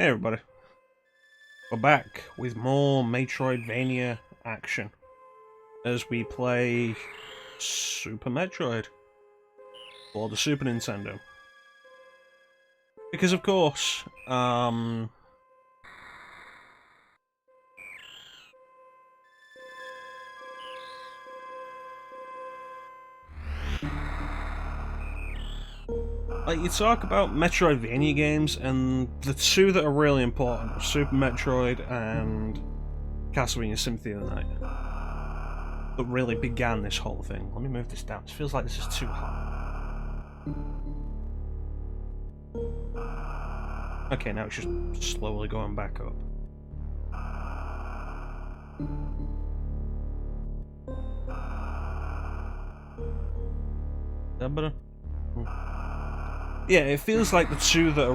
Hey everybody, we're back with more Metroidvania action as we play Super Metroid for the Super Nintendo. Because of course, like you talk about Metroidvania games, and the two that are really important are Super Metroid and Castlevania Symphony of the Night. That really began this whole thing. Let me move this down. It feels like this is too high. Okay, now it's just slowly going back up. Is that better? Yeah, it feels like the two that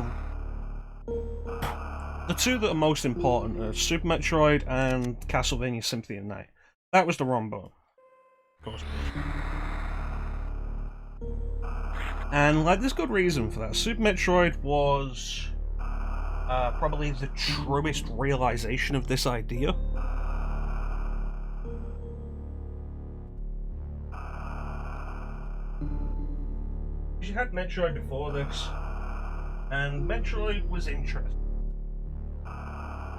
are most important are Super Metroid and Castlevania Symphony of the Night. That was the wrong button. Of course it was. And like, there's good reason for that. Super Metroid was probably the truest realization of this idea. You had Metroid before this, and Metroid was interesting,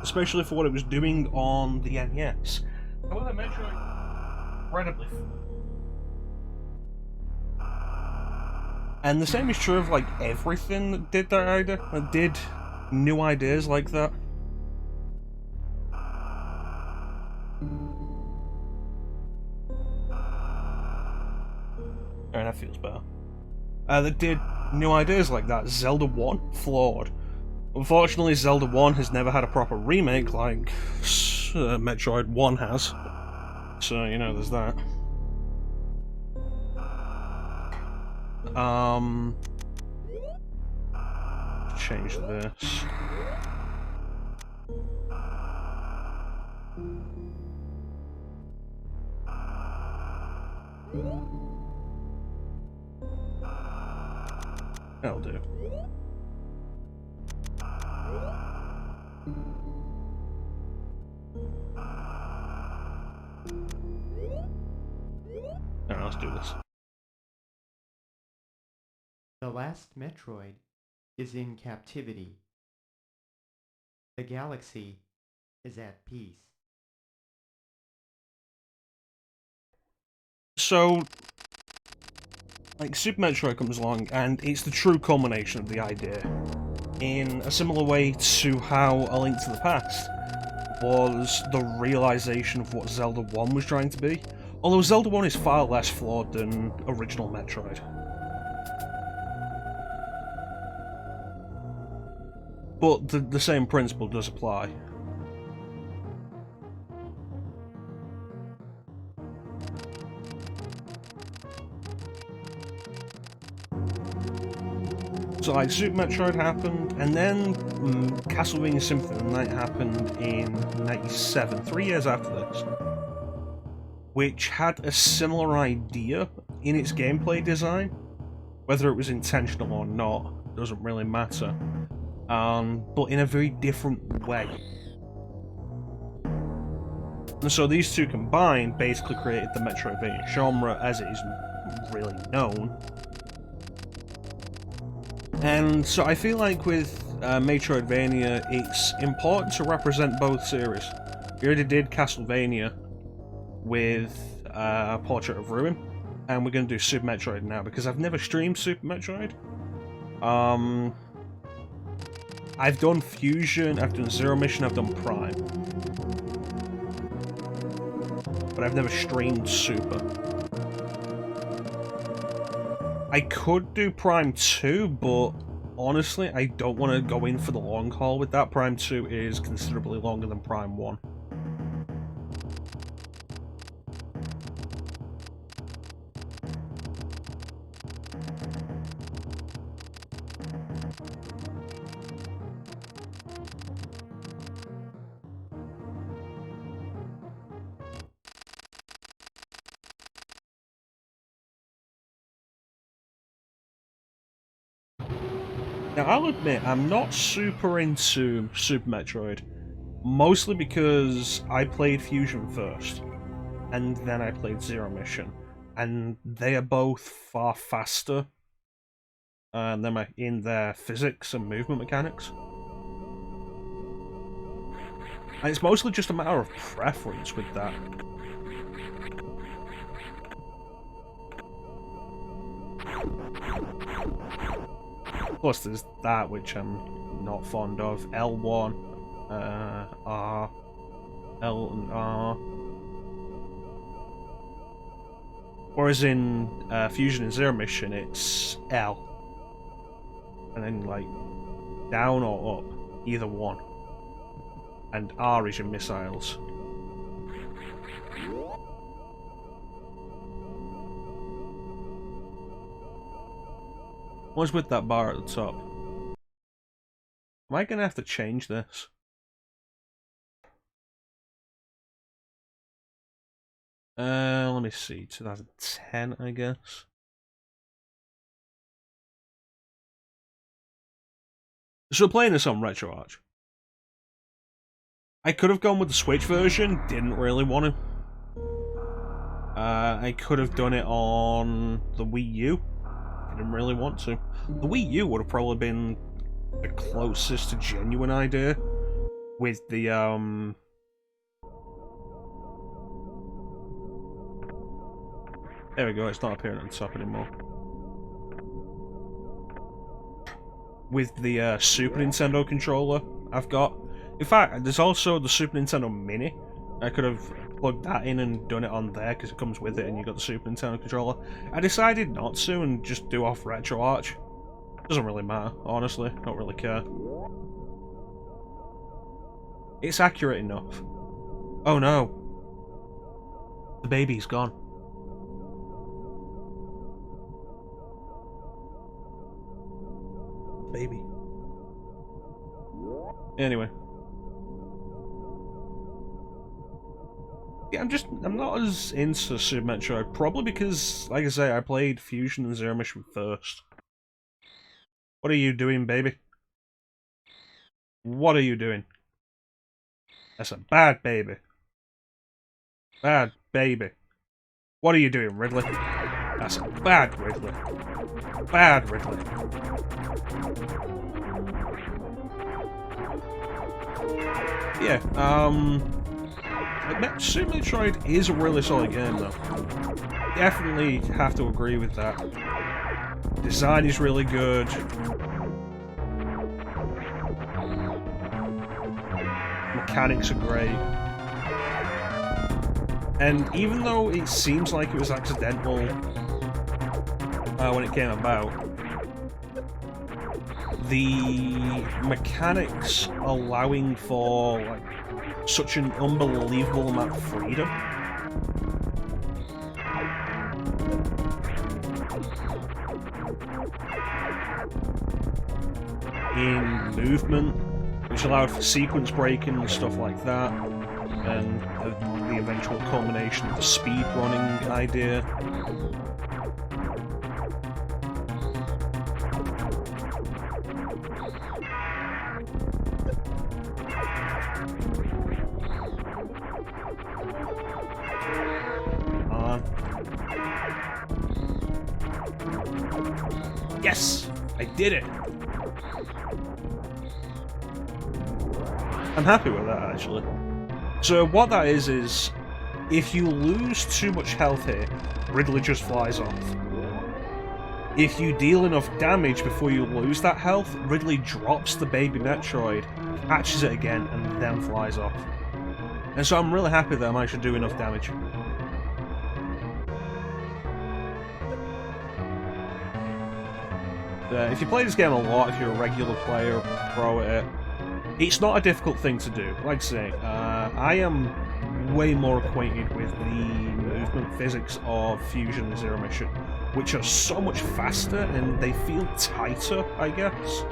especially for what it was doing on the NES. However, Metroid incredibly fun. And the same is true of like everything that did that idea, that did new ideas like that. And that feels better. That did new ideas like that. Zelda 1, flawed. Unfortunately, Zelda 1 has never had a proper remake like Metroid 1 has. So, you know, there's that. Change this. That'll do. Alright, let's do this. The last Metroid is in captivity. The galaxy is at peace. So, like, Super Metroid comes along, and it's the true culmination of the idea. In a similar way to how A Link to the Past was the realization of what Zelda 1 was trying to be. Although Zelda 1 is far less flawed than original Metroid. But the same principle does apply. So like Super Metroid happened, and then Castlevania Symphony of the Night happened in '97, 3 years after this, which had a similar idea in its gameplay design. Whether it was intentional or not doesn't really matter, but in a very different way. And so these two combined basically created the Metroidvania genre as it is really known. And so I feel like with Metroidvania, it's important to represent both series. We already did Castlevania with Portrait of Ruin, and we're going to do Super Metroid now, because I've never streamed Super Metroid. I've done Fusion, I've done Zero Mission, I've done Prime. But I've never streamed Super. I could do Prime 2, but honestly, I don't want to go in for the long haul with that. Prime 2 is considerably longer than Prime 1. Now, I'll admit, I'm not super into Super Metroid, mostly because I played Fusion first, and then I played Zero Mission, and they are both far faster in their physics and movement mechanics. And it's mostly just a matter of preference with that. Plus, there's that which I'm not fond of. L1, R, L and R. Whereas in Fusion and Zero Mission, it's L. And then, like, down or up, either one. And R is your missiles. What's with that bar at the top? Am I gonna have to change this? Let me see, 2010, I guess. So we're playing this on RetroArch. I could have gone with the Switch version, didn't really want to. I could have done it on the Wii U. Didn't really want to. The Wii U would have probably been the closest to genuine idea with the there we go, it's not appearing on top anymore. With the Super Nintendo controller I've got. In fact, there's also the Super Nintendo Mini. I could have plugged that in and done it on there because it comes with it and you got the Super Nintendo controller. I decided not to and just do off RetroArch. Doesn't really matter, honestly. Don't really care. It's accurate enough. Oh no. The baby's gone. Baby. Anyway. Yeah, I'm not as into Super Metroid, probably because, like I say, I played Fusion and Zero Mission first. What are you doing, baby? What are you doing? That's a bad baby. Bad baby. What are you doing, Ridley? That's a bad Ridley. Bad Ridley. Yeah, Super Metroid is a really solid game, though. Definitely have to agree with that. Design is really good. Mechanics are great. And even though it seems like it was accidental when it came about, the mechanics allowing for like such an unbelievable amount of freedom in movement, which allowed for sequence breaking and stuff like that, and the eventual culmination of the speed running idea. Yes! I did it! I'm happy with that, actually. So what that is if you lose too much health here, Ridley just flies off. If you deal enough damage before you lose that health, Ridley drops the baby Metroid, catches it again, and then flies off. And so I'm really happy that I managed to do enough damage. If you play this game a lot, if you're a regular player, pro at it, it's not a difficult thing to do. Like I say, I am way more acquainted with the movement physics of Fusion and Zero Mission, which are so much faster and they feel tighter, I guess.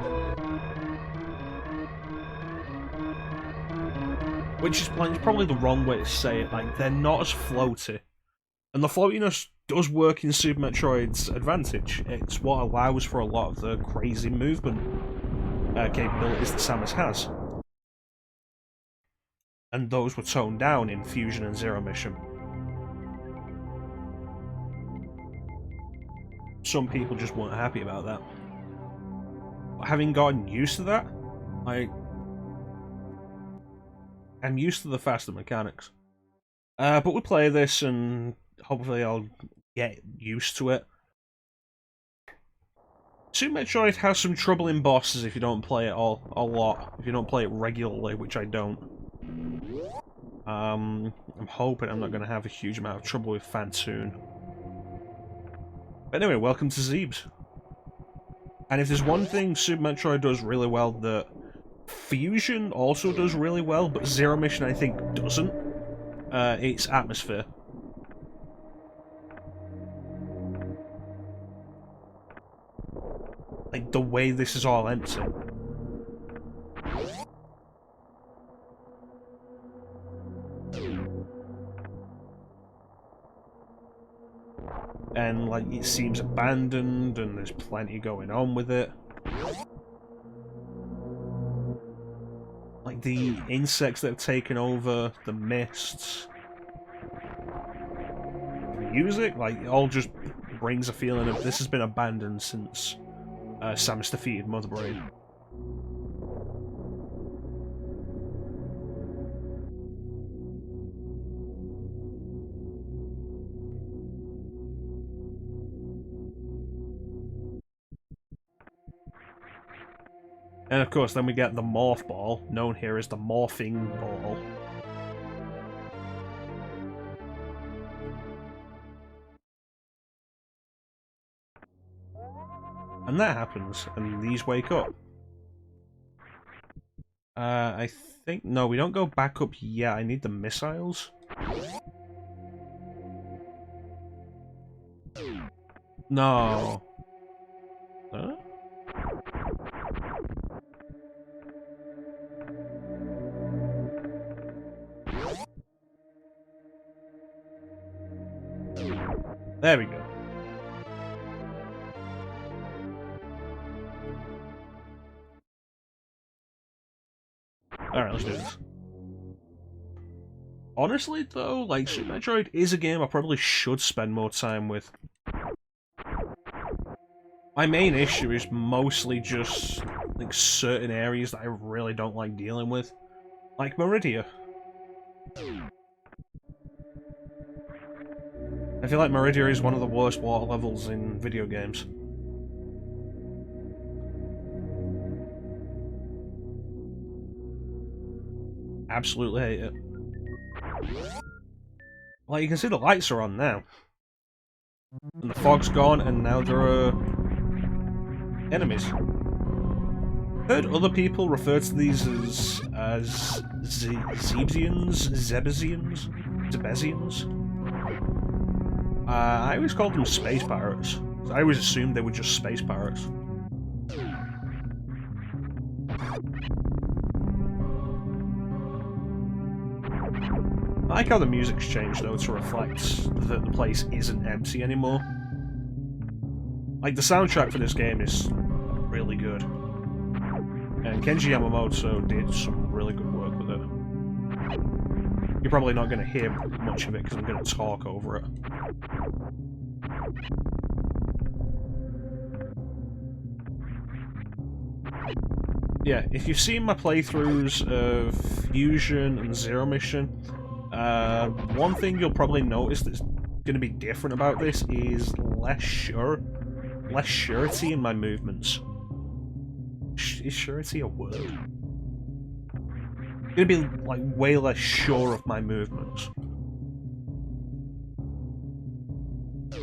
Which is probably the wrong way to say it, like, they're not as floaty. And the floatiness does work in Super Metroid's advantage. It's what allows for a lot of the crazy movement. capabilities that Samus has. And those were toned down in Fusion and Zero Mission. Some people just weren't happy about that. But having gotten used to that, I'm used to the faster mechanics. But we'll play this and hopefully I'll get used to it. Super Metroid has some troubling bosses if you don't play it a lot. If you don't play it regularly, which I don't. I'm hoping I'm not going to have a huge amount of trouble with Fantoon. But anyway, welcome to Zeebs. And if there's one thing Super Metroid does really well that Fusion also does really well, but Zero Mission I think doesn't, it's atmosphere. Like, the way this is all empty. And, like, it seems abandoned, and there's plenty going on with it. Like, the insects that have taken over, the mists, the music, like, it all just brings a feeling of this has been abandoned since Samus defeated Mother Brain. And of course, then we get the Morph Ball, known here as the Morphing Ball. And that happens, and these wake up. I think... No, we don't go back up yet. I need the missiles. No. Huh? There we go. Alright, let's do this. Honestly, though, like, Super Metroid is a game I probably should spend more time with. My main issue is mostly just, like, certain areas that I really don't like dealing with. Like Meridia. I feel like Meridia is one of the worst water levels in video games. Absolutely hate it. Like, you can see the lights are on now. And the fog's gone, and now there are enemies. I've heard other people refer to these as Zebezians? I always called them space pirates. I always assumed they were just space pirates. I like how the music's changed, though, to reflect that the place isn't empty anymore. Like, the soundtrack for this game is really good. And Kenji Yamamoto did some really good work with it. You're probably not going to hear much of it, because I'm going to talk over it. Yeah, if you've seen my playthroughs of Fusion and Zero Mission, one thing you'll probably notice that's going to be different about this is less surety in my movements. Is surety a word? I'm going to be, like, way less sure of my movements.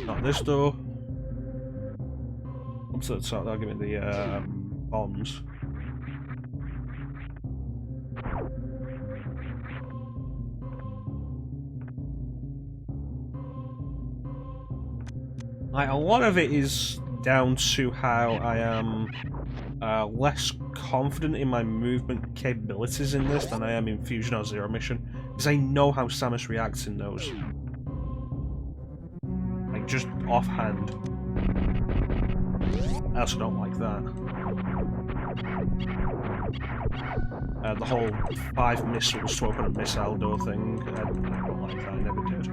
Not this door. Up to the top, that'll give me the bombs. Like, a lot of it is down to how I am less confident in my movement capabilities in this than I am in Fusion or Zero Mission, because I know how Samus reacts in those. Like, just offhand. I also don't like that. The whole 5 missiles to open a missile door thing, I don't like that, I never did.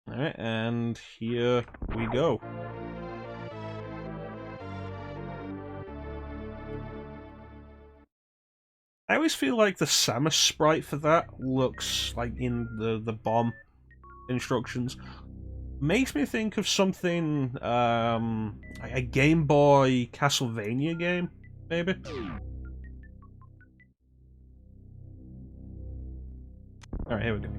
Alright, and here we go. I always feel like the Samus sprite for that looks like in the bomb instructions. Makes me think of something, a Game Boy Castlevania game, maybe? Alright, here we go.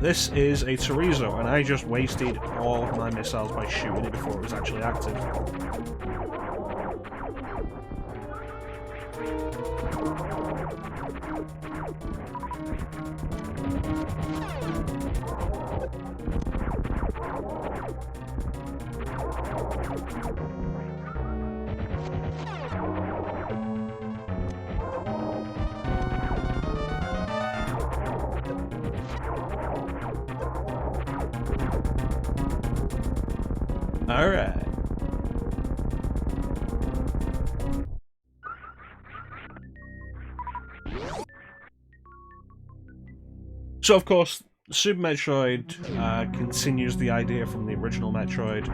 This is a Chorizo, and I just wasted all of my missiles by shooting it before it was actually active. Alright. So, of course, Super Metroid continues the idea from the original Metroid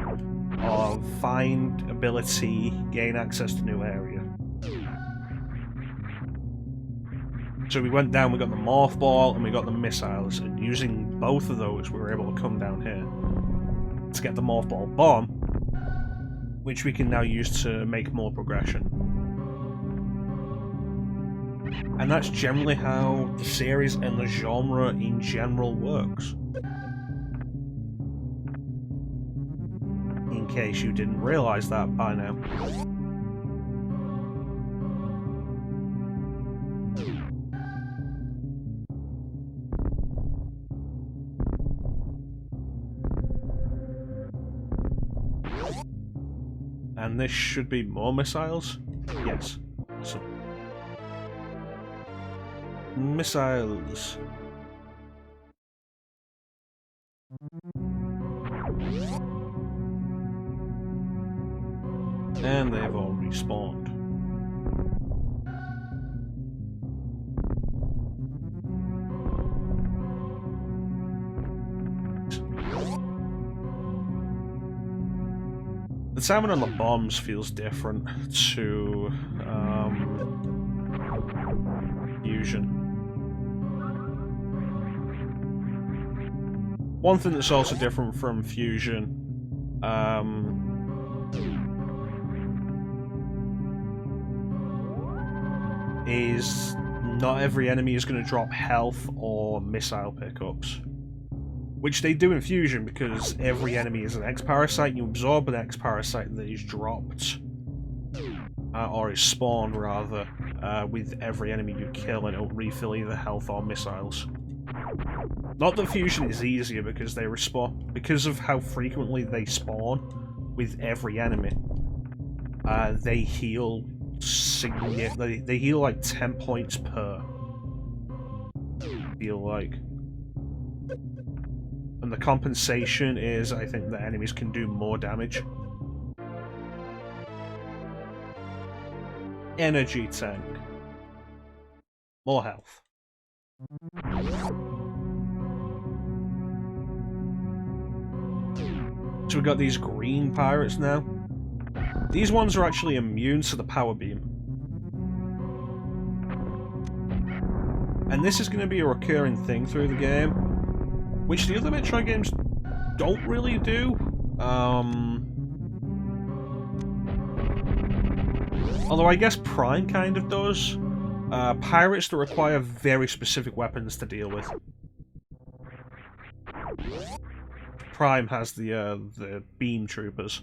of find ability, gain access to new area. So we went down, we got the Morph Ball, and we got the missiles, and using both of those we were able to come down here to get the Morph Ball Bomb, which we can now use to make more progression. And that's generally how the series and the genre in general works. In case you didn't realise that by now. And this should be more missiles? Yes. Awesome. Missiles. And they've all respawned. The timing on the bombs feels different to Fusion. One thing that's also different from Fusion is not every enemy is going to drop health or missile pickups. Which they do in Fusion because every enemy is an X-Parasite, you absorb an X-Parasite that is dropped, or is spawned rather, with every enemy you kill, and it'll refill either health or missiles. Not that Fusion is easier because they respawn, because of how frequently they spawn with every enemy. They heal significantly. They heal like 10 points per. Feel like. And the compensation is, I think, that enemies can do more damage. Energy tank. More health. So we've got these green pirates now. These ones are actually immune to the power beam. And this is going to be a recurring thing through the game, which the other Metroid games don't really do. Although I guess Prime kind of does. Pirates that require very specific weapons to deal with. Prime has the beam troopers.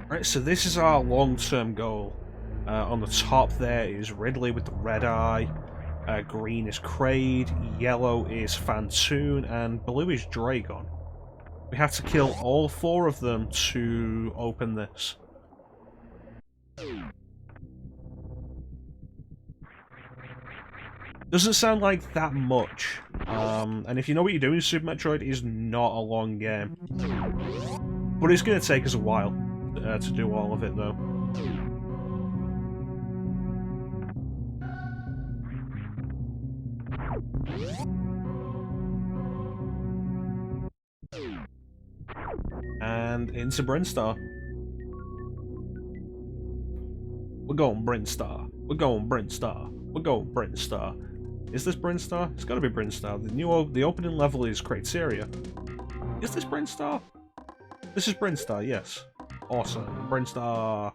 Right, so this is our long-term goal. On the top there is Ridley with the red eye. Green is Kraid, yellow is Phantoon, and blue is Dragon. We have to kill all 4 of them to open this. Doesn't sound like that much. And if you know what you're doing, Super Metroid is not a long game. But it's going to take us a while to do all of it, though. And into Brinstar. We're going Brinstar. We're going Brinstar. We're going Brinstar. Is this Brinstar? It's gotta be Brinstar. The opening level is Criteria. Is this Brinstar? This is Brinstar, yes. Awesome. Brinstar.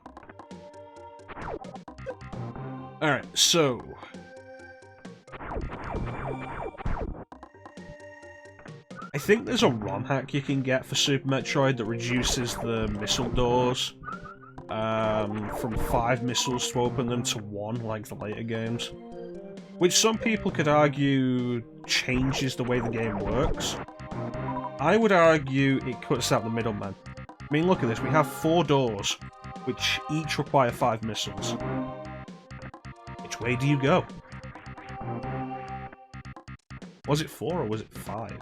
Alright, so... I think there's a ROM hack you can get for Super Metroid that reduces the missile doors from 5 missiles to open them to 1, like the later games. Which some people could argue changes the way the game works. I would argue it cuts out the middleman. I mean, look at this. We have 4 doors, which each require 5 missiles. Which way do you go? Was it 4 or was it 5?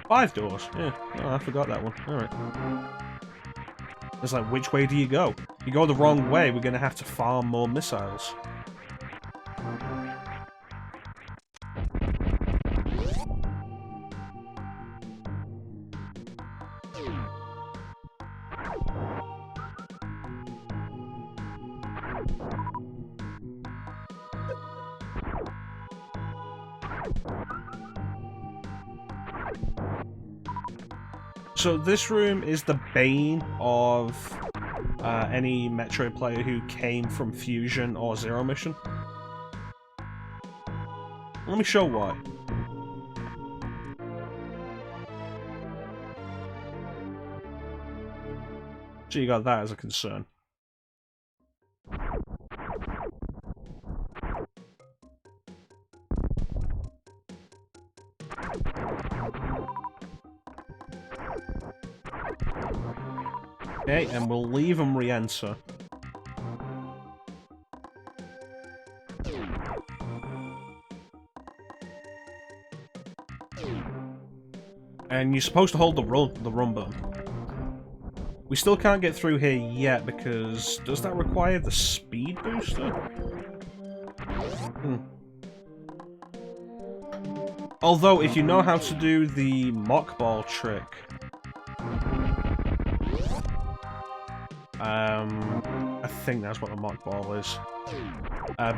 5 doors. Yeah, oh, I forgot that one. Alright. It's like, which way do you go? If you go the wrong way, we're going to have to farm more missiles. So this room is the bane of any Metroid player who came from Fusion or Zero Mission. Let me show why. So you got that as a concern. Okay, and we'll leave them re-enter. And you're supposed to hold the run button. We still can't get through here yet because does that require the speed booster? Although, if you know how to do the mock ball trick, I think that's what the mock ball is.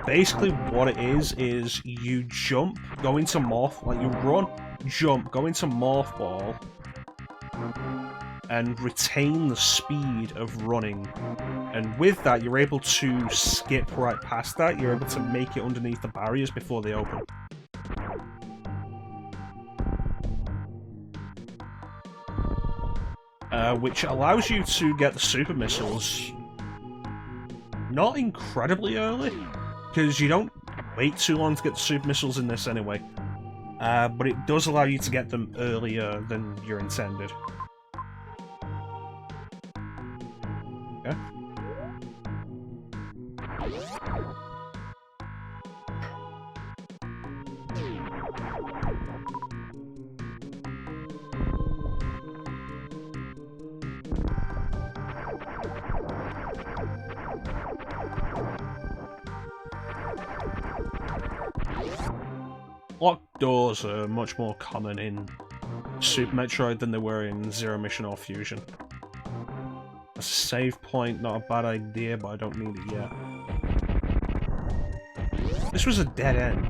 Basically, what it is you jump, go into morph, like you run, jump, go into morph ball, and retain the speed of running. And with that, you're able to skip right past that. You're able to make it underneath the barriers before they open. Which allows you to get the super missiles not incredibly early, because you don't wait too long to get the super missiles in this anyway. But it does allow you to get them earlier than you're intended. Okay. Locked doors are much more common in Super Metroid than they were in Zero Mission or Fusion. A save point, not a bad idea, but I don't need it yet. This was a dead end.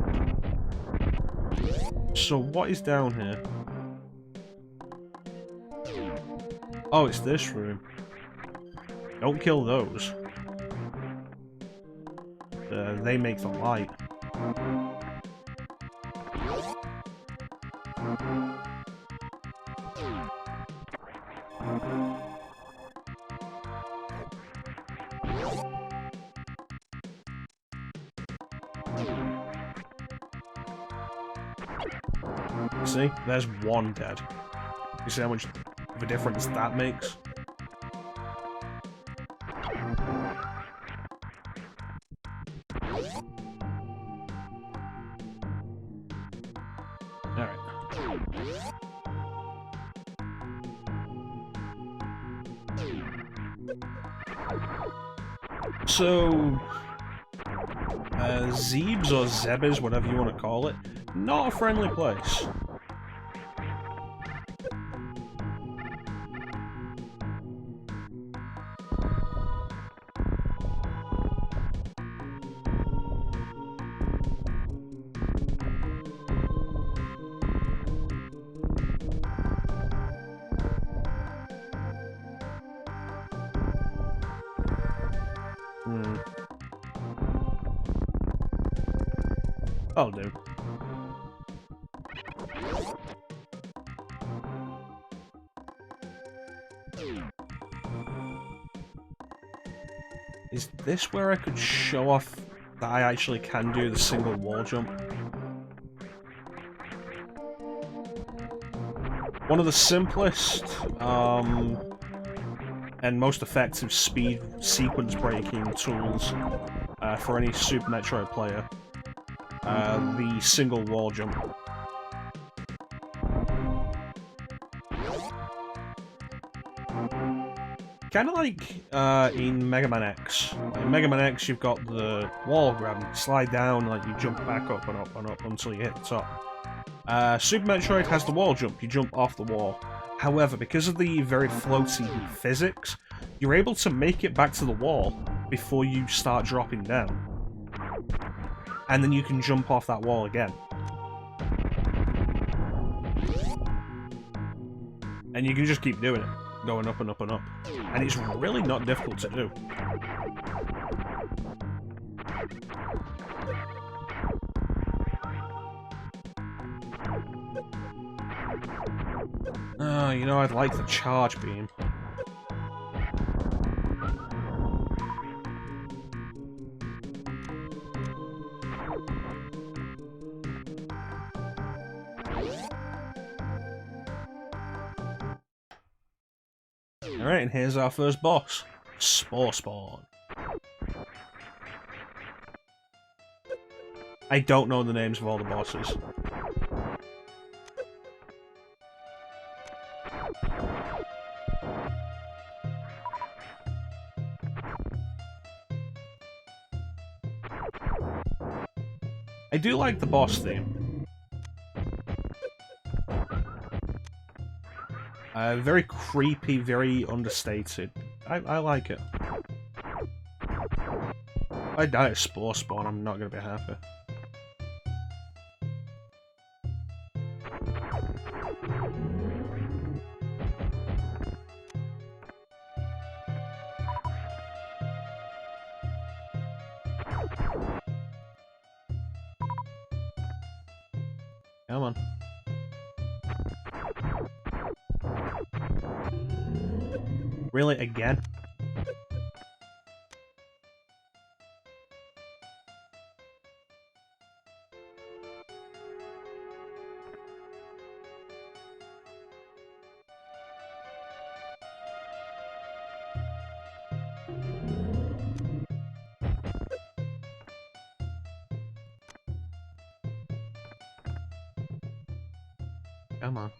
So what is down here? Oh, it's this room. Don't kill those. They make the light. See? There's one dead. You see how much of a difference that makes? So, Zebes or Zebes, whatever you want to call it, not a friendly place. Oh, dude. Is this where I could show off that I actually can do the single wall jump? One of the simplest and most effective speed sequence breaking tools for any Super Metroid player. The single wall jump. Kind of like in Mega Man X. In Mega Man X, you've got the wall grab, you slide down, like you jump back up and up and up until you hit the top. Super Metroid has the wall jump, you jump off the wall. However, because of the very floaty physics, you're able to make it back to the wall before you start dropping down. And then you can jump off that wall again. And you can just keep doing it, going up and up and up. And it's really not difficult to do. Oh, you know, I'd like the charge beam. Alright, and here's our first boss. Spore Spawn. I don't know the names of all the bosses. I do like the boss theme. Very creepy, very understated. I like it. If I die at Spore Spawn, I'm not going to be happy. Come on. Really, again? Come on.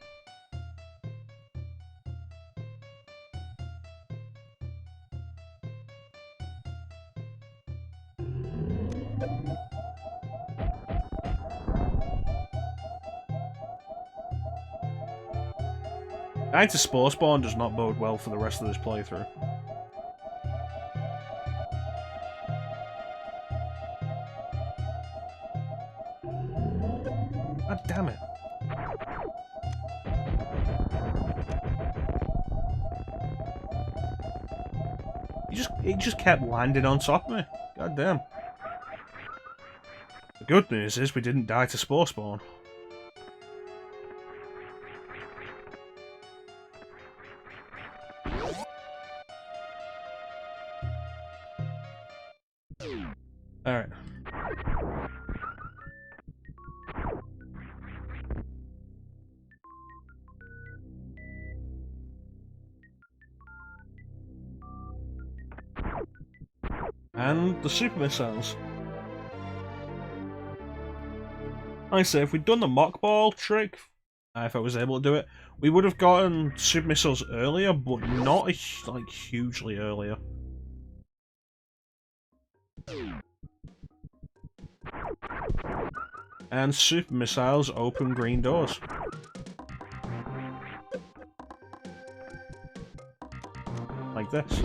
Dying to Spore Spawn does not bode well for the rest of this playthrough. God damn it. It just kept landing on top of me. God damn. The good news is we didn't die to Spore Spawn. Alright. And the super missiles. Like I say, if we'd done the mock ball trick, if I was able to do it, we would have gotten super missiles earlier, but not like hugely earlier. And super missiles open green doors. Like this.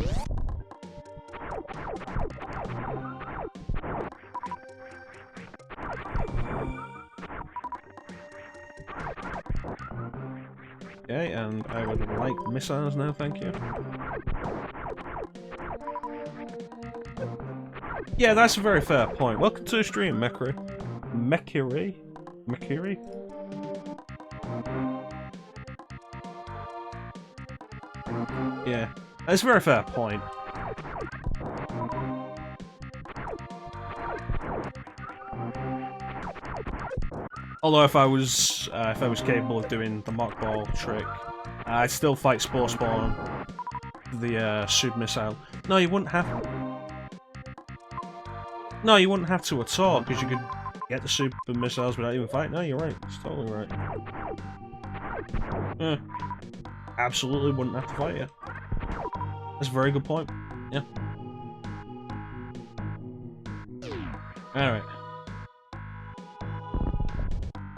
Okay, and I would like missiles now, thank you. Yeah, that's a very fair point. Welcome to the stream, Mekiri. Mekiri? Yeah, that's a very fair point. Although if I was capable of doing the mock ball trick, I'd still fight Spore Spawn, the super missile. No, you wouldn't have. No, you wouldn't have to at all, because you could get the super missiles without even fighting. No, you're right. It's totally right. Yeah. Absolutely wouldn't have to fight you. That's a very good point. Yeah. Alright.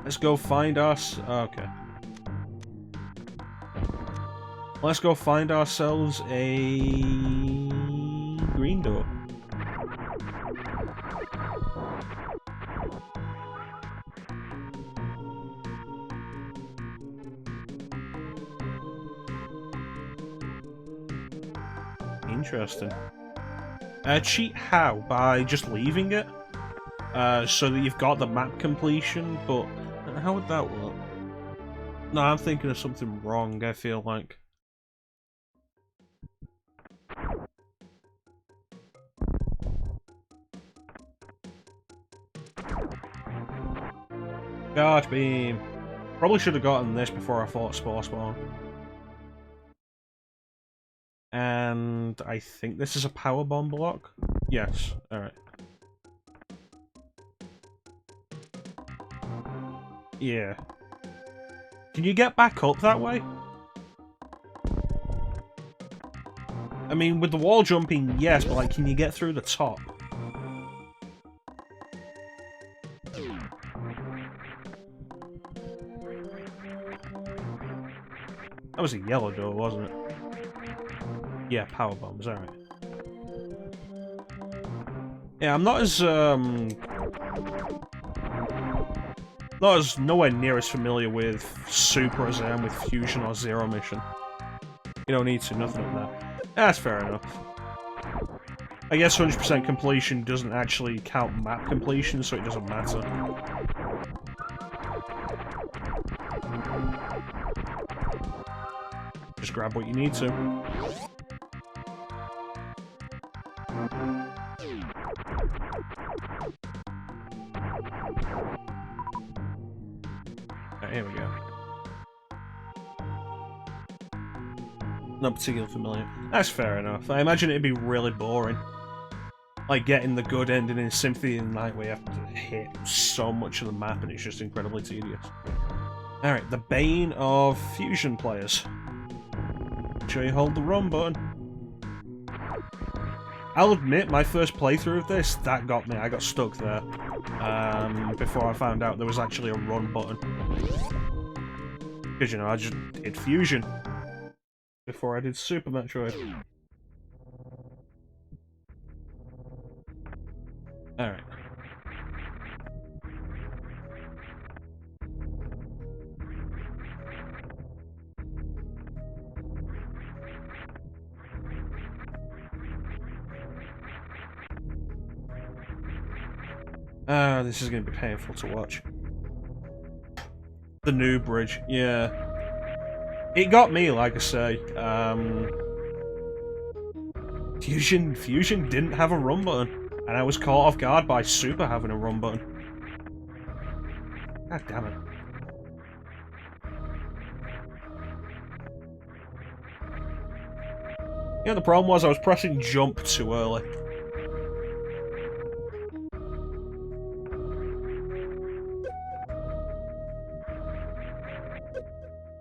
Let's go find us. Okay. Let's go find ourselves a green door. Interesting. Cheat how? By just leaving it? So that you've got the map completion, but how would that work? No, I'm thinking of something wrong, I feel like. Charge beam. Probably should have gotten this before I fought Spore Spawn. And I think this is a power bomb block? Yes, alright. Yeah. Can you get back up that way? I mean, with the wall jumping, yes, but like, can you get through the top? That was a yellow door, wasn't it? Yeah, power bombs, alright. Yeah, I'm not as, nowhere near as familiar with Super as I am with Fusion or Zero Mission. You don't need to, nothing like that. That's fair enough. I guess 100% completion doesn't actually count map completion, so it doesn't matter. Just grab what you need to. Right, here we go. Not particularly familiar. That's fair enough. I imagine it'd be really boring. Like getting the good ending in Symphony of the Night where you have to hit so much of the map and it's just incredibly tedious. Alright, the Bane of Fusion players. Make sure you hold the run button. I'll admit, my first playthrough of this, that got me. I got stuck there. Before I found out there was actually a run button. Because, you know, I just did Fusion before I did Super Metroid. Alright. This is going to be painful to watch. The new bridge, yeah. It got me, like I say. Fusion didn't have a run button, and I was caught off guard by Super having a run button. God damn it. Yeah, the problem was I was pressing jump too early.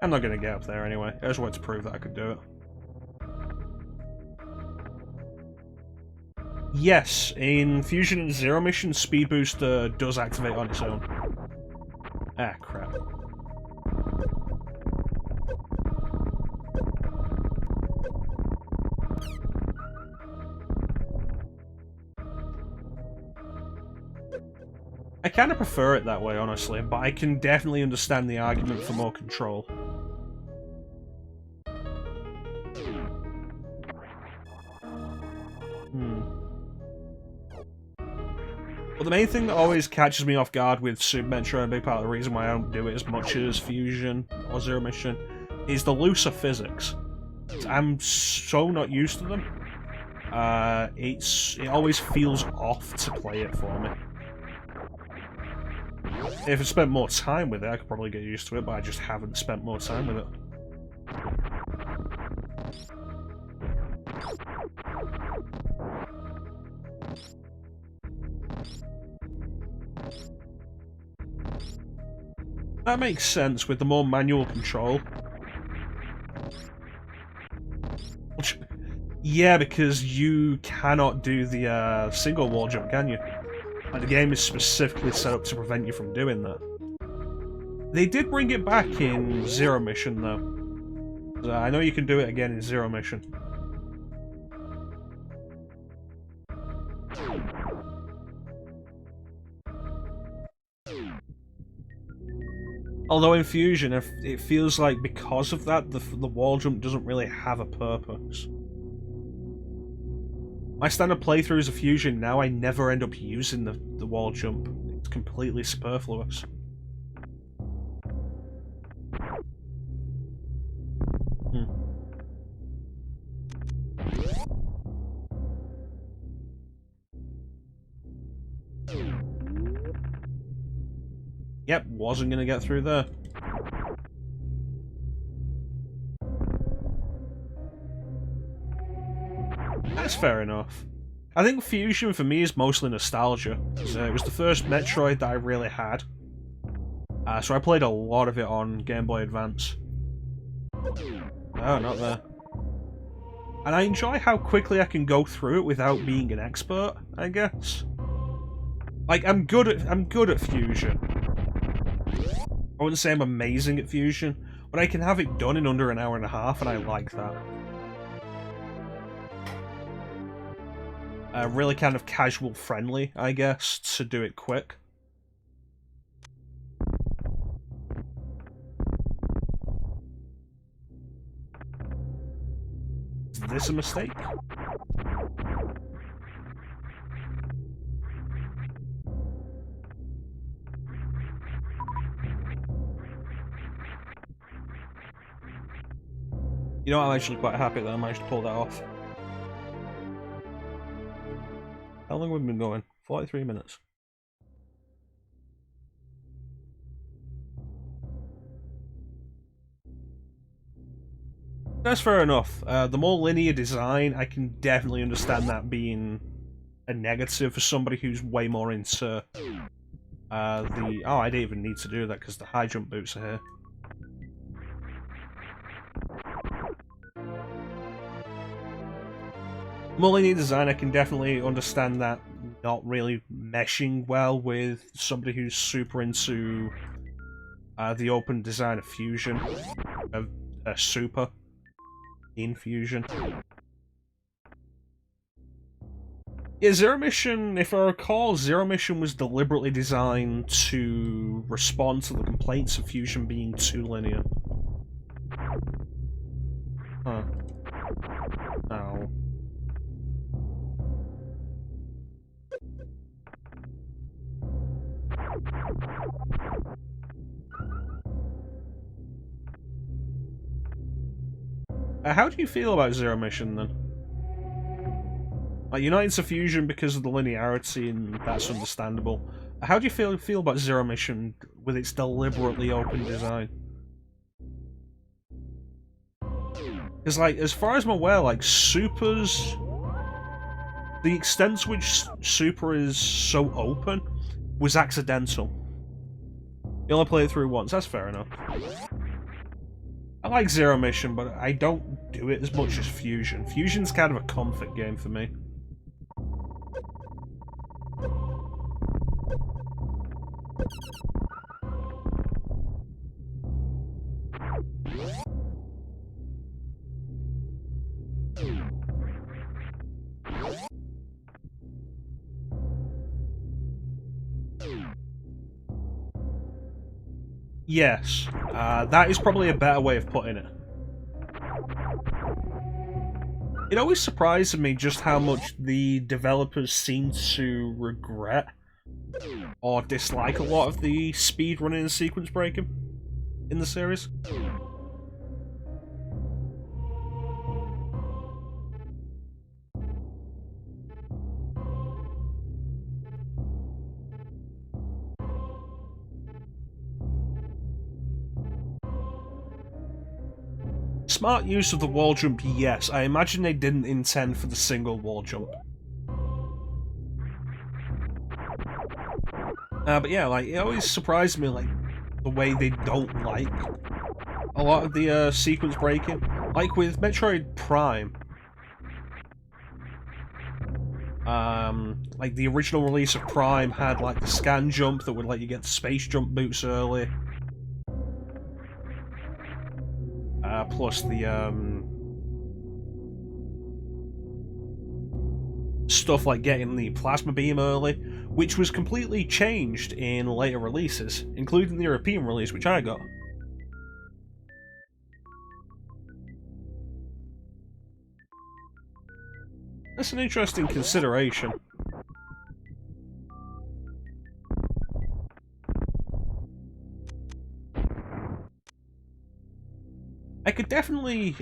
I'm not gonna get up there anyway. I just wanted to prove that I could do it. Yes, in Fusion and Zero Mission, Speed Booster does activate on its own. Ah, crap. I kind of prefer it that way, honestly, but I can definitely understand the argument for more control. Well, the main thing that always catches me off guard with Super Metroid, a big part of the reason why I don't do it as much as Fusion or Zero Mission, is the looser physics. I'm so not used to them. It always feels off to play it for me. If I spent more time with it, I could probably get used to it, but I just haven't spent more time with it. That makes sense with the more manual control. Yeah, because you cannot do the single wall jump, can you? Like, the game is specifically set up to prevent you from doing that. They did bring it back in Zero Mission, though. I know you can do it again in Zero Mission. Although in Fusion, it feels like because of that, the wall jump doesn't really have a purpose. My standard playthroughs of Fusion now, I never end up using the wall jump. It's completely superfluous. Yep, wasn't gonna get through there. That's fair enough. I think Fusion for me is mostly nostalgia. It was the first Metroid that I really had. So I played a lot of it on Game Boy Advance. Oh, not there. And I enjoy how quickly I can go through it without being an expert, I guess. Like, I'm good at Fusion. I wouldn't say I'm amazing at Fusion, but I can have it done in under an hour and a half, and I like that. Really kind of casual friendly, I guess, to do it quick. Is this a mistake? You know, I'm actually quite happy that I managed to pull that off. How long have we been going? 43 minutes. That's fair enough. The more linear design, I can definitely understand that being a negative for somebody who's way more into the... Oh, I didn't even need to do that because the high jump boots are here. More linear design, I can definitely understand that not really meshing well with somebody who's super into the open design of Fusion, of Super in Fusion. Yeah, Zero Mission, if I recall, Zero Mission was deliberately designed to respond to the complaints of Fusion being too linear. Huh. Oh. How do you feel about Zero Mission, then? Like, you're not into Fusion because of the linearity, and that's understandable. How do you feel about Zero Mission with its deliberately open design? Because, like, as far as I'm aware, like, Super's... The extent to which Super is so open was accidental. You only played it through once, that's fair enough. I like Zero Mission, but I don't do it as much as Fusion. Fusion's kind of a comfort game for me. Yes, that is probably a better way of putting it. It always surprises me just how much the developers seem to regret or dislike a lot of the speedrunning and sequence breaking in the series. Smart use of the wall jump, yes. I imagine they didn't intend for the single wall jump. But yeah, like, it always surprised me, like, the way they don't like a lot of the sequence breaking. Like with Metroid Prime. Like, the original release of Prime had, like, the scan jump that would let you get the space jump boots early. Plus the, stuff like getting the plasma beam early, which was completely changed in later releases, including the European release, which I got. That's an interesting consideration. I could definitely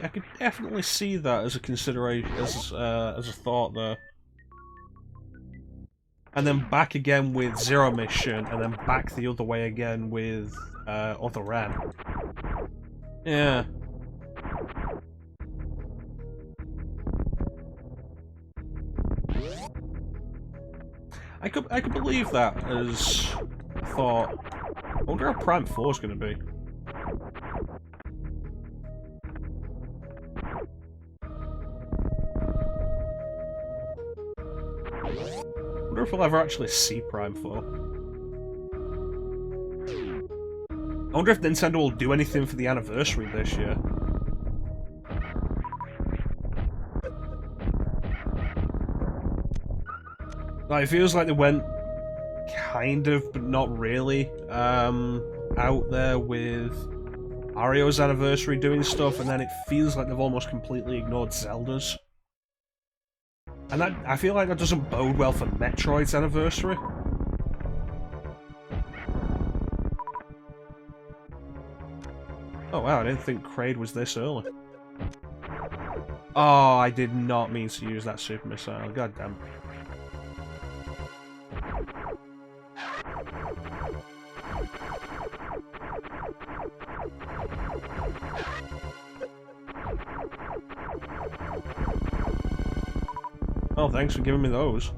see that as a consideration, as a thought there. And then back again with Zero Mission, and then back the other way again with Other M. Yeah. I could believe that as a thought. I wonder how Prime 4 is going to be. I wonder if we'll ever actually see Prime 4. I wonder if Nintendo will do anything for the anniversary this year. Like, it feels like they went kind of, but not really, out there with Mario's anniversary doing stuff, and then it feels like they've almost completely ignored Zelda's. And that, I feel like that doesn't bode well for Metroid's anniversary. Oh wow, I didn't think Kraid was this early. Oh, I did not mean to use that super missile, god damn. Oh, thanks for giving me those.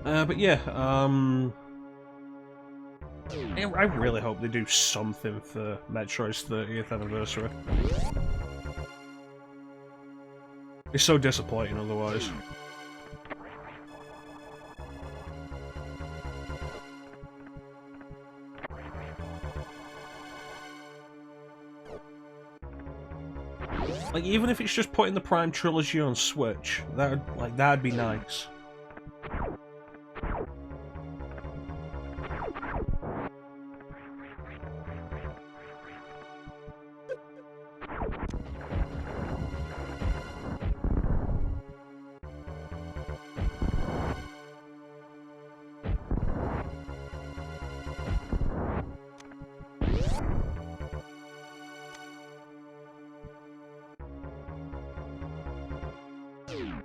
But yeah, I really hope they do something for Metroid's 30th anniversary. It's so disappointing otherwise. Like, even if it's just putting the Prime Trilogy on Switch, that'd be nice.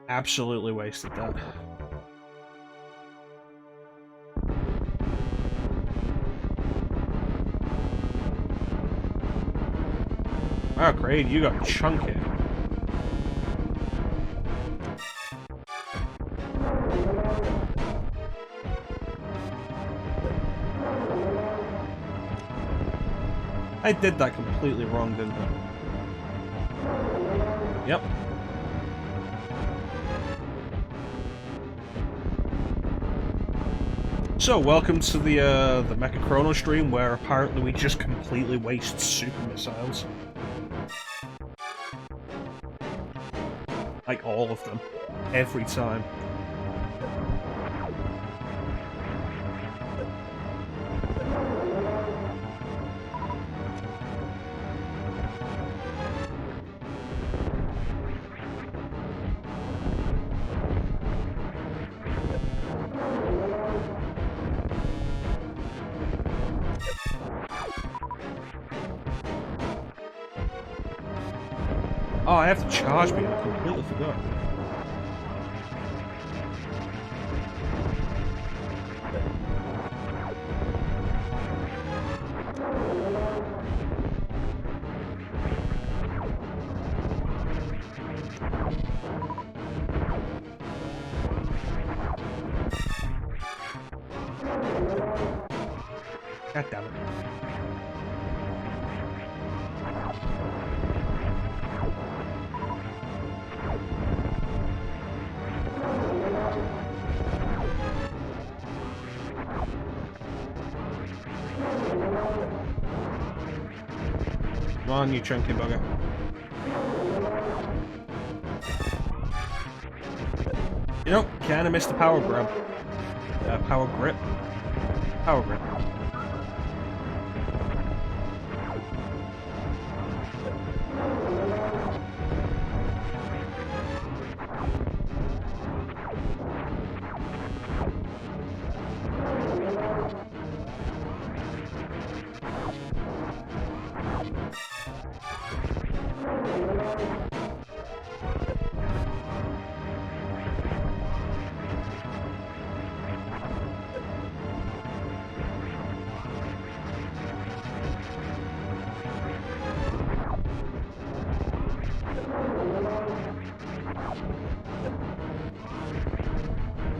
Absolutely wasted that. Wow, great, you got chunky. I did that completely wrong, didn't I? Yep. So, welcome to the mecha-chrono stream, where apparently we just completely waste super missiles. Like, all of them. Every time. Oh, I have to charge me, I completely forgot. God damn it. Come on, you chunky bugger. You know, kinda missed the power grab. Power grip. Power grip.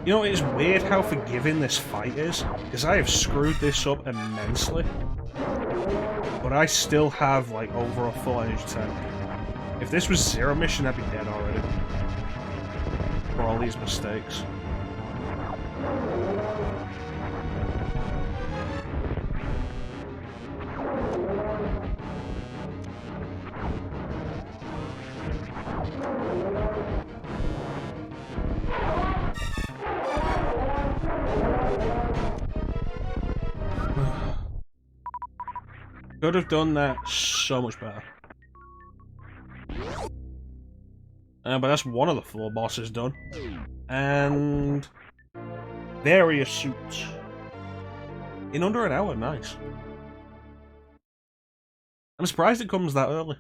You know, it's weird how forgiving this fight is, because I have screwed this up immensely. But I still have, like, over a full energy tank. If this was Zero Mission, I'd be dead already. For all these mistakes. Could have done that so much better. But that's one of the 4 bosses done. And... various suits. In under an hour, nice. I'm surprised it comes that early.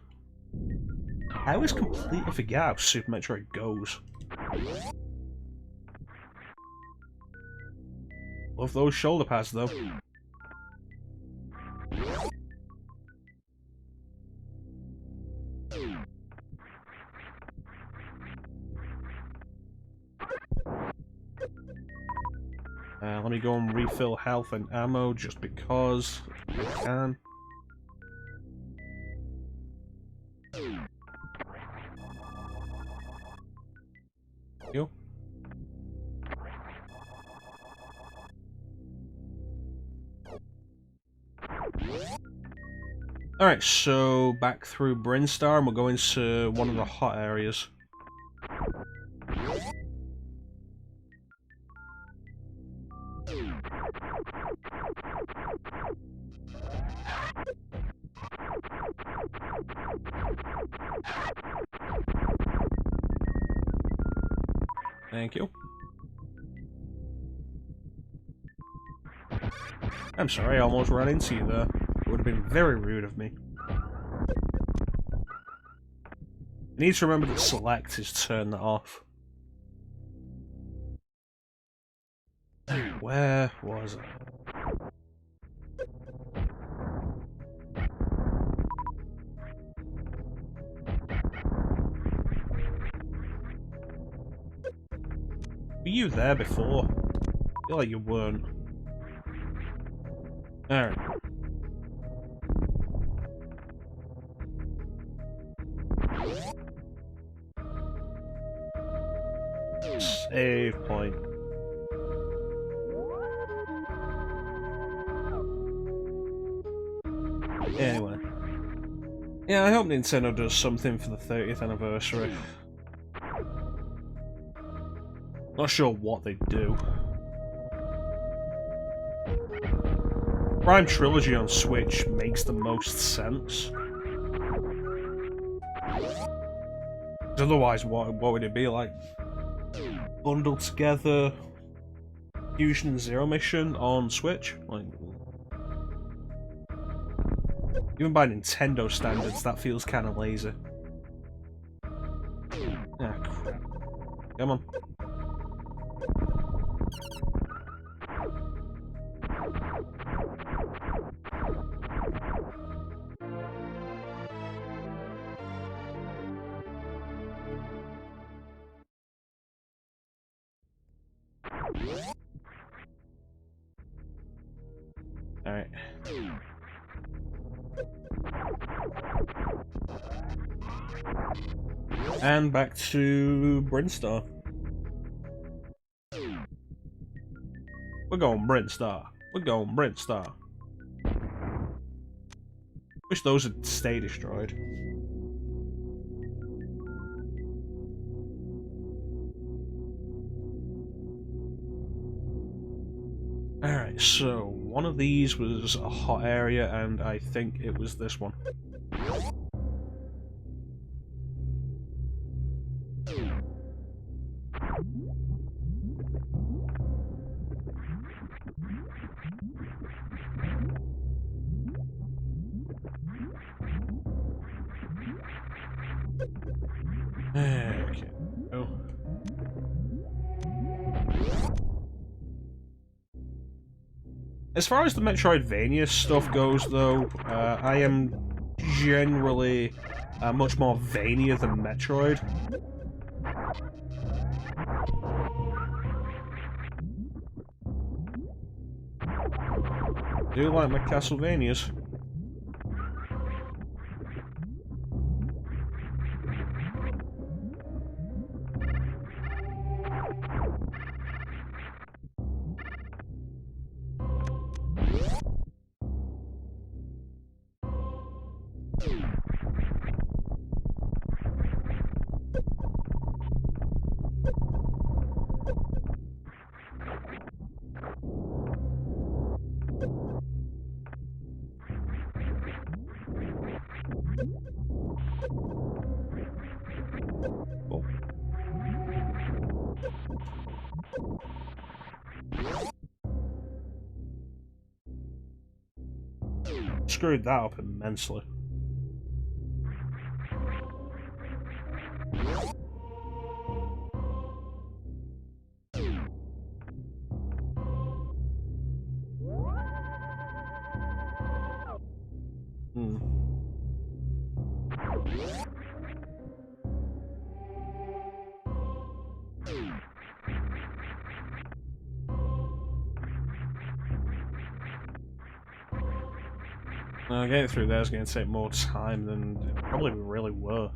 I always completely forget how Super Metroid goes. Love those shoulder pads, though. Let me go and refill health and ammo just because I can. Yo. Alright, so back through Brinstar and we'll go into one of the hot areas. Thank you. I'm sorry, I almost ran into you there. It would have been very rude of me. You need to remember that select is to turn that off. Where was I? Were you there before? I feel like you weren't. Alright. Save point. Anyway. Yeah, I hope Nintendo does something for the 30th anniversary. Not sure what they do. Prime Trilogy on Switch makes the most sense. Otherwise, what would it be like? Bundled together Fusion and Zero Mission on Switch? Like, even by Nintendo standards, that feels kind of lazy. Ah, crap. Come on. Alright. And back to Brinstar. We're going Brinstar. We're going Brinstar. Wish those would stay destroyed. Alright, so one of these was a hot area, and I think it was this one. Okay. Oh. As far as the Metroidvania stuff goes, though, I am generally much more Vania than Metroid. I do like my Castlevanias. Oh. Screwed that up immensely. Getting through there is going to take more time than it probably really worth.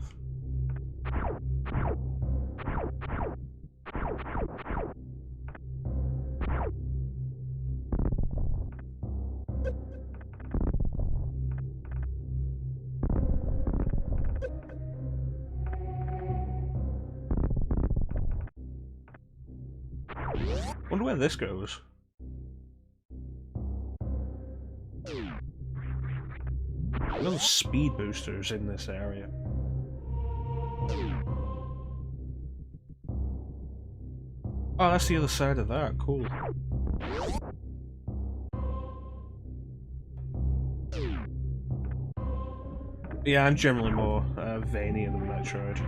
Wonder where this goes. Little speed boosters in this area. Oh, that's the other side of that. Cool. Yeah, I'm generally more Vania than Metroid.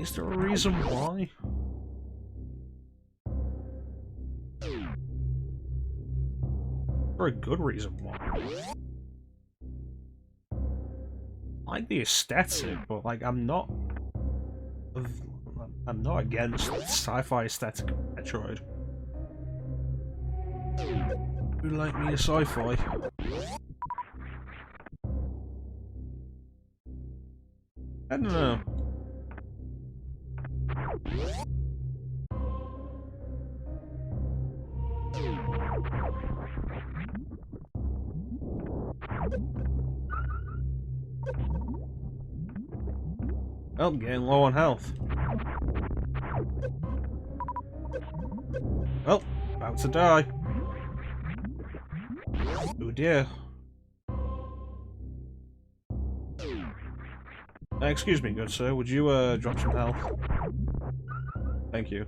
Is there a reason why? For a good reason why. I like the aesthetic, but like I'm not against the sci-fi aesthetic of Metroid. Who like me a sci-fi? I don't know. Well, getting low on health. Well, about to die. Oh dear. Excuse me, good sir, would you drop some health? Thank you.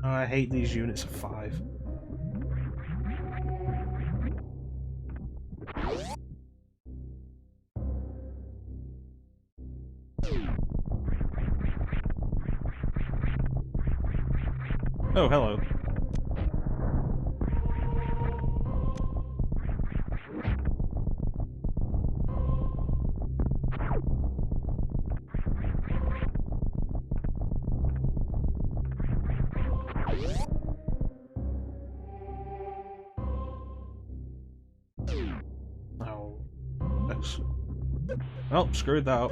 Oh, I hate these units of 5. Oh, hello. Oh, that's... Oh, screwed that up.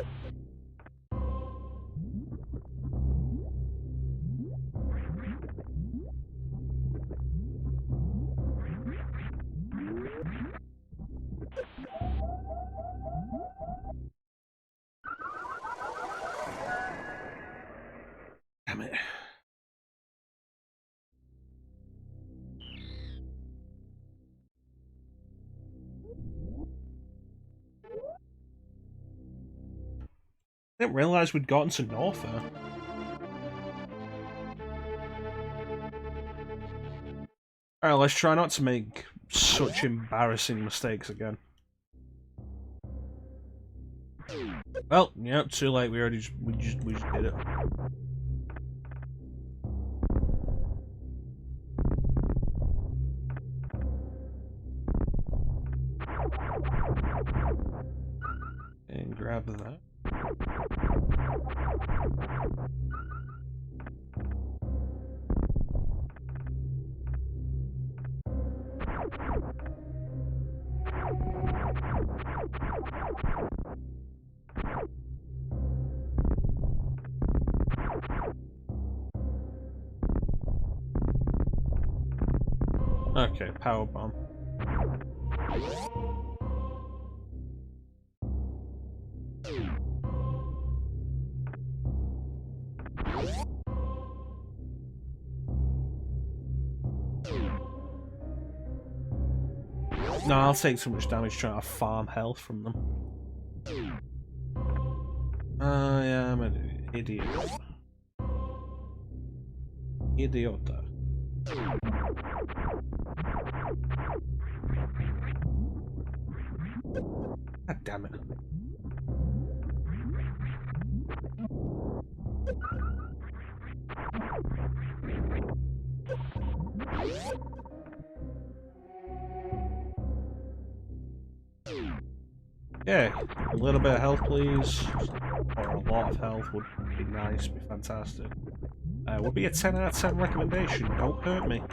Damn it. I didn't realise we'd gotten to Norther. Alright, let's try not to make such embarrassing mistakes again. Well, yep, too late. We just did it. And grab that. Okay, power bomb. No, I'll take too much damage trying to farm health from them. I am an idiot. Idiota. God damn it. Yeah, a little bit of health, please. Or a lot of health would be nice, be fantastic. Would be a 10 out of 10 recommendation. Don't hurt me.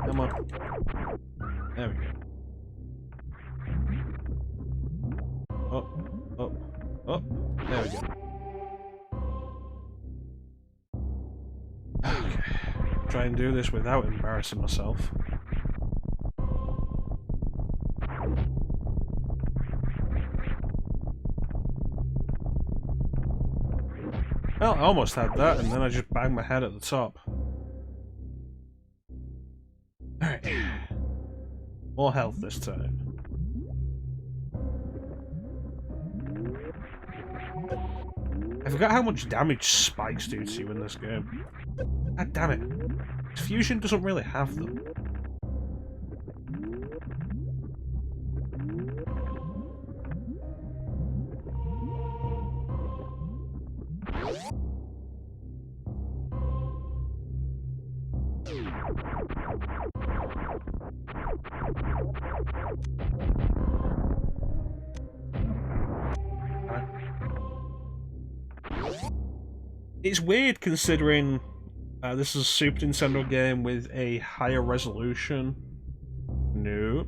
Come on. There we go. Up, up, up. There we go. Okay. Try and do this without embarrassing myself. Well, I almost had that, and then I just banged my head at the top. Alright. More health this time. I forgot how much damage spikes do to you in this game. God damn it. Fusion doesn't really have them. It's weird considering this is a Super Nintendo game with a higher resolution. No.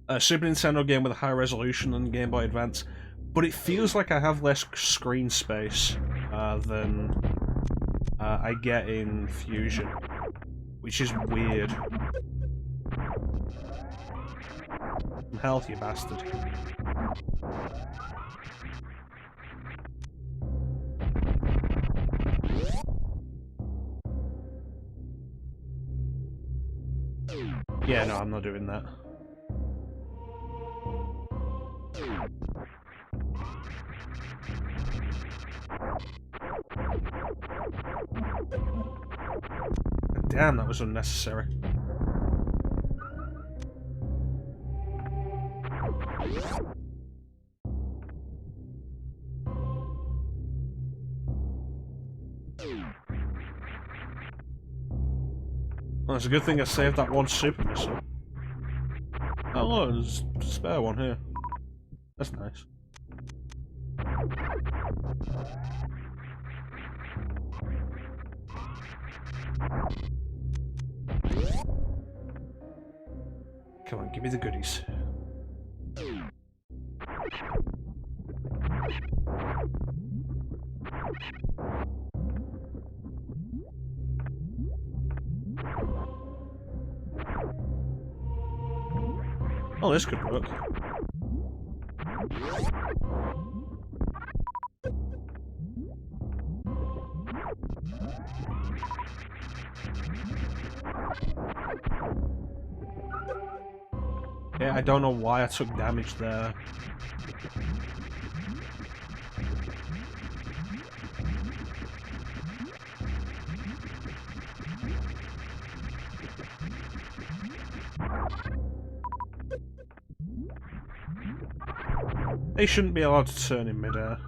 a Super Nintendo game with a higher resolution than Game Boy Advance, but it feels like I have less screen space than I get in Fusion, which is weird. Some health, you bastard. Yeah, no, I'm not doing that. Damn, that was unnecessary. Well, it's a good thing I saved that one super missile. Oh look, there's a spare one here. That's nice. Come on, give me the goodies. Oh, this could work. Yeah, I don't know why I took damage there. They shouldn't be allowed to turn in midair.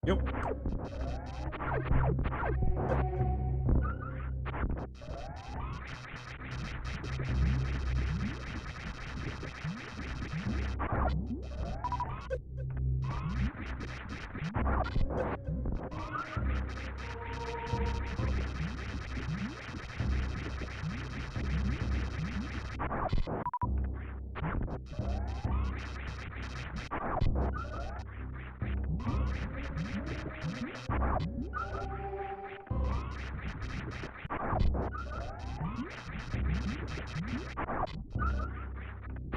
Yep.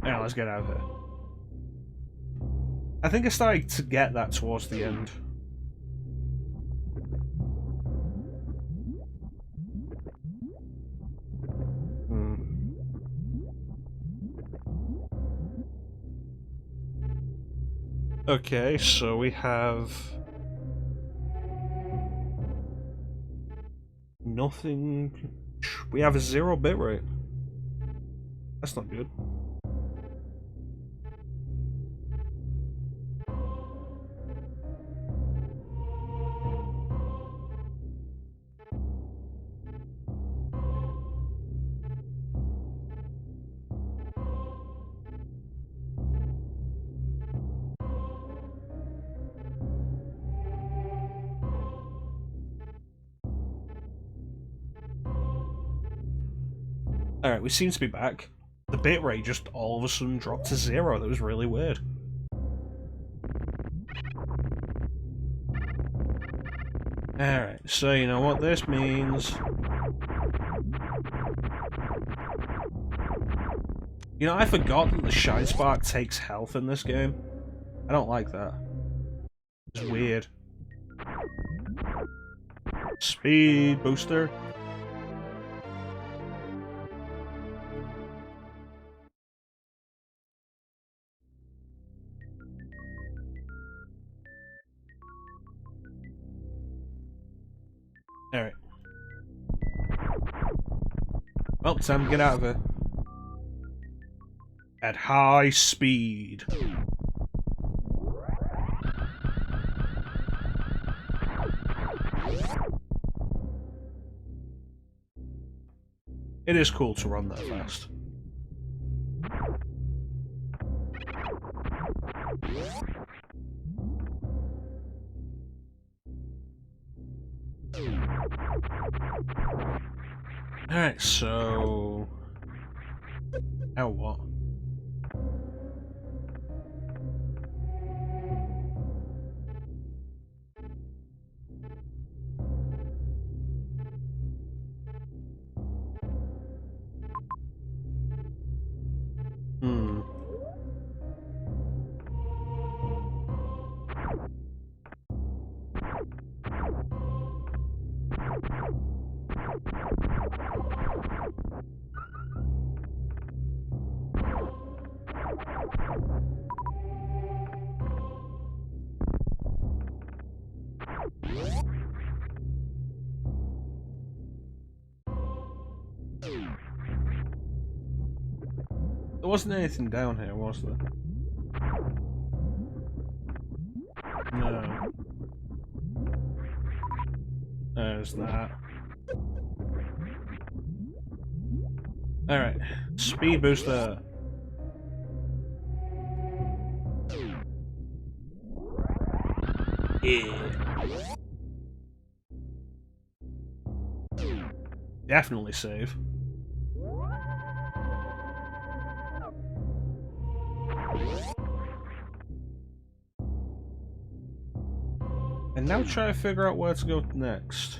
Yeah, let's get out of here. I think I started to get that towards the end. Okay, so we have nothing. We have a 0 bitrate. That's not good. Alright, we seem to be back. The bitrate just all of a sudden dropped to 0. That was really weird. Alright, so you know what this means. You know, I forgot that the Shine Spark takes health in this game. I don't like that. It's weird. Speed booster. Alright. Well, time to get out of here. At high speed. It is cool to run that fast. Alright, so... Now what? Hmm. There wasn't anything down here, was there? No. There's that. Alright. Speed booster. Yeah. Definitely save. And now try to figure out where to go next.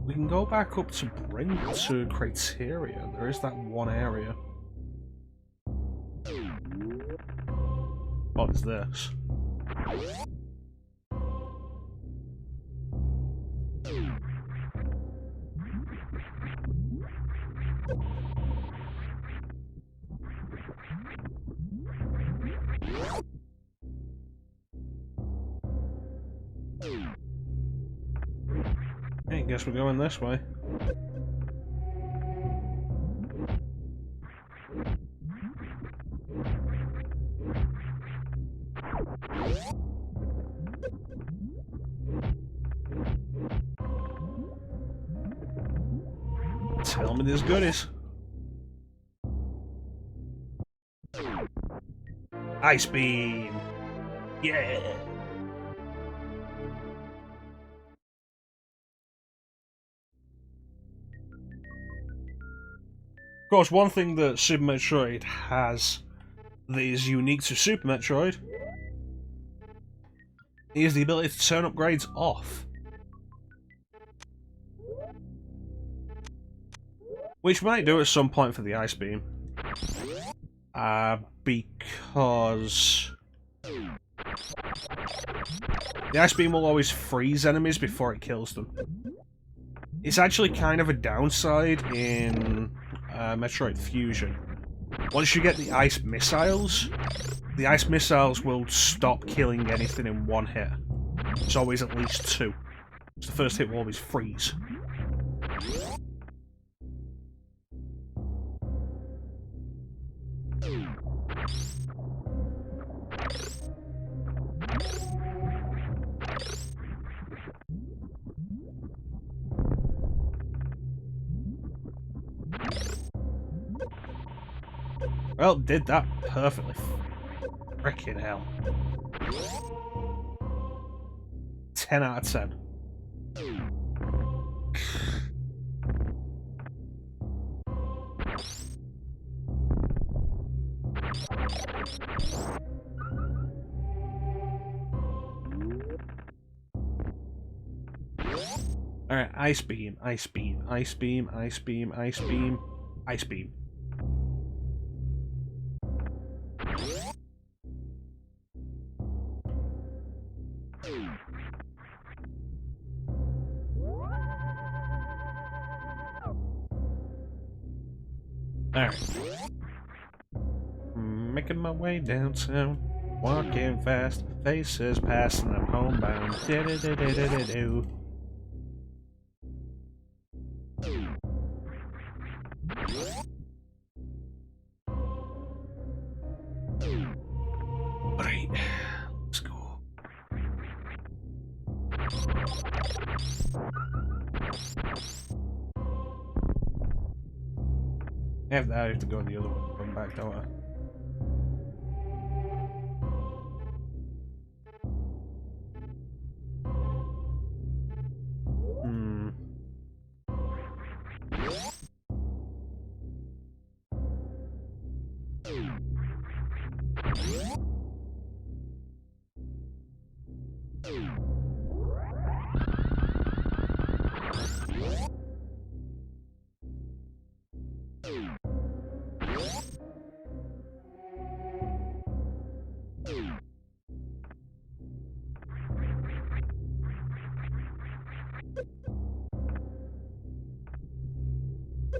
We can go back up to to Criteria. There is that one area. What is this? I guess we're going this way. Tell me there's goodies. Ice beam! Yeah! Of course, one thing that Super Metroid has that is unique to Super Metroid is the ability to turn upgrades off. Which we might do at some point for the Ice Beam. Because the Ice Beam will always freeze enemies before it kills them. It's actually kind of a downside in Metroid Fusion. Once you get the Ice Missiles will stop killing anything in one hit. It's always at least two. So the first hit will always freeze. Well, did that perfectly. Frickin' hell. 10 out of 10. Alright, Ice Beam, Ice Beam, Ice Beam, Ice Beam, Ice Beam, Ice Beam. Alright. Making my way downtown, walking fast, faces passing, I'm homebound. Do-do-do-do-do-do. Alright, let's go. I have to go the other way, come back, don't I?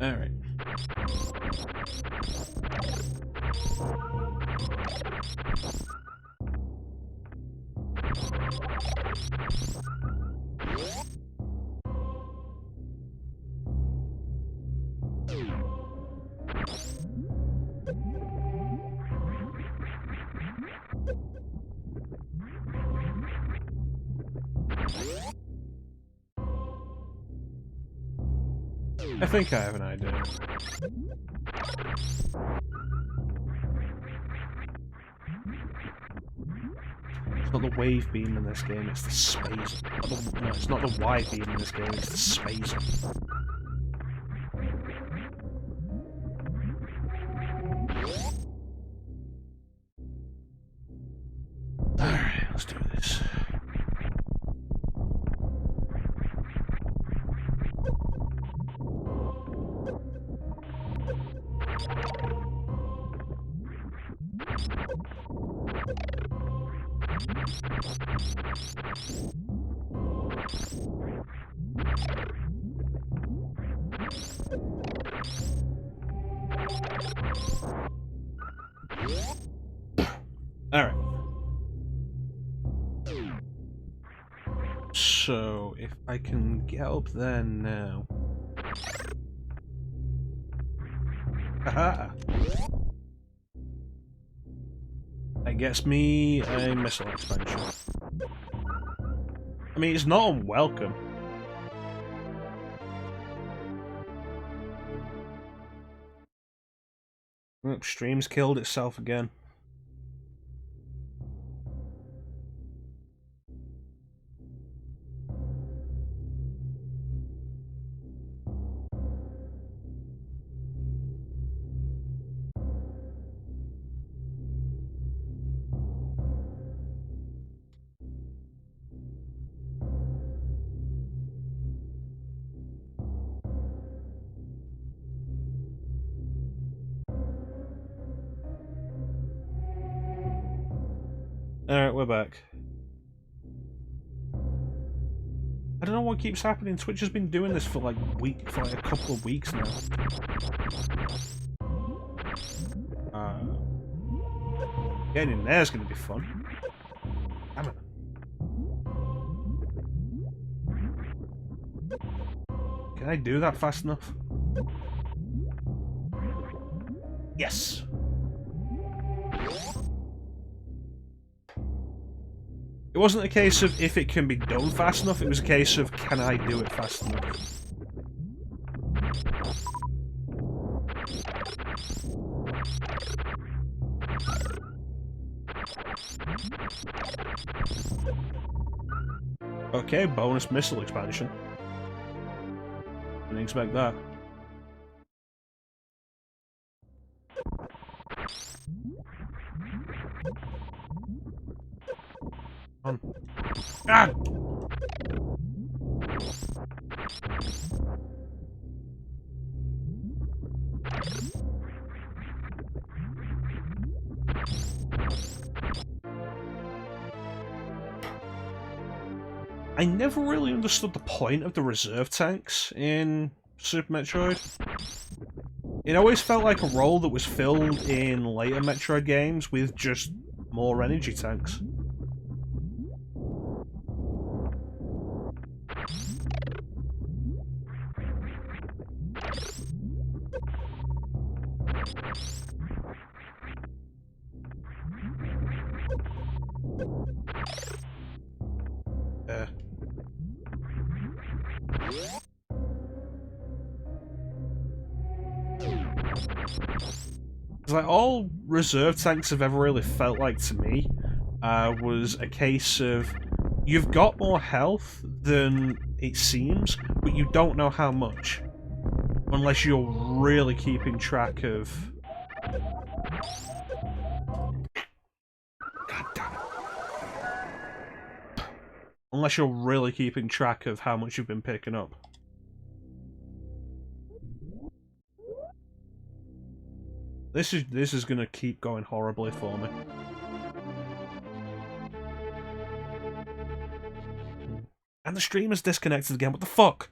Alright. I think I have an idea. It's not the wave beam in this game, it's the space. No, it's not the wide beam in this game, it's the space. Alright, let's do this. Alright. So, if I can get up there now... Haha! That gets me a missile expansion. I mean, it's not unwelcome. Oop, stream's killed itself again. Alright, we're back. I don't know what keeps happening. Twitch has been doing this for like a couple of weeks now. Getting in there is going to be fun. Damn it. Can I do that fast enough? Yes! It wasn't a case of if it can be done fast enough, it was a case of can I do it fast enough. Okay, bonus missile expansion. Didn't expect that. On. Ah! I never really understood the point of the reserve tanks in Super Metroid. It always felt like a role that was filled in later Metroid games with just more energy tanks. Like all reserve tanks have ever really felt like to me was a case of you've got more health than it seems, but you don't know how much. Unless you're really keeping track of... God damn it. Unless you're really keeping track of how much you've been picking up. This is gonna keep going horribly for me. And the stream is disconnected again, what the fuck?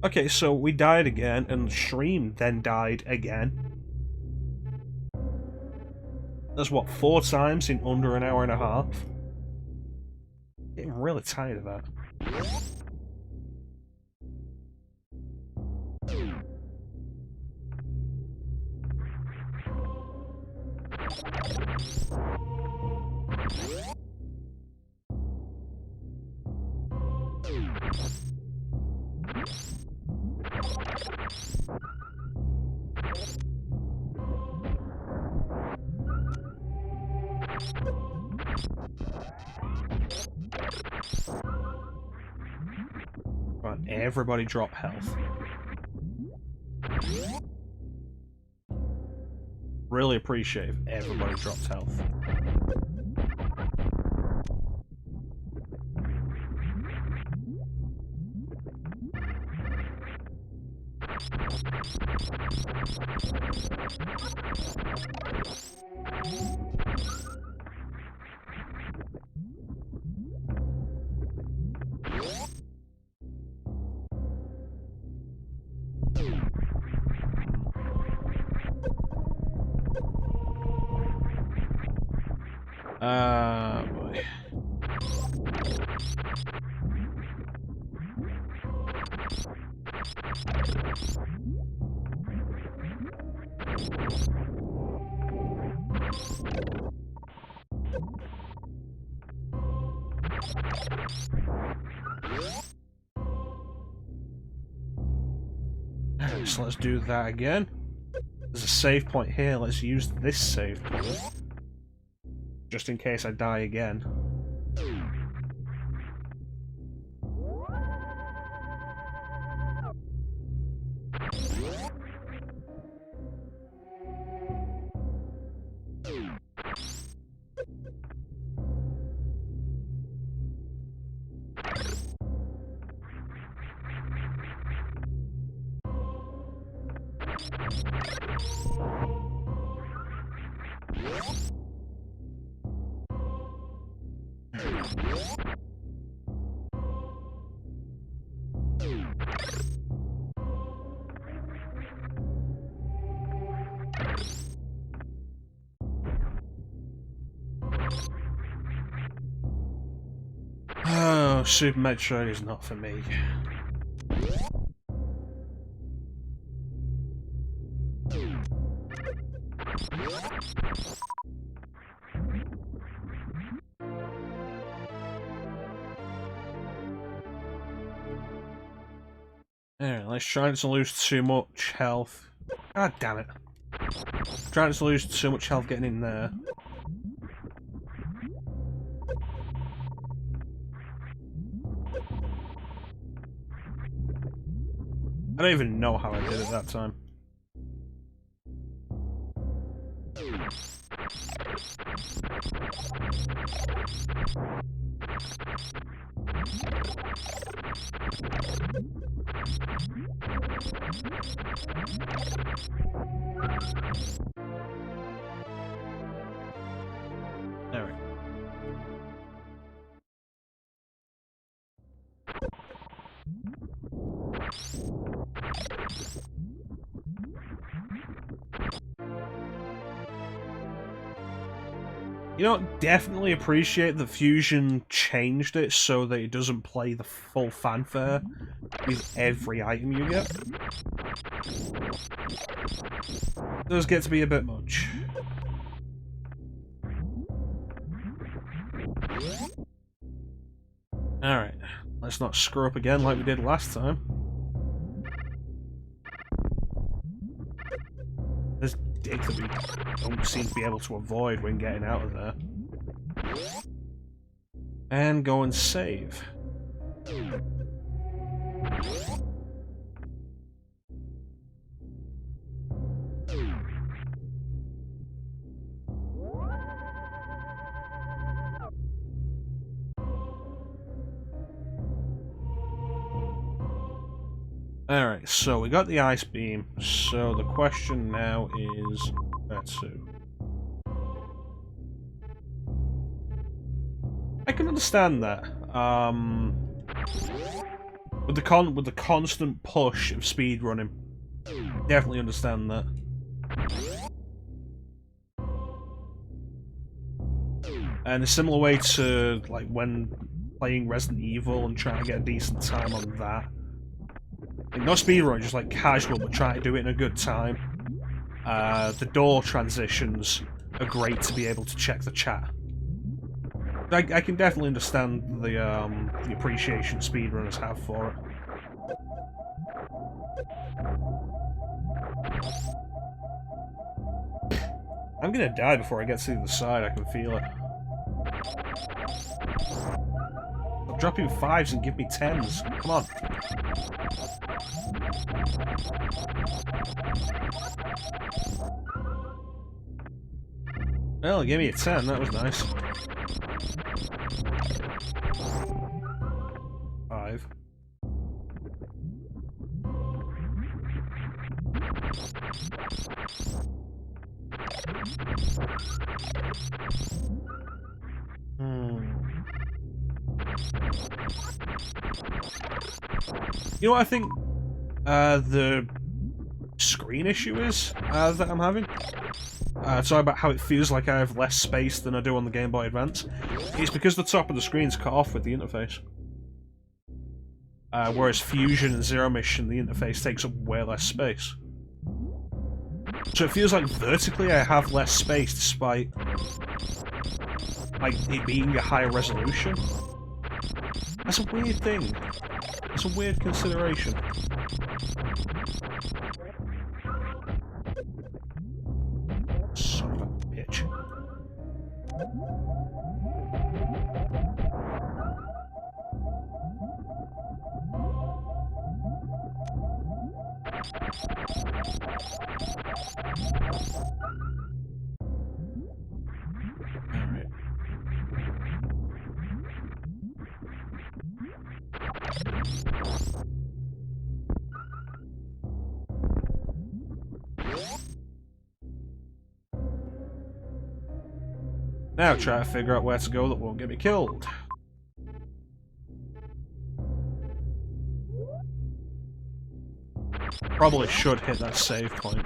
Okay, so we died again, and the stream then died again. That's what, 4 times in under an hour and a half? Getting really tired of that. Right, everybody drop health. Really appreciate if everybody drops health. Boy. So let's do that again. There's a save point here, let's use this save point. Just in case I die again. Oh, Super Metroid is not for me. Alright, let's try not to lose too much health. God damn it. Try not to lose too much health getting in there. I don't even know how I did it that time. Alright. You know, definitely appreciate that Fusion changed it so that it doesn't play the full fanfare with every item you get. It does get to be a bit much. Alright, let's not screw up again like we did last time. There's dig that we don't seem to be able to avoid when getting out of there. And go and save. Alright, so we got the ice beam, so the question now is where to? I can understand that. With the constant push of speed running. Definitely understand that. And a similar way to like when playing Resident Evil and trying to get a decent time on that. Like, no speedrun, just like casual, but try to do it in a good time. The door transitions are great to be able to check the chat. I can definitely understand the appreciation speedrunners have for it. I'm gonna die before I get to the other side, I can feel it. Stop dropping 5s and give me 10s. Come on. Well, give me a 10, that was nice. 5. You know what I think the screen issue is that I'm having? Sorry about how it feels like I have less space than I do on the Game Boy Advance. It's because the top of the screen's cut off with the interface. Whereas Fusion and Zero Mission, the interface takes up way less space. So it feels like vertically I have less space despite like it being a higher resolution. That's a weird thing. It's a weird consideration. Son of a bitch. Alright. Now try to figure out where to go that won't get me killed. Probably should hit that save point.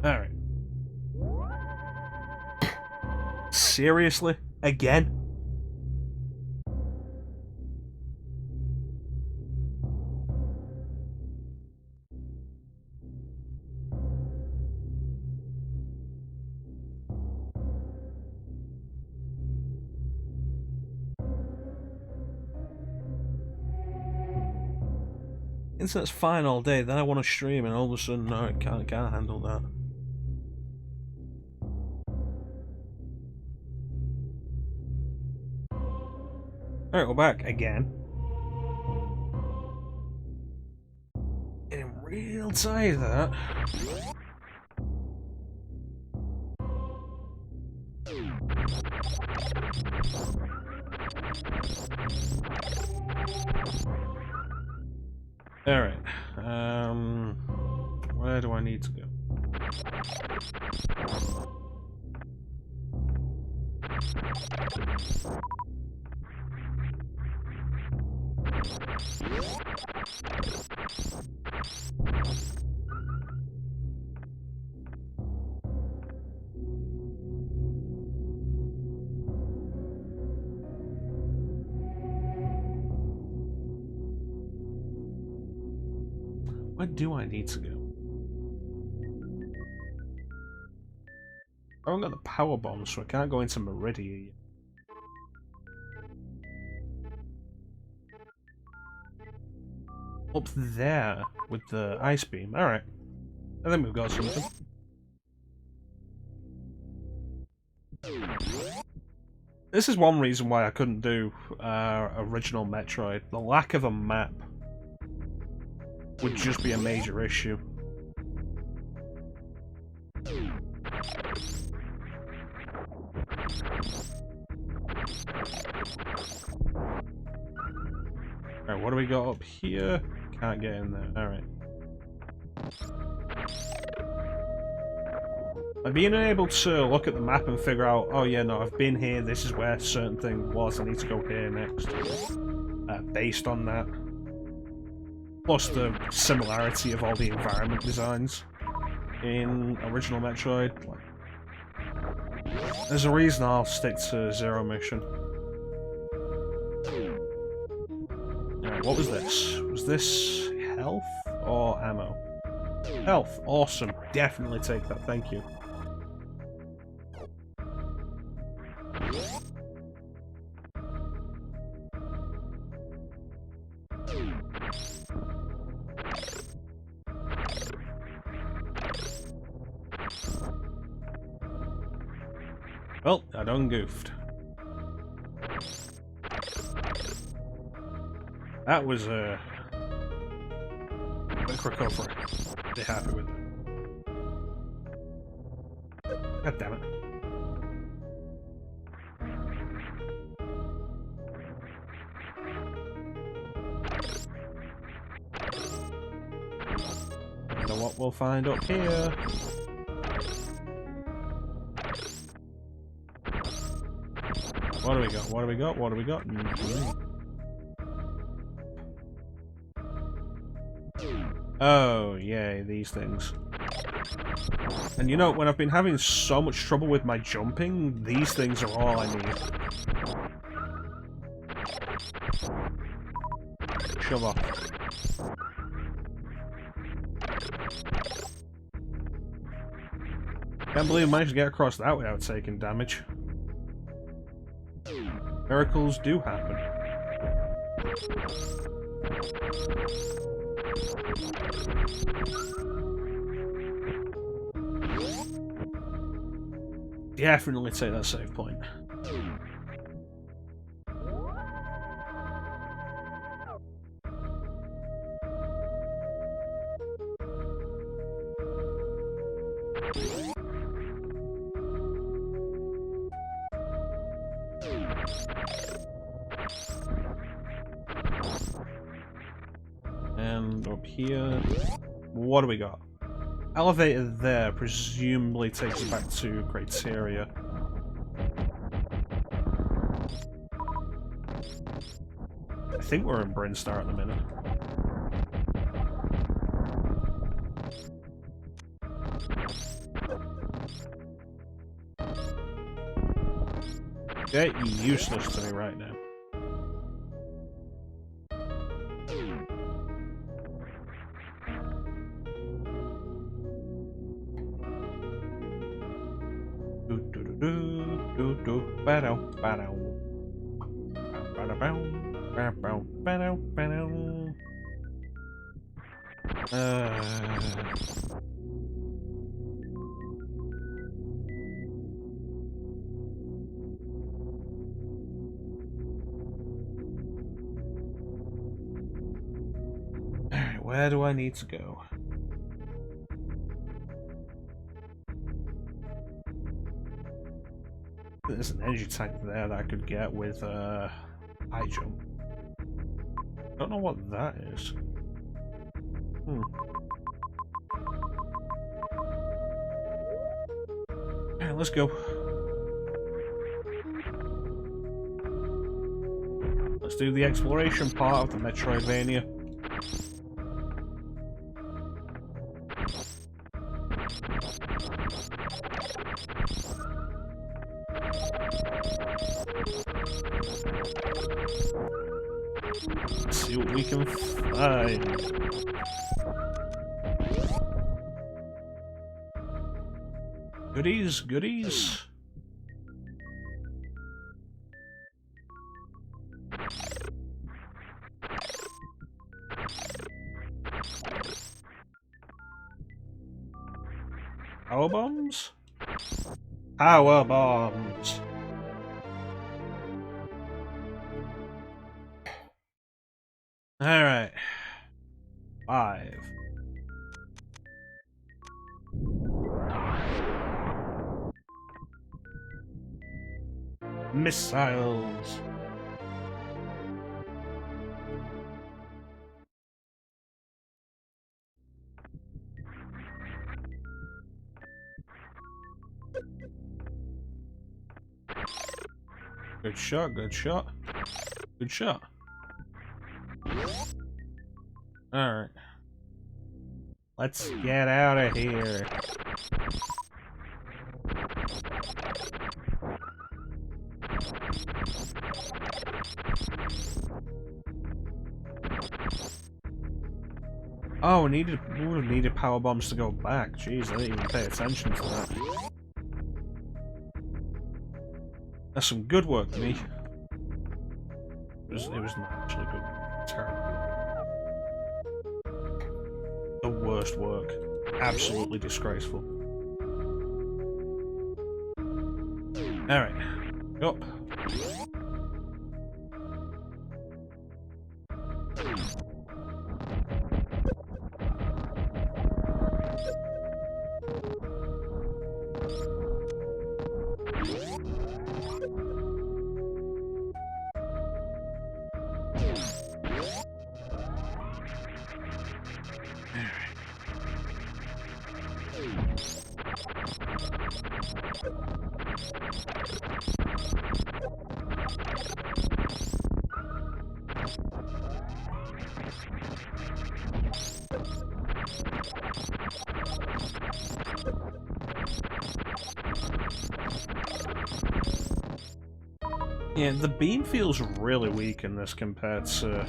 Alright. Seriously? Again? Internet's fine all day, then I want to stream and all of a sudden, no, it can't handle that. Alright, we're back again. Getting real tired of that. Alright, where do I need to go? Where do I need to go? I haven't got the power bomb, so I can't go into Meridia yet. Up there with the ice beam. Alright. I think we've got something. This is one reason why I couldn't do original Metroid. The lack of a map would just be a major issue. Alright, what do we got up here? Can't get in there. Alright. Being able to look at the map and figure out, oh yeah, no, I've been here, this is where a certain thing was, I need to go here next. Based on that. Plus the similarity of all the environment designs in original Metroid. There's a reason I'll stick to Zero Mission. Alright, what was this? Was this health or ammo? Health, awesome. Definitely take that, thank you. Well, I done goofed. That was a quick recovery. Be happy with it. God damn it. You know what we'll find up here? What do we got? What do we got? What do we got? Oh, yay, these things. And you know, when I've been having so much trouble with my jumping, these things are all I need. Shove off. Can't believe I managed to get across that without taking damage. Miracles do happen. Definitely take that save point. And up here, what do we got? Elevator there presumably takes us back to Criteria. I think we're in Brinstar at the minute. They're useless to me right now. Alright, where do I need to go? There's an energy tank there that I could get with high jump. Don't know what that is. Alright, let's go. Let's do the exploration part of the Metroidvania. See what we can find. Goodies, goodies. Power bombs? Power bombs! Alright. 5. Missiles. Good shot, good shot. Good shot. Alright. Let's get out of here. Oh, we would have needed power bombs to go back. Jeez, I didn't even pay attention to that. That's some good work, me. It was not actually good. Terrible. The worst work. Absolutely disgraceful. Alright. Up. Yeah, the beam feels really weak in this compared to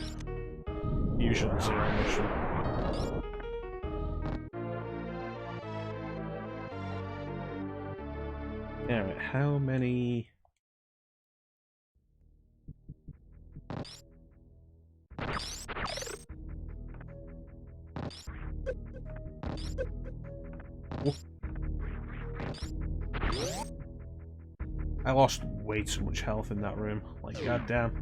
Fusion Zero Mission. Alright, how many... Oh. I lost way too much health in that room, like goddamn.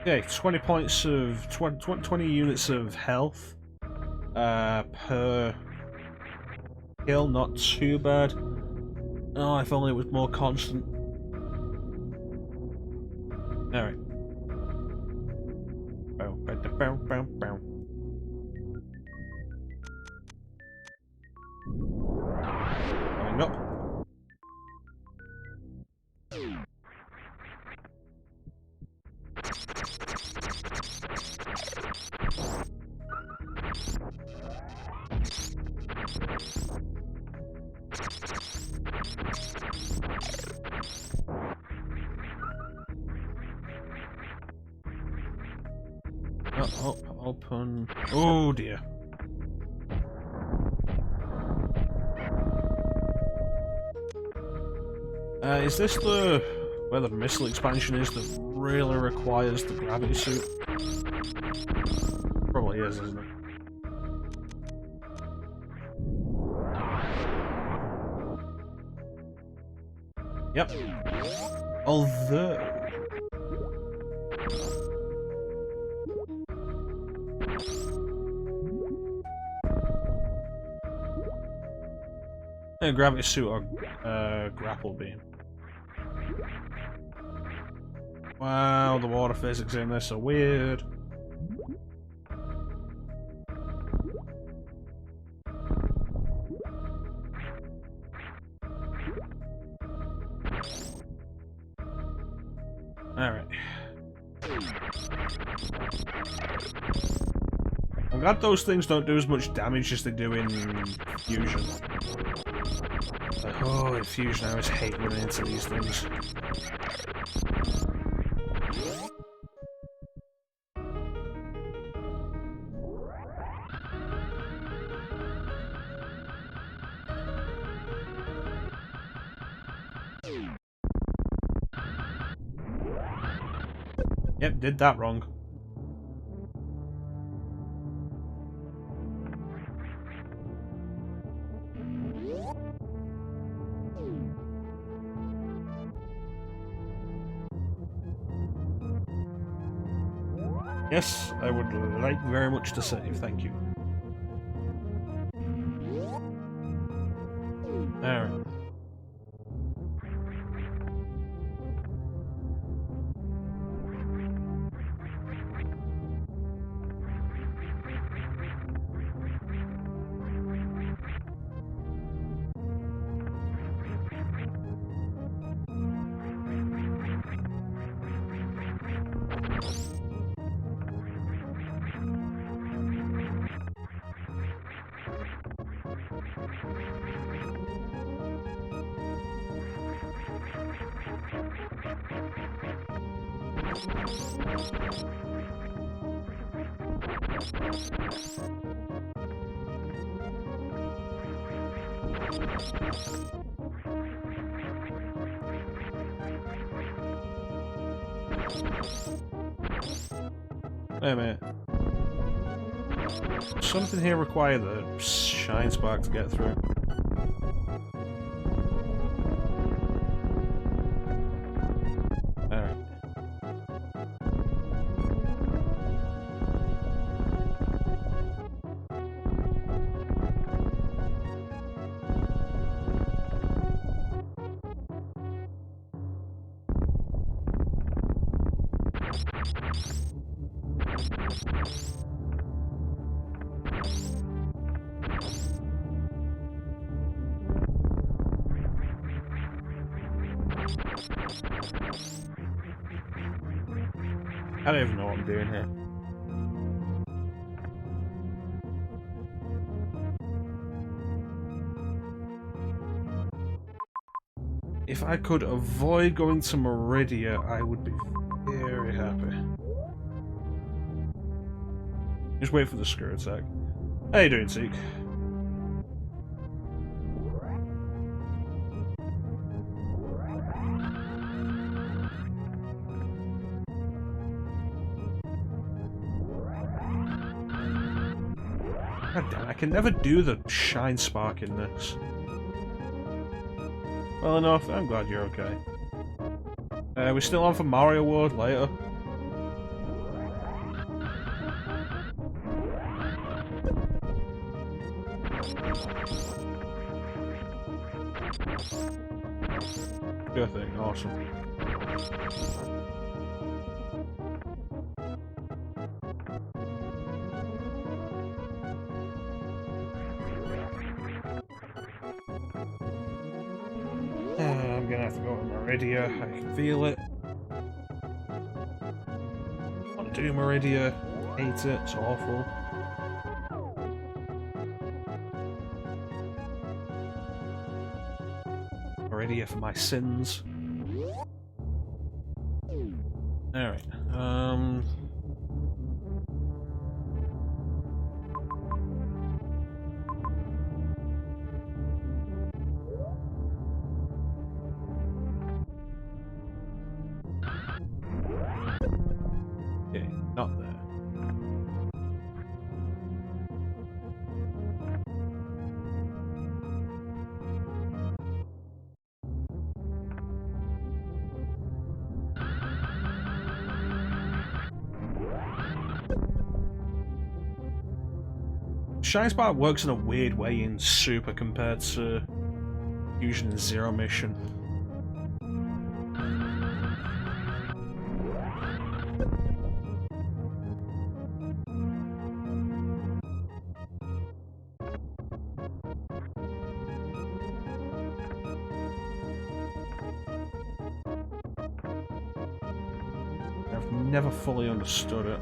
Okay, 20 points of 20 units of health per kill, not too bad. Oh, if only it was more constant. Alright. Going up. Oh, open. Oh dear. Is this where the missile expansion is that really requires the gravity suit? Probably is, isn't it? Yep. Although... gravity suit or grapple beam. Wow, the water physics in this are weird. Alright. I'm glad those things don't do as much damage as they do in Fusion. Like, oh, in Fusion I always hate running into these things. Yep, did that wrong. Yes, I would like very much to save, thank you. Alright. Wait a minute. Something here require the shine spark to get through. Alright. I don't even know what I'm doing here. If I could avoid going to Meridia, I would be very happy. Just wait for the screw attack. How you doing, Zeke? God damn it, I can never do the shine spark in this. Well enough, I'm glad you're okay. We're still on for Mario World later. Sure thing, awesome. I'm gonna have to go to Meridia, I can feel it. I want to do Meridia, hate it, it's awful. Meridia for my sins. Alright, okay, not there. Shine Spark works in a weird way in Super compared to Fusion and Zero Mission. I've never fully understood it.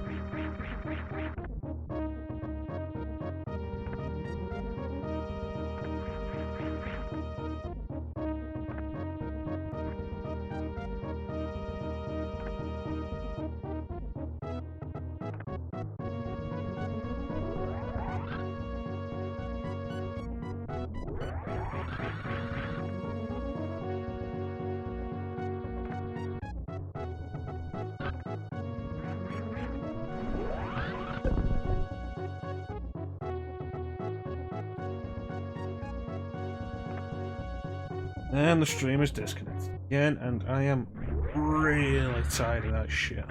And the stream is disconnected again, and I am really tired of that shit.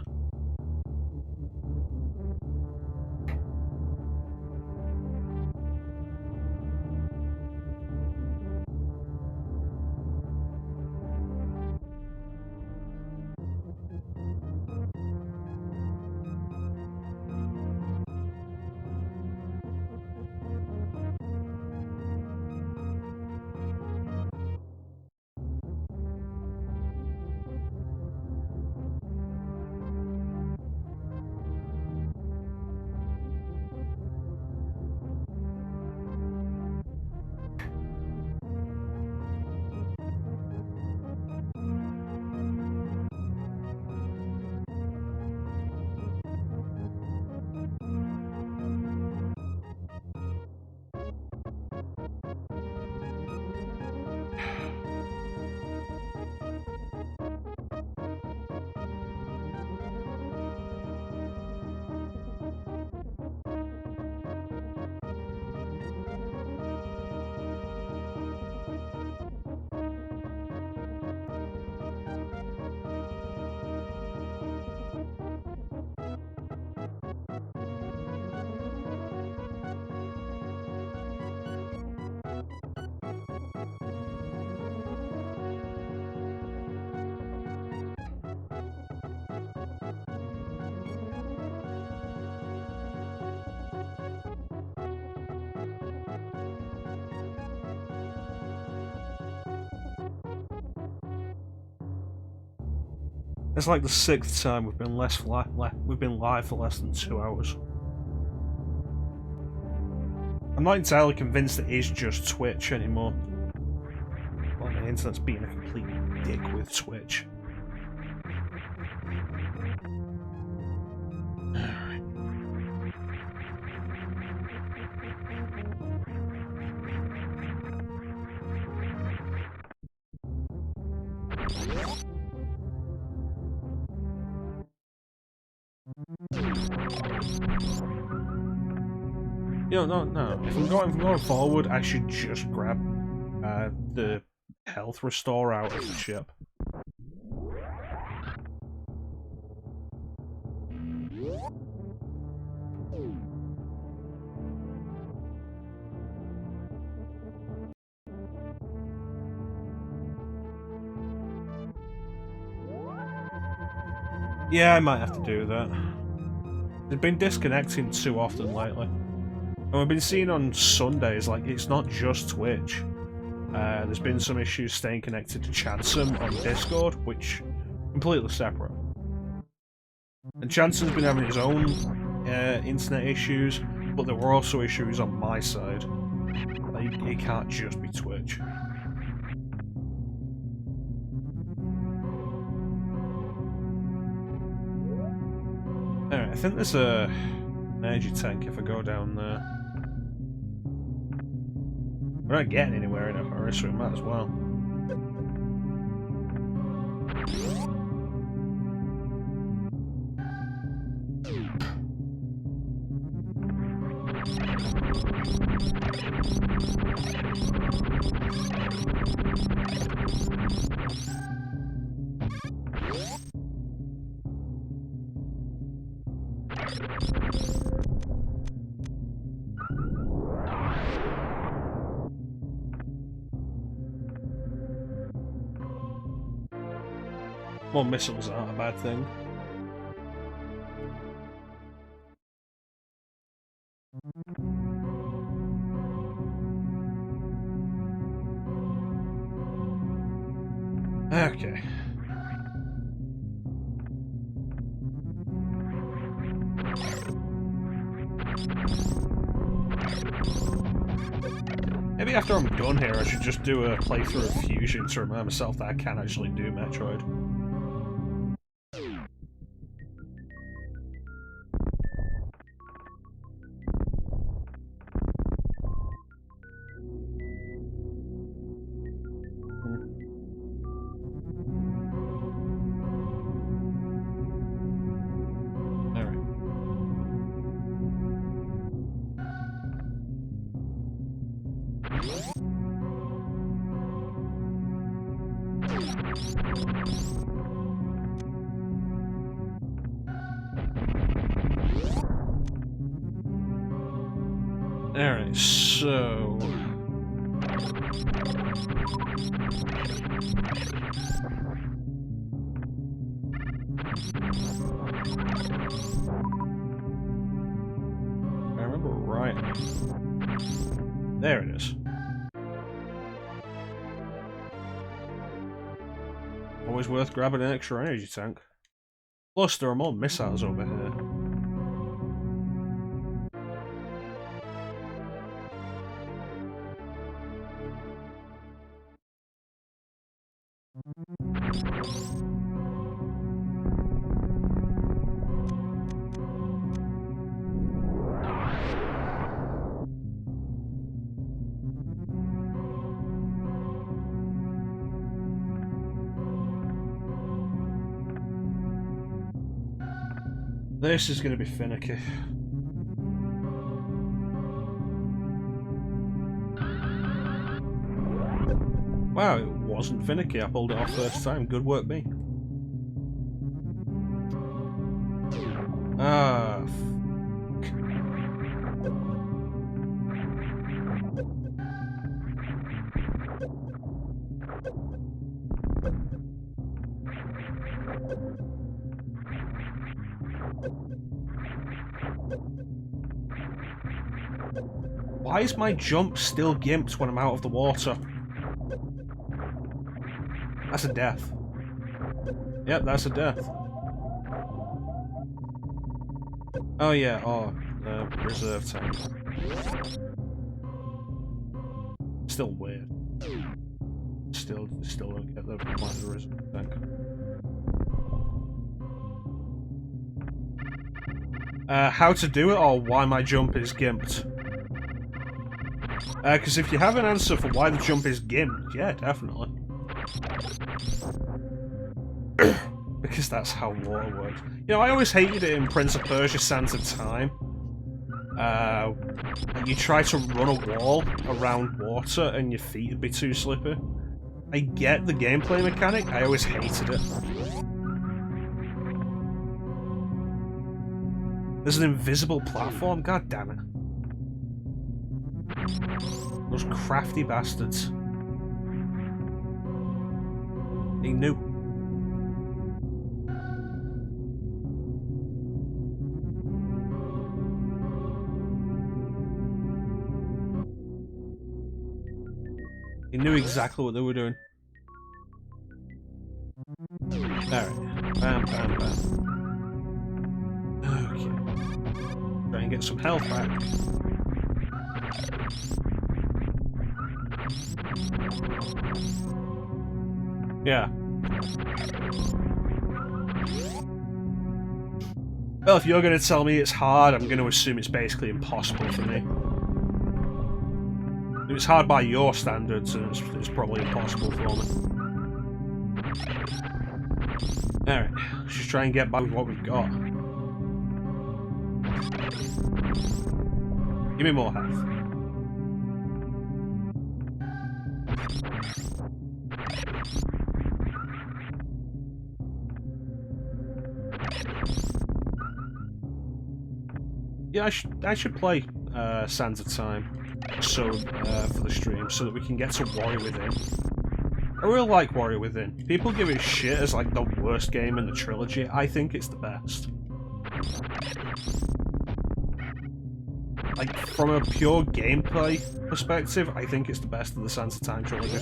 It's like the 6th time we've been live for less than 2 hours. I'm not entirely convinced it is just Twitch anymore. Like the internet's being a complete dick with Twitch. Alright. You know, no. If I'm going forward, I should just grab the health restore out of the ship. Yeah, I might have to do that. They've been disconnecting too often lately. And we've been seeing on Sundays, like, it's not just Twitch. There's been some issues staying connected to Chansum on Discord, which completely separate. And Chansum's been having his own internet issues, but there were also issues on my side. Like, it can't just be Twitch. Alright, I think there's an energy tank if I go down there. We're not getting anywhere in a hurry, so we might as well. More missiles aren't a bad thing. Okay. Maybe after I'm done here, I should just do a playthrough of Fusion to remind myself that I can actually do Metroid. Alright, so... I remember right. There it is. Always worth grabbing an extra energy tank. Plus, there are more missiles over here. This is going to be finicky. Wow, it wasn't finicky. I pulled it off first time. Good work, me. Ah. Why is my jump still gimped when I'm out of the water? That's a death. Yep, that's a death. Oh yeah, reserve tank. Still weird. Still don't get the minor reserve tank. How to do it or why my jump is gimped? Because if you have an answer for why the jump is gimped, yeah, definitely. Because that's how water works. You know, I always hated it in Prince of Persia: Sands of Time. You try to run a wall around water and your feet would be too slippery. I get the gameplay mechanic, I always hated it. There's an invisible platform, god damn it. Those crafty bastards. They knew. They knew exactly what they were doing. Alright. Bam, bam, bam. Okay. Try and get some health back. Yeah. Well, if you're going to tell me it's hard, I'm going to assume it's basically impossible for me. If it's hard by your standards, and it's probably impossible for me. Alright, let's just try and get by with what we've got. Give me more health. Yeah, I should play Sands of Time for the stream so that we can get to Warrior Within. I really like Warrior Within. People give it shit as like the worst game in the trilogy. I think it's the best. Like, from a pure gameplay perspective, I think it's the best of the Sands of Time trilogy.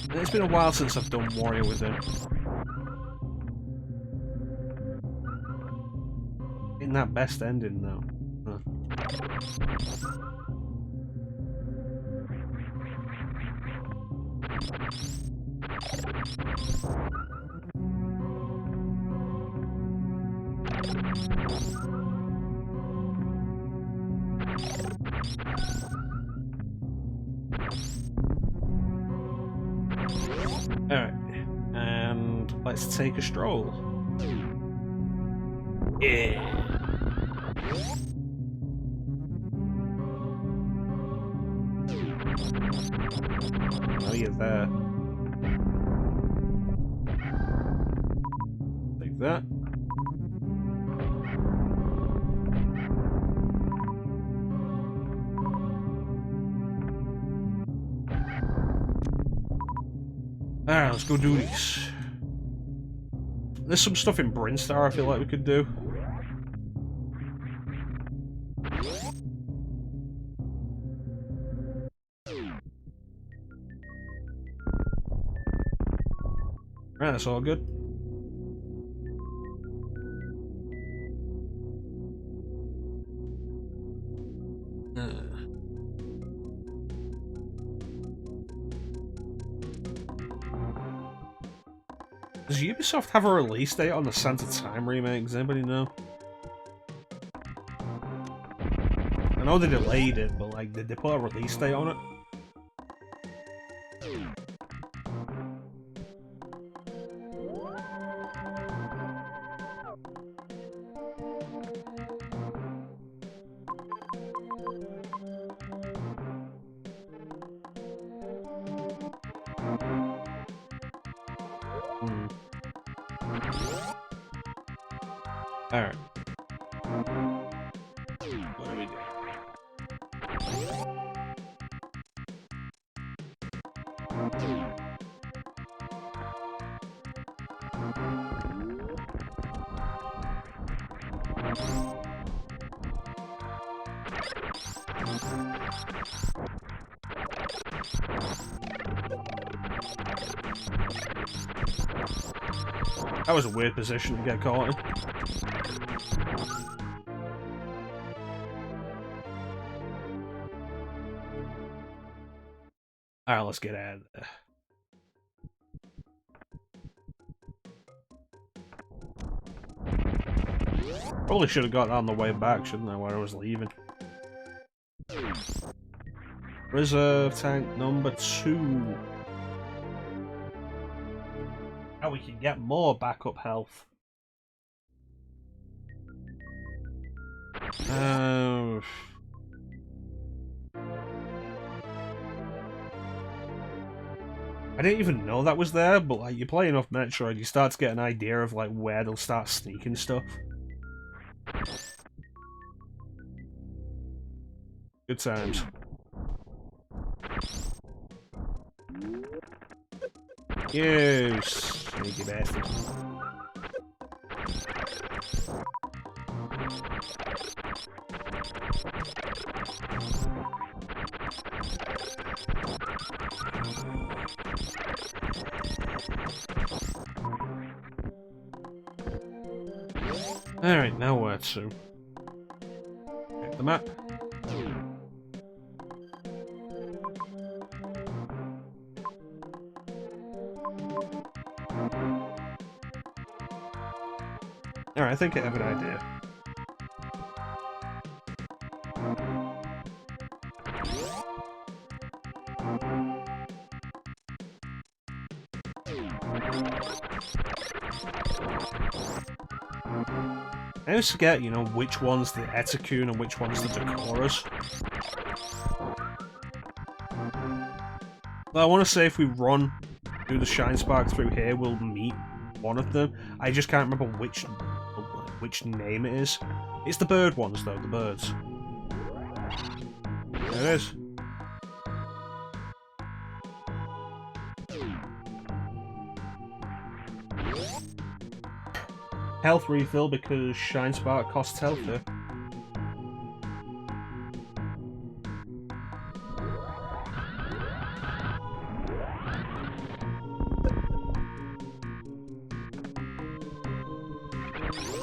It's been a while since I've done Warrior with him. In that best ending, though. Huh. Alright, and let's take a stroll. Yeah. Oh, you're there. Take that. Alright, let's go do this. There's some stuff in Brinstar I feel like we could do. Right, that's all good. Does Ubisoft have a release date on the Santa Time remake? Does anybody know? I know they delayed it, but like, did they put a release date on it? Alright. What do we do? That was a weird position to get caught in. Alright, let's get out of there. Probably should have got on the way back, shouldn't I, while I was leaving. Reserve tank number 2. Now we can get more backup health. I didn't even know that was there, but like, you play enough Metroid, you start to get an idea of like where they'll start sneaking stuff. Good times. You sneaky bastard. Alright, now where to? Check the map. Alright, I think I have an idea. I always forget, you know, which one's the Etikun and which one's the Decorus. But I want to say if we run through the Shine Spark through here, we'll meet one of them. I just can't remember which name it is. It's the bird ones, though, the birds. There it is. Health refill because Shine Spark costs health here.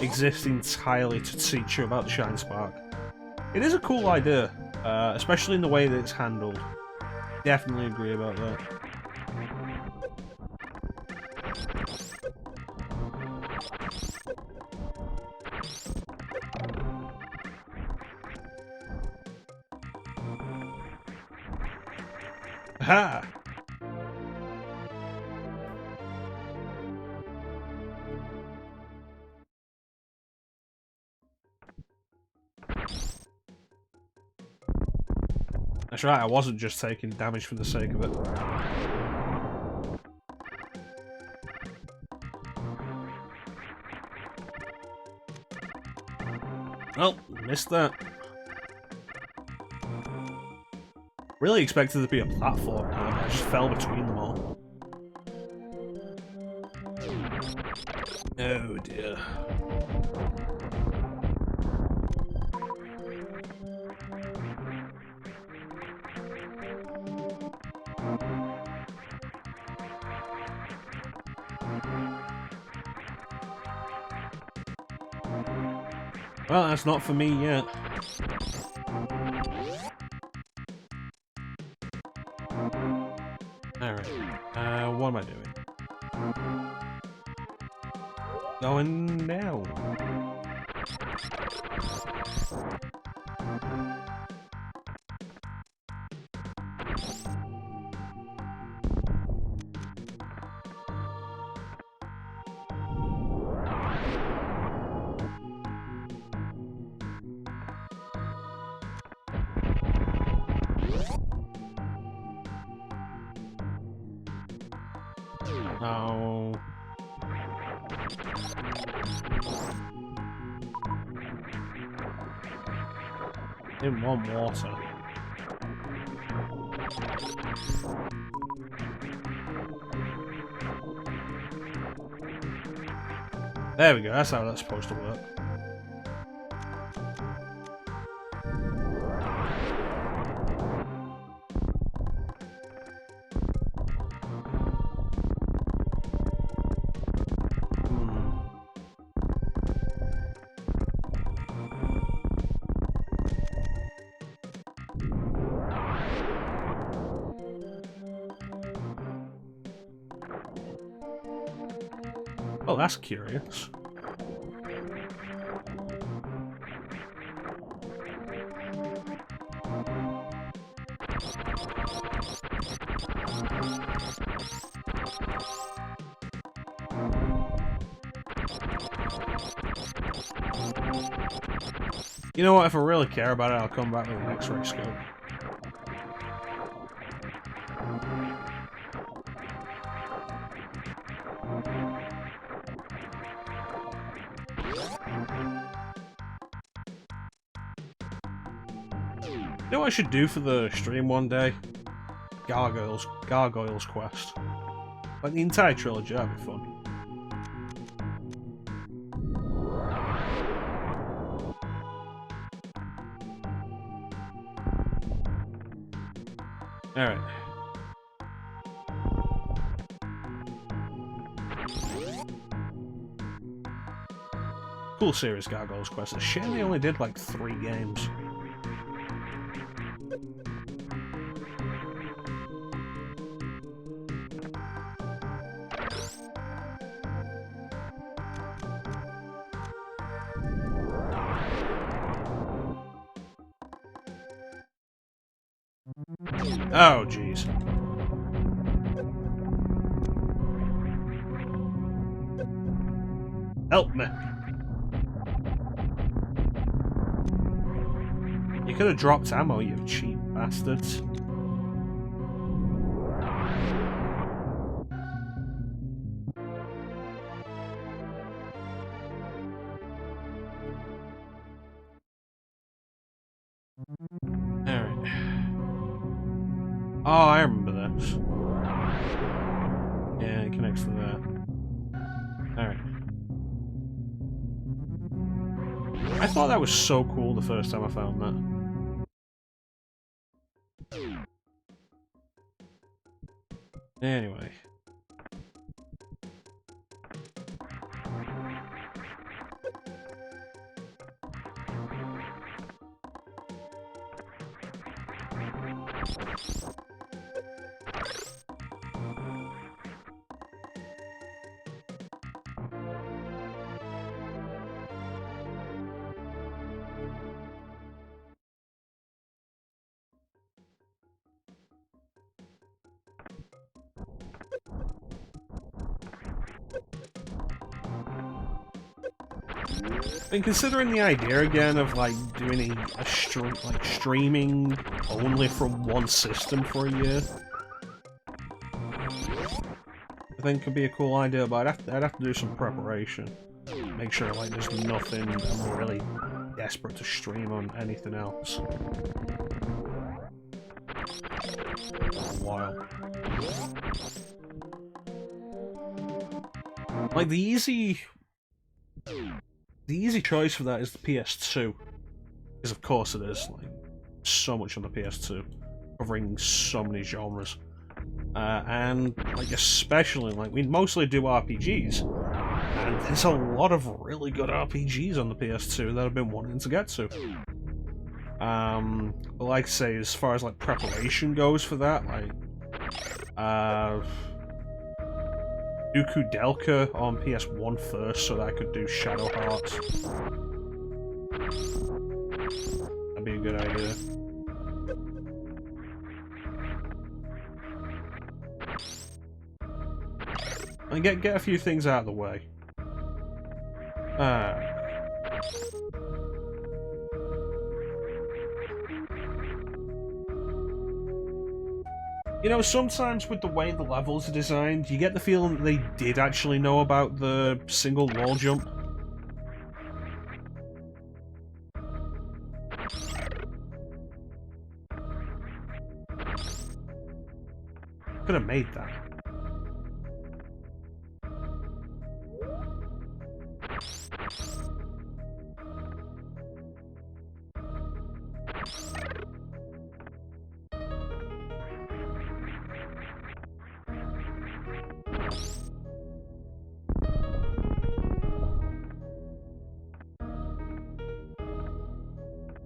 exist entirely to teach you about the Shine Spark. It is a cool idea, especially in the way that it's handled. Definitely agree about that. Aha! That's right, I wasn't just taking damage for the sake of it. Oh, missed that. Really expected there to be a platform, but I just fell between them all. Oh dear. Well, that's not for me yet. Alright. What am I doing? Going now. Oh. Didn't want water. There we go, that's how that's supposed to work. Oh, that's curious. You know what, if I really care about it, I'll come back with an X-ray scope. You know what I should do for the stream one day? Gargoyles quest. Like the entire trilogy, that'd be fun. Alright. Cool series, Gargoyles Quest. It's a shame they only did like 3 games. Oh, jeez. Help me. You could have dropped ammo, you cheap bastards. Alright. Oh, I remember this. Yeah, it connects to that. Alright. I thought that was so cool the first time I found that. Anyway. And considering the idea again of like doing a streaming only from one system for a year, I think could be a cool idea. But I'd have to do some preparation, make sure like there's nothing I'm really desperate to stream on anything else. For a while. Like the easy choice for that is the PS2, because of course it is, like, so much on the PS2, covering so many genres, and like especially like we mostly do RPGs, and there's a lot of really good RPGs on the PS2 that I've been wanting to get to. But like I say, as far as like preparation goes for that, like Dooku Delka on PS1 first, so that I could do Shadow Hearts. That'd be a good idea. And get a few things out of the way. You know, sometimes with the way the levels are designed, you get the feeling that they did actually know about the single wall jump. Could have made that.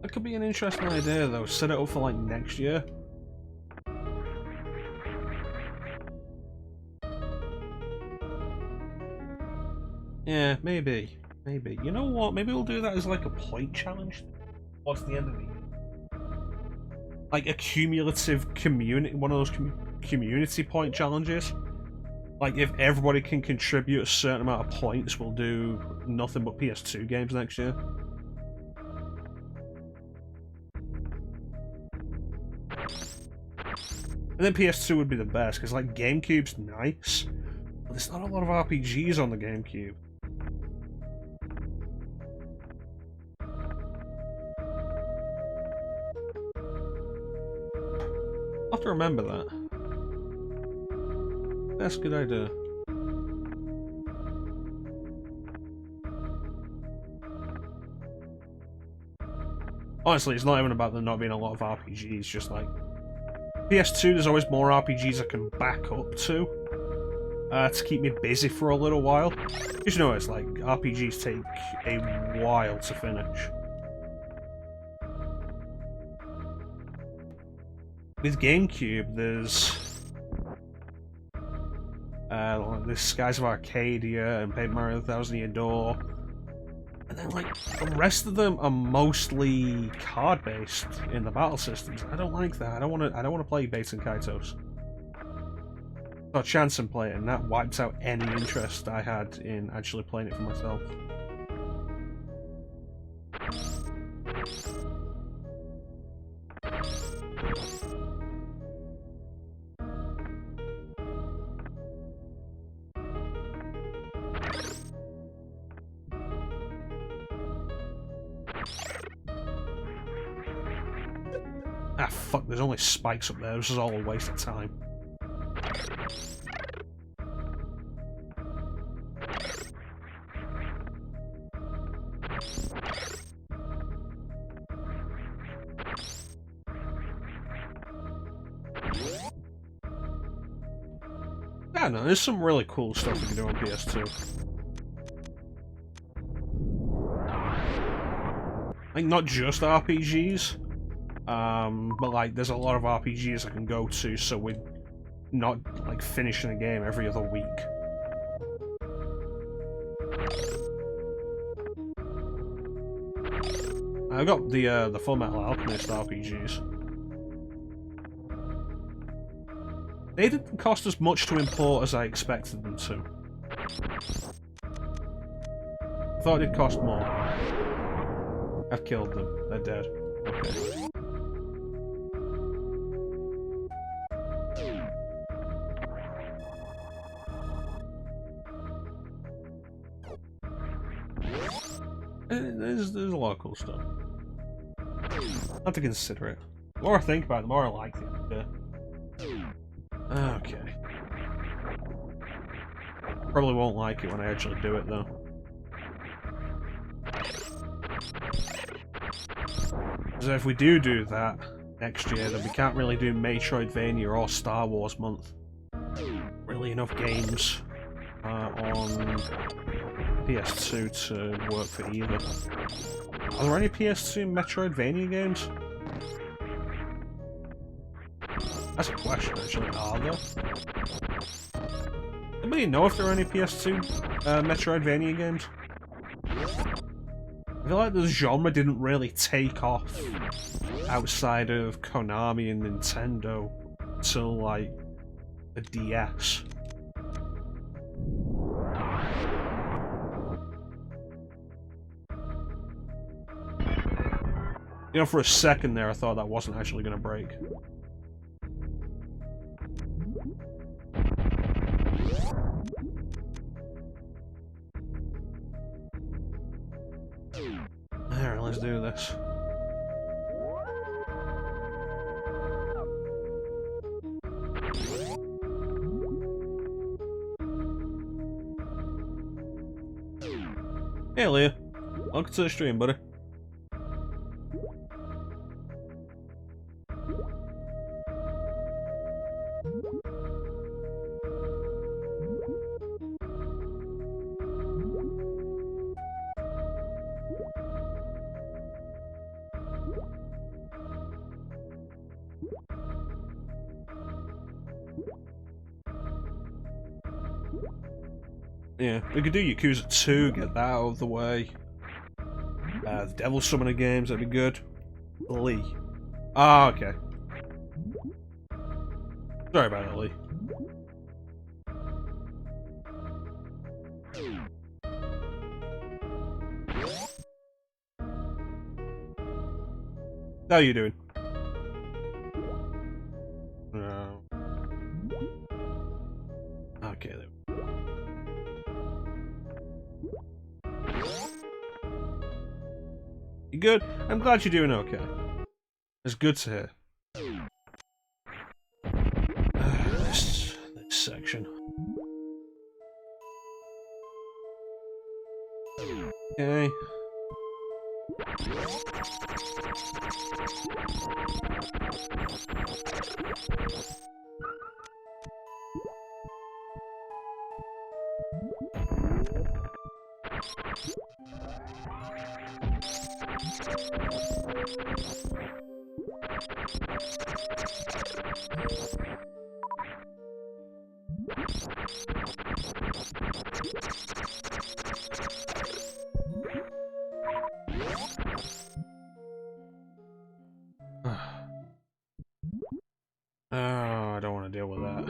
That could be an interesting idea, though. Set it up for, like, next year. Yeah, maybe. Maybe. You know what? Maybe we'll do that as, like, a point challenge towards the end of the year. Like, a cumulative community... One of those community point challenges. Like, if everybody can contribute a certain amount of points, we'll do nothing but PS2 games next year. And then PS2 would be the best, because like GameCube's nice, but there's not a lot of RPGs on the GameCube. I'll have to remember that. That's a good idea. Honestly, it's not even about there not being a lot of RPGs, just like PS2, there's always more RPGs I can back up to keep me busy for a little while. Because you know, it's like, RPGs take a while to finish. With GameCube, there's Skies of Arcadia and Paper Mario 1,000 Year Door. And then, like, the rest of them are mostly card-based in the battle systems. I don't like that. I don't want to play Bates and Kaitos. Got a chance and play it, and that wipes out any interest I had in actually playing it for myself. Ah, fuck, there's only spikes up there. This is all a waste of time. I don't know, there's some really cool stuff you can do on PS2. Like, not just RPGs. But like, there's a lot of RPGs I can go to, so we're not like finishing a game every other week. I got the Full Metal Alchemist RPGs. They didn't cost as much to import as I expected them to. I thought it'd cost more. I've killed them. They're dead. Okay. There's a lot of cool stuff. I have to consider it. The more I think about it, the more I like it. Yeah. Okay. Probably won't like it when I actually do it, though. So if we do that next year, then we can't really do May-troidvania or Star Wars month. Really enough games on PS2 to work for either. Are there any PS2 Metroidvania games? That's a question, actually. Are there? Anybody know if there are any PS2 Metroidvania games? I feel like the genre didn't really take off outside of Konami and Nintendo till, like, the DS. You know, for a second there, I thought that wasn't actually going to break. Alright, let's do this. Hey Leah, welcome to the stream, buddy. Yeah, we could do Yakuza 2, get that out of the way. The Devil Summoner games, that'd be good. Lee. Ah, okay. Sorry about that, Lee. How are you doing? No. Okay, there. You good? I'm glad you're doing okay. It's good to hear. This section. Okay. Oh, I don't want to deal with that.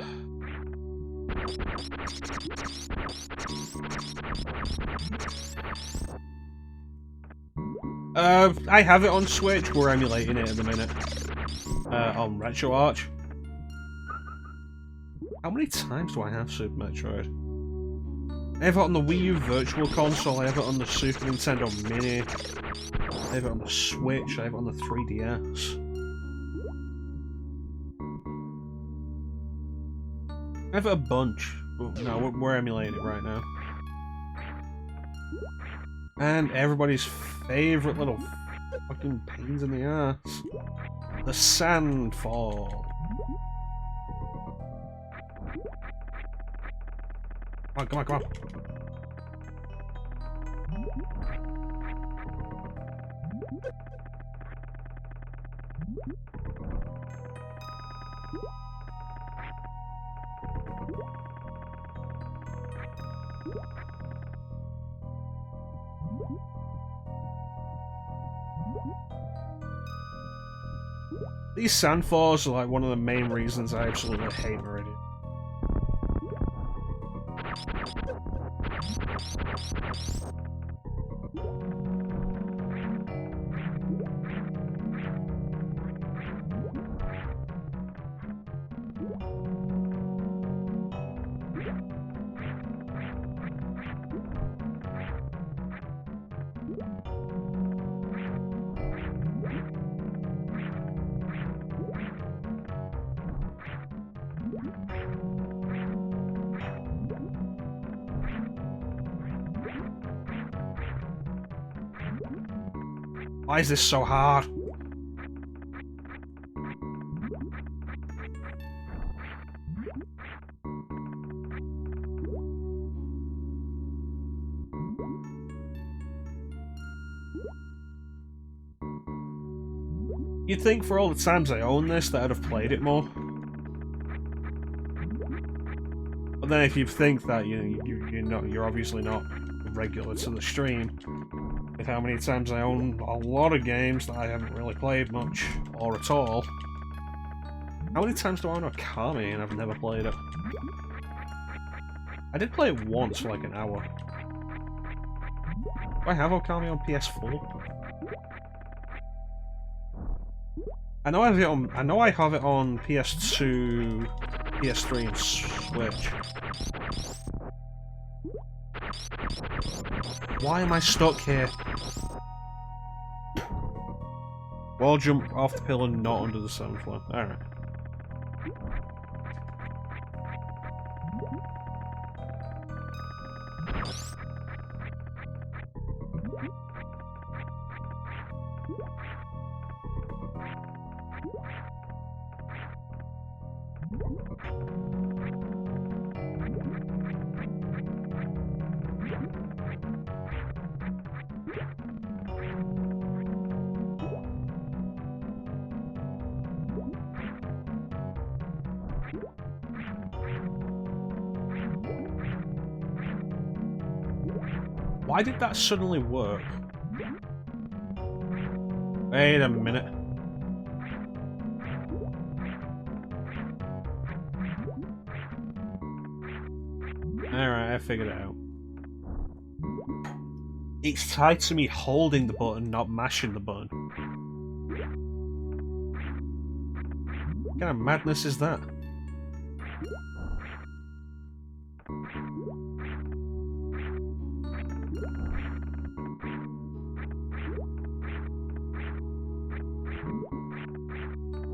I have it on Switch. We're emulating it at the minute. On RetroArch. How many times do I have Super Metroid? I have it on the Wii U Virtual Console, I have it on the Super Nintendo Mini, I have it on the Switch, I have it on the 3DS. I have it a bunch. No, we're emulating it right now. And everybody's favourite little fucking pains in the ass. The Sandfall. Come on, come on, come on. These sandfalls are like one of the main reasons I absolutely hate Meridian. Why is this so hard? You'd think for all the times I own this that I'd have played it more. But then if you think that, you're obviously not regular to the stream. With how many times I own a lot of games that I haven't really played much, or at all. How many times do I own Okami and I've never played it? I did play it once for like an hour. Do I have Okami on PS4? I know I have it on PS2, PS3 and Switch. Why am I stuck here? Wall jump off the pillar, not under the 7th floor. Alright. Why did that suddenly work? Wait a minute. Alright, I figured it out. It's tied to me holding the button, not mashing the button. What kind of madness is that?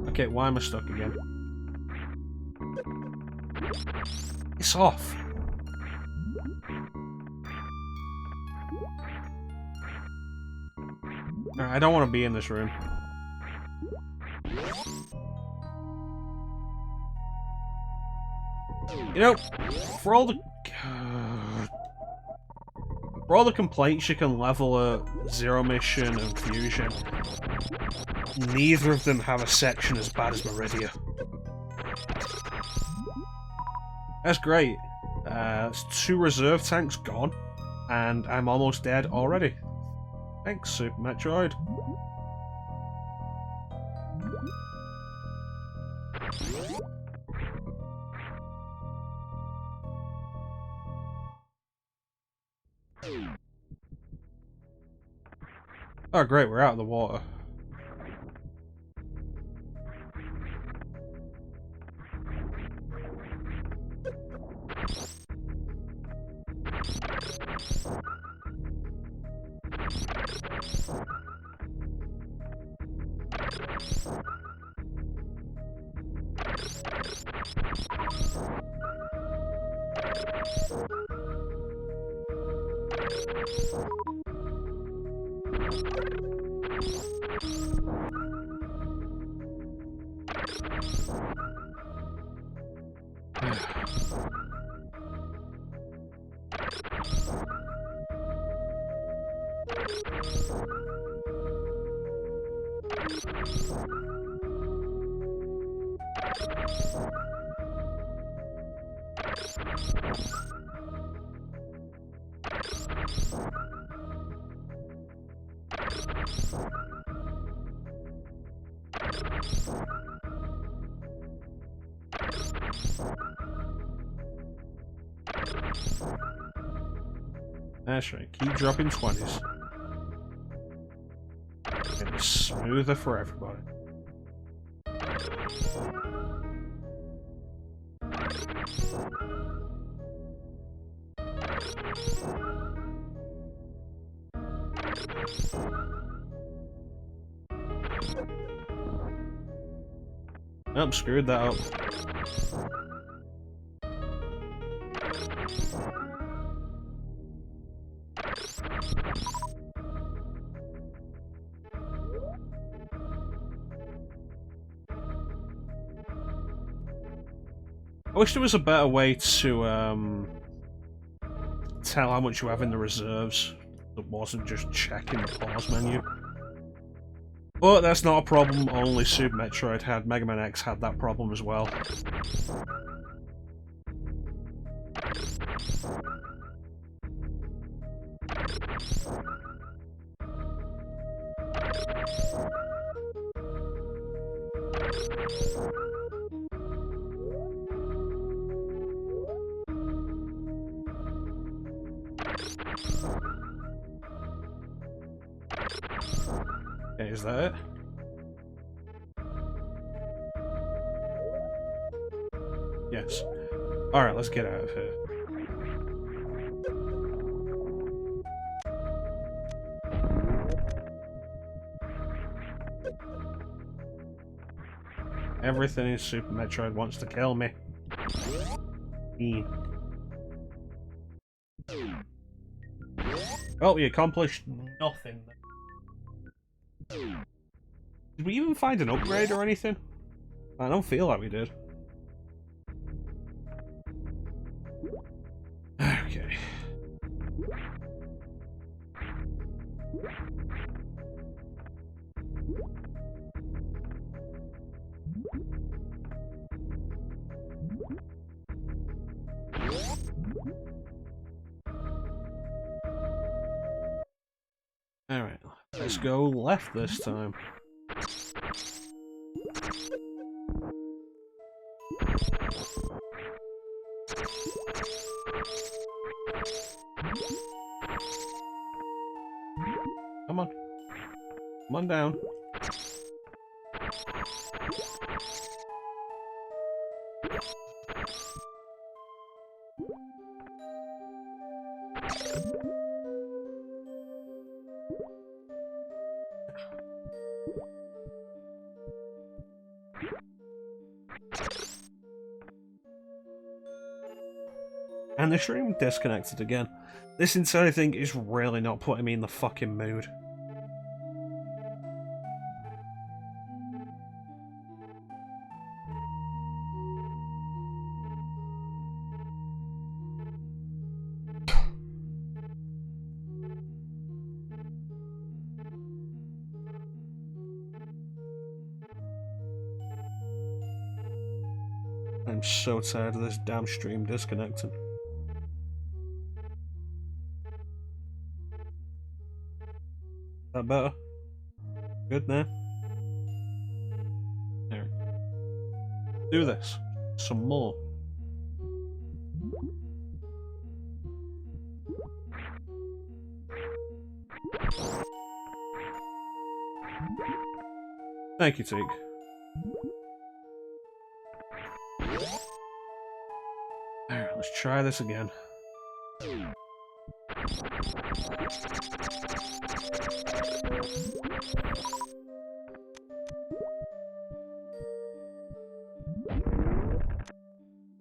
Okay, why am I stuck again? It's off! Alright, I don't want to be in this room. You know, for all the complaints you can level at Zero Mission and Fusion, neither of them have a section as bad as Meridia. That's great. It's 2 reserve tanks gone, and I'm almost dead already. Thanks, Super Metroid. Oh great, we're out of the water. That's right, keep dropping 20s. It's smoother for everybody. Nope, screwed that up. I wish there was a better way to tell how much you have in the reserves that wasn't just checking the pause menu. But that's not a problem, only Super Metroid had. Mega Man X had that problem as well. Okay, is that it? Yes. Alright, let's get out of here. Everything in Super Metroid wants to kill me. Well, we accomplished nothing. Did we even find an upgrade or anything? I don't feel like we did. Okay. Alright, let's go left this time. Come on. Come on down. And the stream disconnected again. This entire thing is really not putting me in the fucking mood. I'm so tired of this damn stream disconnecting. That better? Good now? There. Do this. Some more. Thank you, Teak. Alright, let's try this again.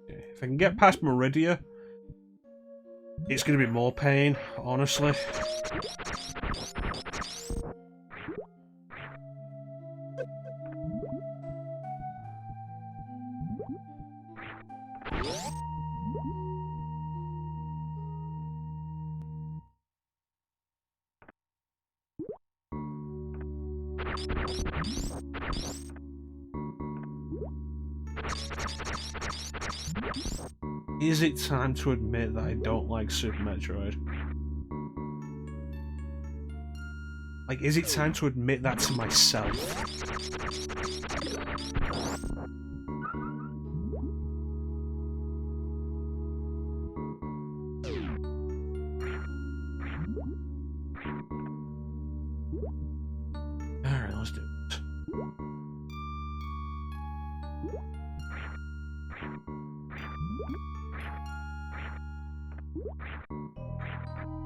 If I can get past Meridia, it's going to be more pain, honestly. Is it time to admit that I don't like Super Metroid? Like, is it time to admit that to myself? Alright, let's do it.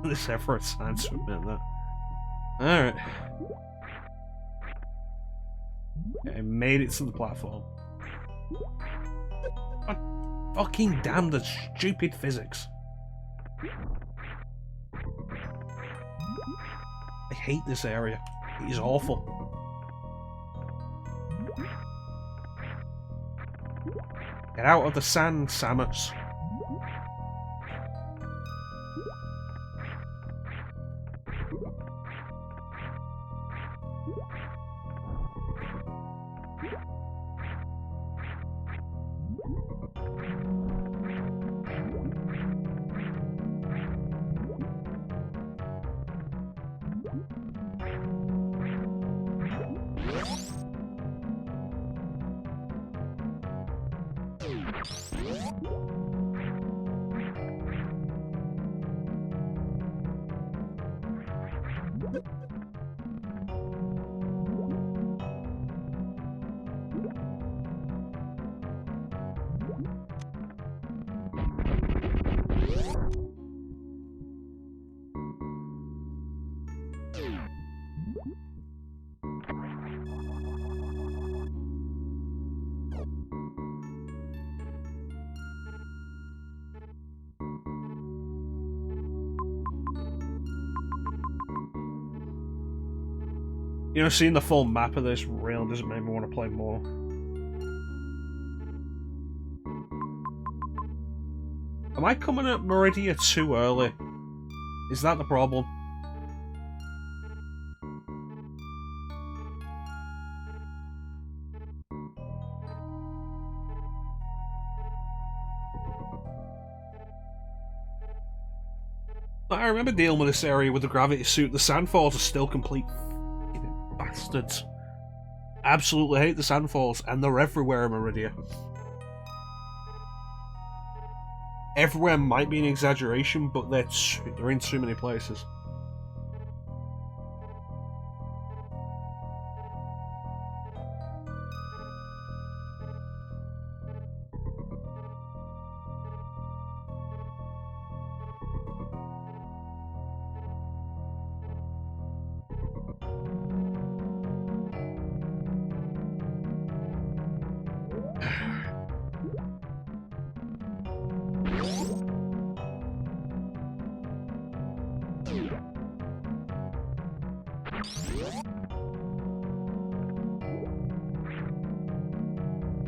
This effort time to admit that. Alright. I made it to the platform. God fucking damn the stupid physics. I hate this area. It is awful. Get out of the sand, Samus. You know, seeing the full map of this really doesn't make me want to play more. Am I coming at Meridia too early? Is that the problem? I remember dealing with this area with the gravity suit. The sandfalls are still complete bastards. Absolutely hate the sandfalls, and they're everywhere in Meridia. Everywhere might be an exaggeration, but they're in too many places.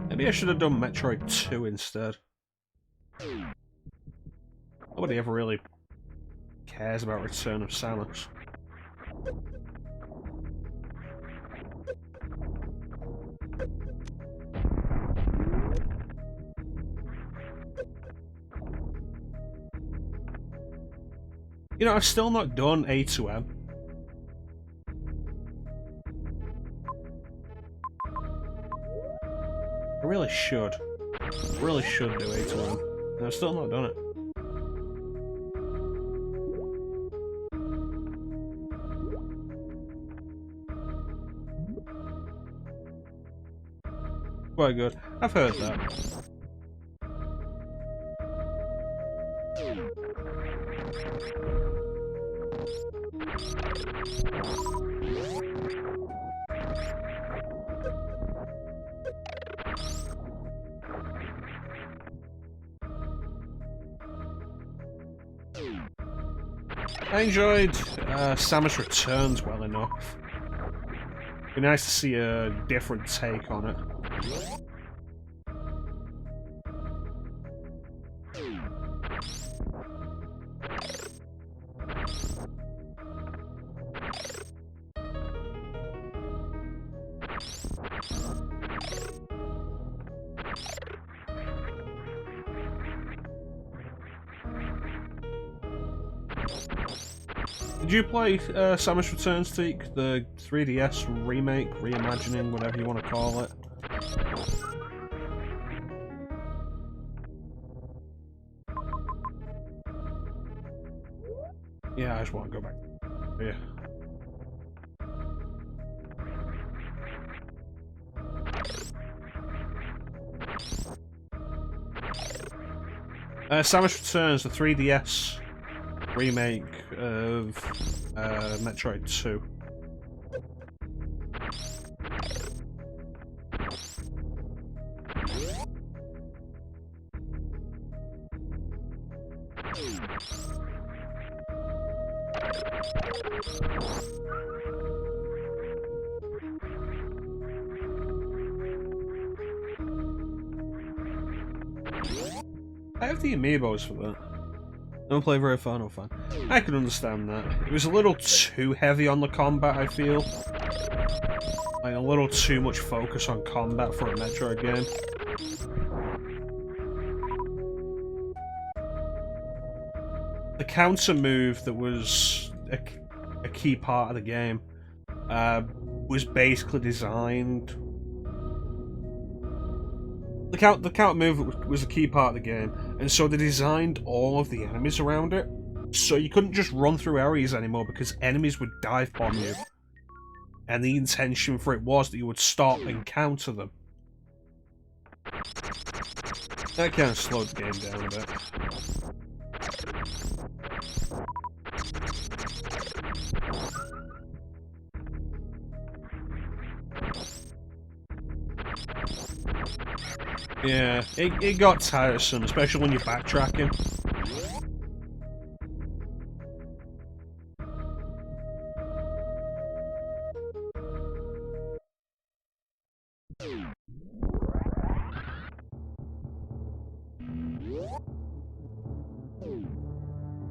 Maybe I should have done Metroid 2 instead. Nobody ever really cares about Return of Samus. You know, I've still not done A to M. I really should. I really should do A to M. And I've still not done it. Quite good. I've heard that. I enjoyed Samus Returns well enough. It'd be nice to see a different take on it. Did you play Samus Returns, Teak? The 3DS remake, reimagining, whatever you want to call it? Yeah, I just want to go back. Yeah. Samus Returns, the 3DS remake of Metroid 2. I have the amiibos for that. Don't play very Final Fan. I can understand that. It was a little too heavy on the combat, I feel. Like, a little too much focus on combat for a Metroid game. The counter move that was a key part of the game was basically designed... The counter move was a key part of the game, and so they designed all of the enemies around it, so you couldn't just run through areas anymore because enemies would dive bomb you. And the intention for it was that you would stop and counter them. That kind of slowed the game down a bit. Yeah, it got tiresome, especially when you're backtracking.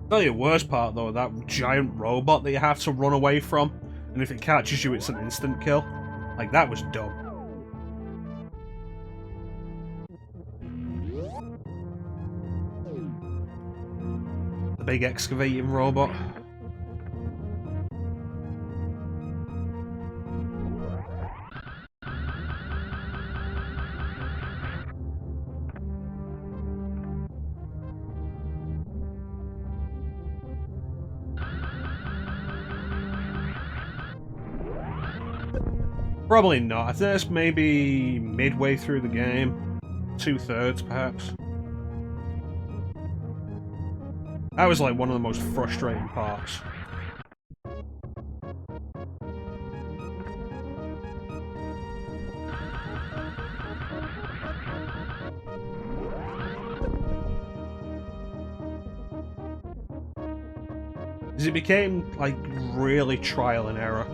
Tell you the worst part though, that giant robot that you have to run away from, and if it catches you it's an instant kill. Like, that was dumb. The big excavating robot. Probably not. I think that's maybe midway through the game. 2/3 perhaps. That was like one of the most frustrating parts. Because it became like really trial and error.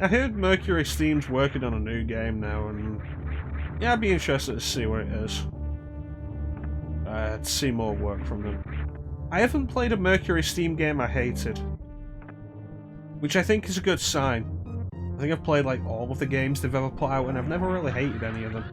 I heard Mercury Steam's working on a new game now, and yeah, I'd be interested to see what it is. To see more work from them. I haven't played a Mercury Steam game I hated, which I think is a good sign. I think I've played like all of the games they've ever put out, and I've never really hated any of them.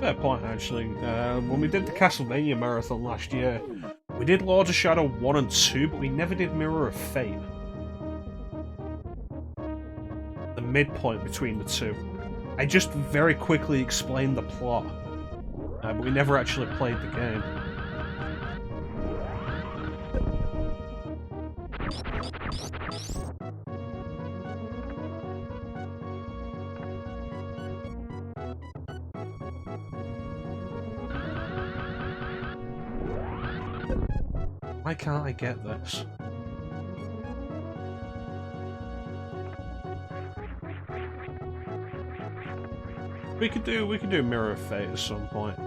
Fair point, actually. When we did the Castlevania marathon last year, we did Lords of Shadow 1 and 2, but we never did Mirror of Fate. The midpoint between the two. I just very quickly explained the plot, but we never actually played the game. Why can't I get this? We could do Mirror of Fate at some point.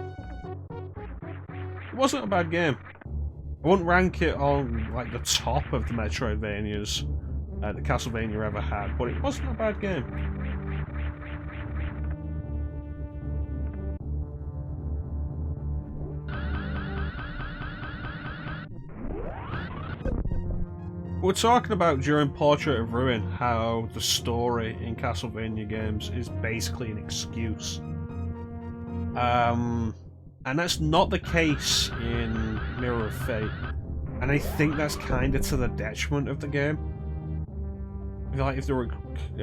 It wasn't a bad game. I wouldn't rank it on like the top of the Metroidvanias that Castlevania ever had, but it wasn't a bad game. We're talking about during Portrait of Ruin how the story in Castlevania games is basically an excuse. And that's not the case in Mirror of Fate. And I think that's kind of to the detriment of the game. I feel like if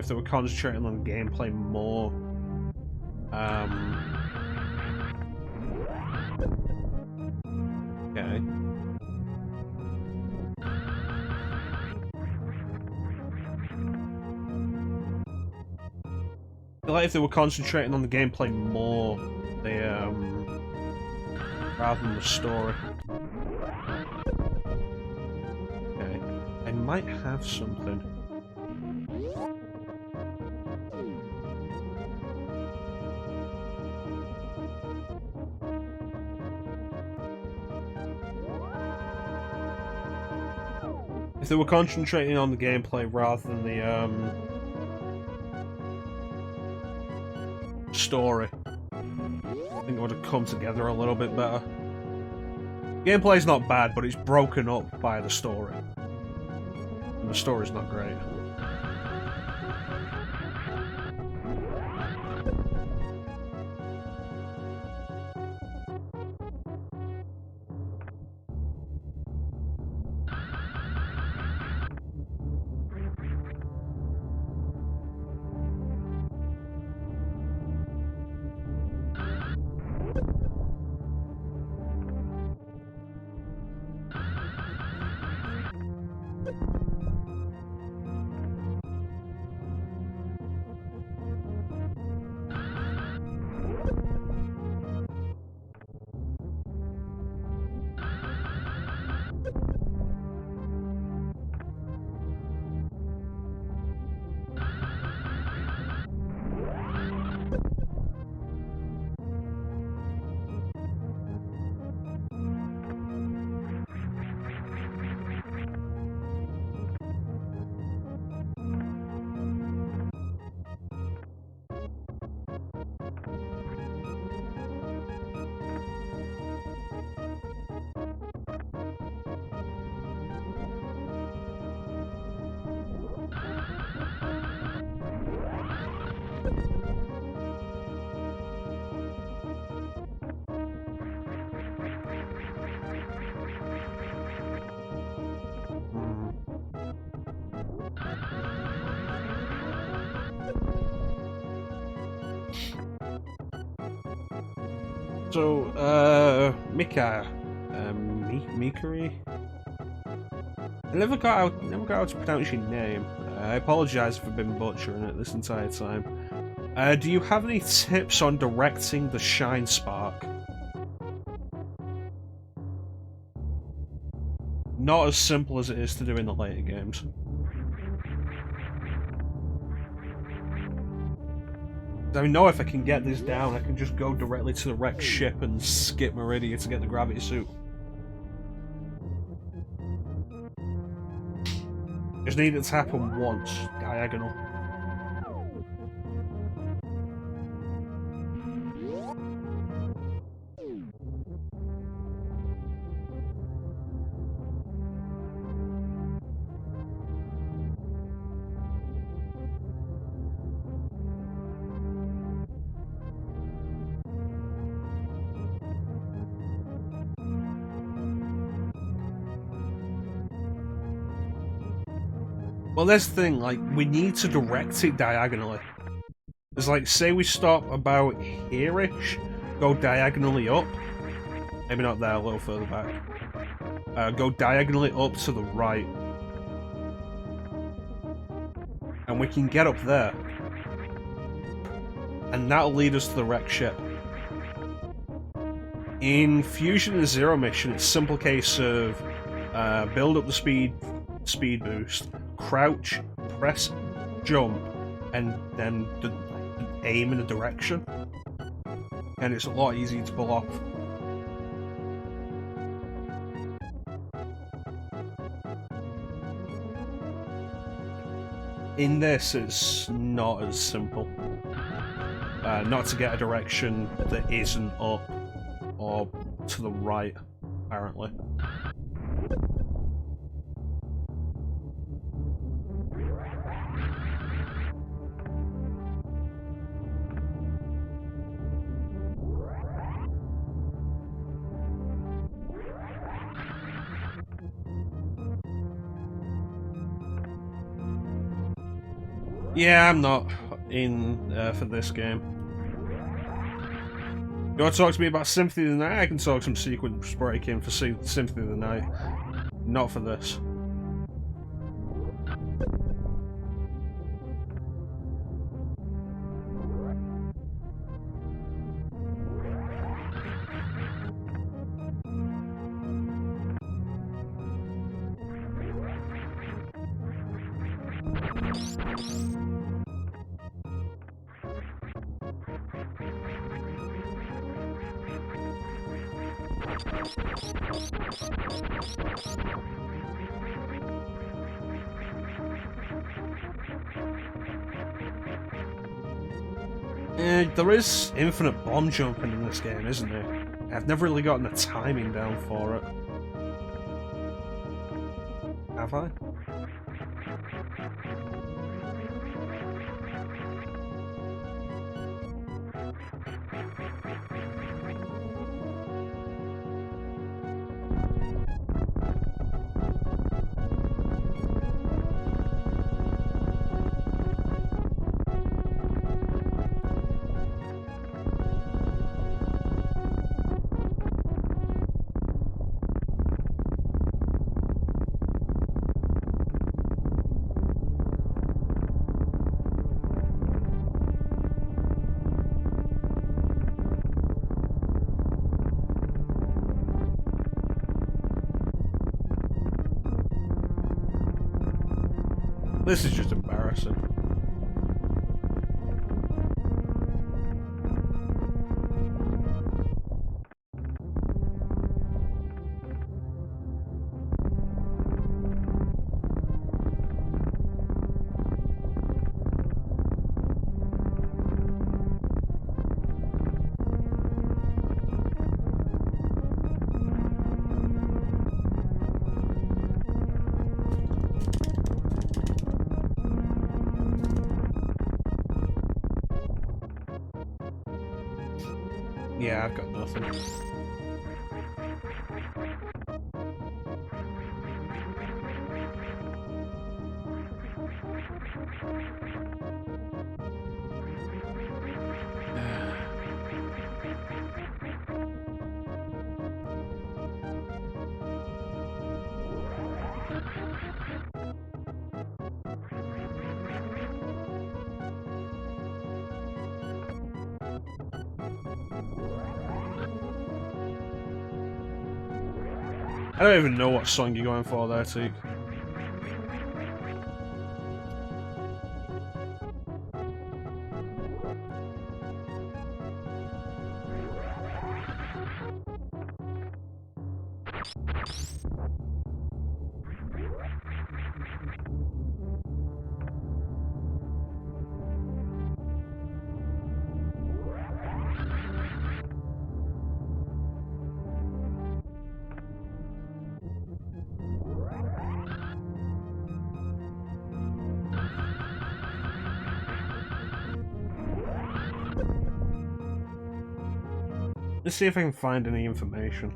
they were concentrating on gameplay more, okay. I feel like if they were concentrating on the gameplay more, they rather than the story. Okay, I might have something. If they were concentrating on the gameplay rather than the story, I think it would have come together a little bit better. Gameplay's not bad, but it's broken up by the story. And the story's not great. So, Mikuri? I never got out to pronounce your name. I apologise if I've been butchering it this entire time. Do you have any tips on directing the Shine Spark? Not as simple as it is to do in the later games. I know if I can get this down, I can just go directly to the wrecked ship and skip Meridia to get the gravity suit. Just need it to happen once, diagonal. Well, there's the thing, like, we need to direct it diagonally. It's like, say we stop about here-ish, go diagonally up. Maybe not there, a little further back. Go diagonally up to the right. And we can get up there. And that'll lead us to the wrecked ship. In Fusion and Zero Mission, it's a simple case of build up the speed boost, crouch, press, jump, and then aim in a direction. And it's a lot easier to pull off. In this, it's not as simple. Not to get a direction that isn't up or to the right, apparently. Yeah, I'm not in for this game. You want to talk to me about Symphony of the Night? I can talk some sequence breaking for Symphony of the Night. Not for this. There is infinite bomb jumping in this game, isn't there? I've never really gotten the timing down for it. Have I? This is just embarrassing. Yeah, I've got nothing. I don't even know what song you're going for there, Teak. Let's see if I can find any information.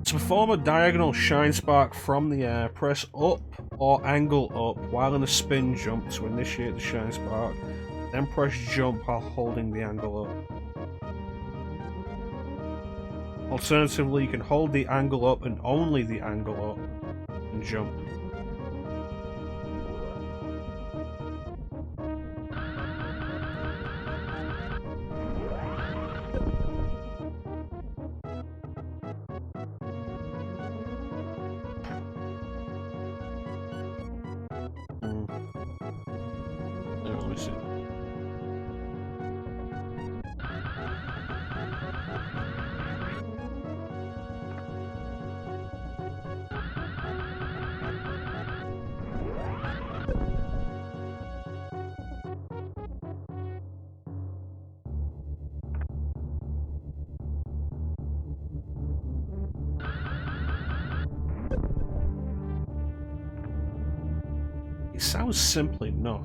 To perform a diagonal shine spark from the air, press up or angle up while in a spin jump to initiate the shine spark. Then press jump while holding the angle up. Alternatively, you can hold the angle up and only the angle up and jump. Let me see. It sounds simple enough.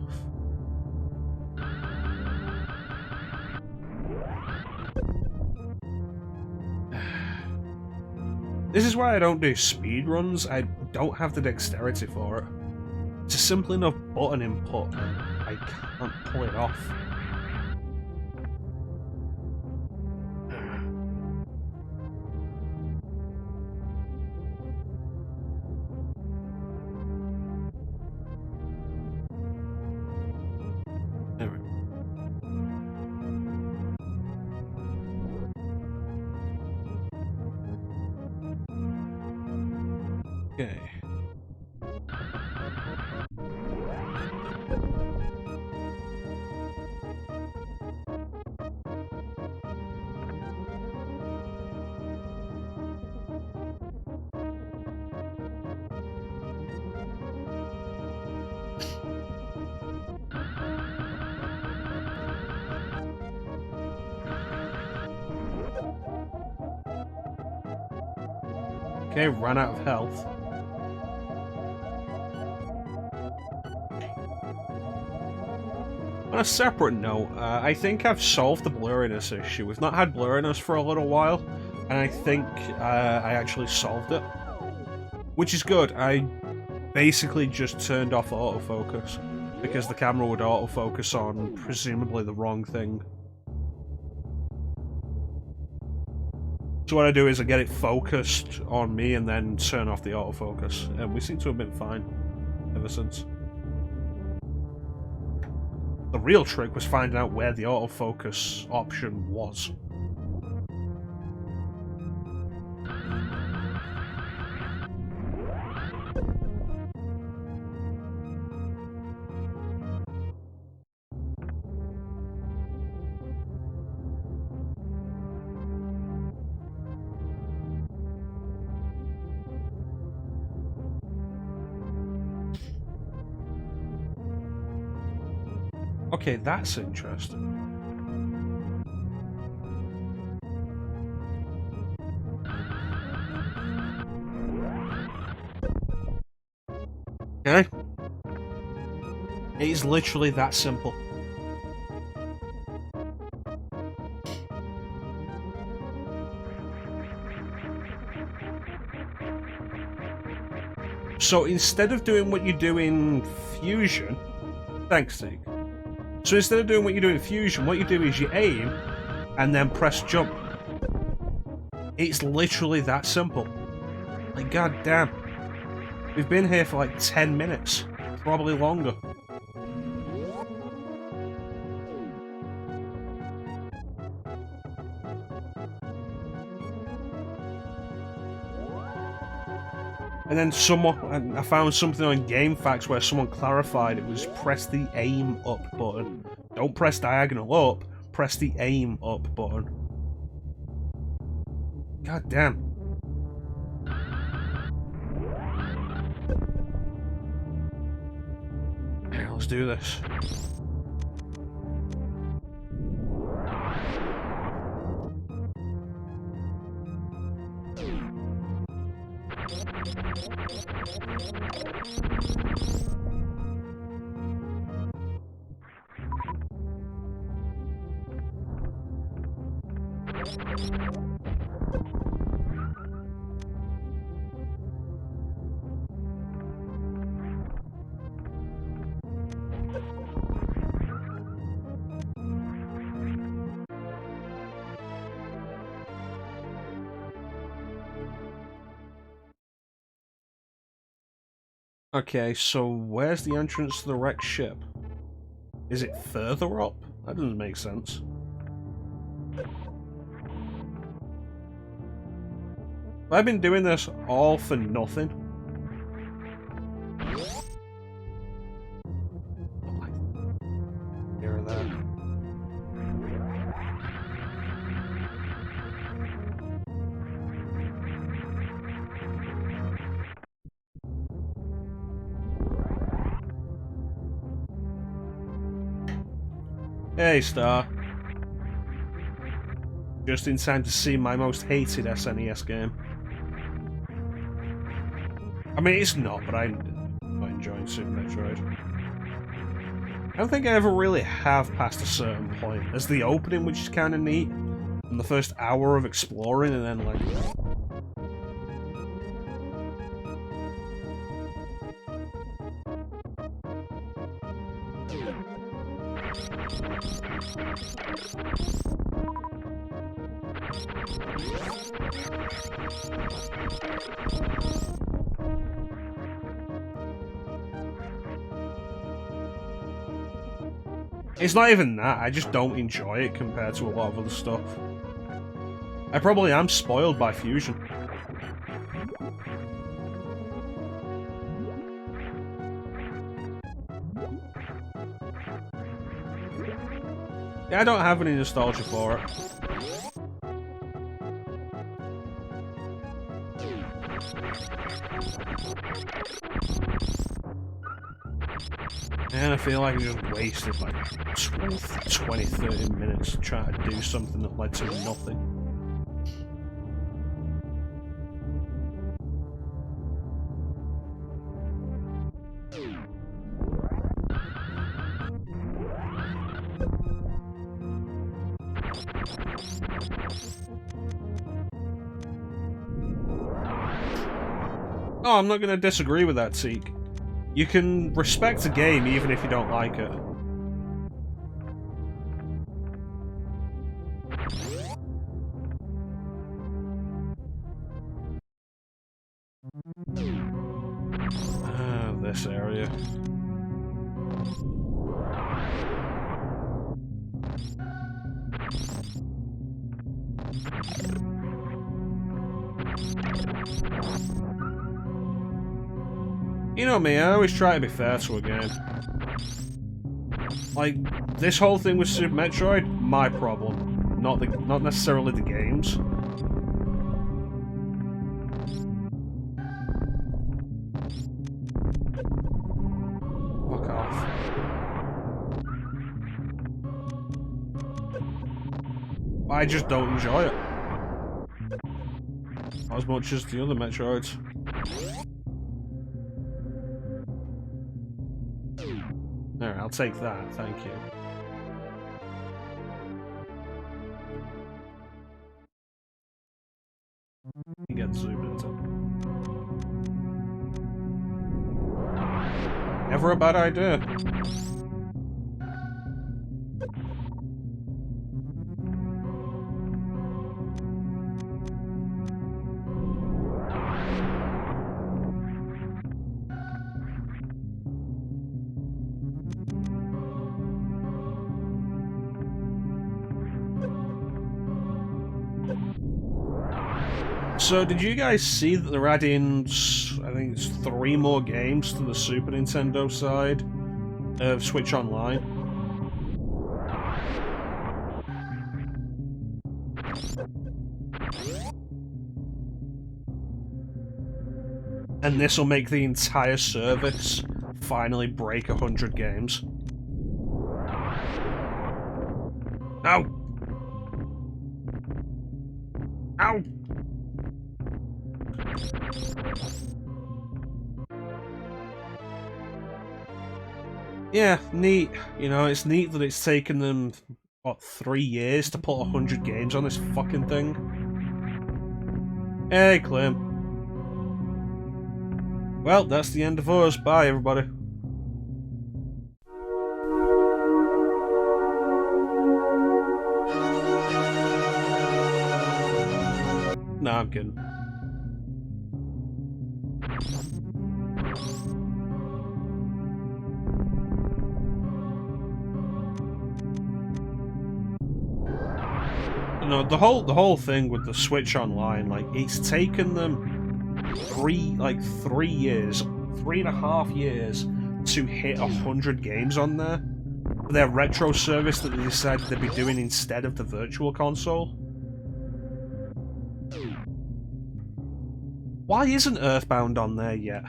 This is why I don't do speedruns. I don't have the dexterity for it. It's a simple enough button input, and I can't pull it off. Okay. Okay, ran out of health. On a separate note, I think I've solved the blurriness issue. We've not had blurriness for a little while, and I think I actually solved it. Which is good. I basically just turned off autofocus, because the camera would autofocus on presumably the wrong thing. So what I do is I get it focused on me and then turn off the autofocus, and we seem to have been fine ever since. The real trick was finding out where the autofocus option was. Okay, that's interesting. Okay. It is literally that simple. So instead of doing what you do in Fusion... Thanks, Zeke. So instead of doing what you do in Fusion, what you do is you aim and then press jump. It's literally that simple. Like, goddamn. We've been here for like 10 minutes. Probably longer. And then I found something on GameFAQs where someone clarified it was press the aim up button. Don't press diagonal up, press the aim up button. God damn. Okay, let's do this. Okay, so where's the entrance to the wrecked ship? Is it further up? That doesn't make sense. I've been doing this all for nothing. Here or there. Hey, Star. Just in time to see my most hated SNES game. I mean, it's not, but I'm not enjoying Super Metroid. I don't think I ever really have past a certain point. There's the opening, which is kind of neat, and the first hour of exploring, and then, like... It's not even that, I just don't enjoy it compared to a lot of other stuff. I probably am spoiled by Fusion. Yeah, I don't have any nostalgia for it. And I feel like I just wasted like 20, 30 minutes trying to do something that led to nothing. Oh, I'm not going to disagree with that, Seek. You can respect a game even if you don't like it. This area. You know me, I always try to be fair to a game. Like, this whole thing with Super Metroid, my problem. Not necessarily the games. Fuck off. I just don't enjoy it. Not as much as the other Metroids. There, I'll take that, thank you. You get zoomed into. Never a bad idea. So, did you guys see that they're adding, I think it's 3 more games to the Super Nintendo side of Switch Online? And this will make the entire service finally break 100 games. Ow! Ow! Yeah, neat. You know, it's neat that it's taken them, what, 3 years to put 100 games on this fucking thing. Hey, Clem. Well, that's the end of us. Bye, everybody. Nah, I'm kidding. No, the whole thing with the Switch Online, like, it's taken them 3 years, 3.5 years to hit 100 games on there. Their retro service that they decided they'd be doing instead of the Virtual Console. Why isn't Earthbound on there yet?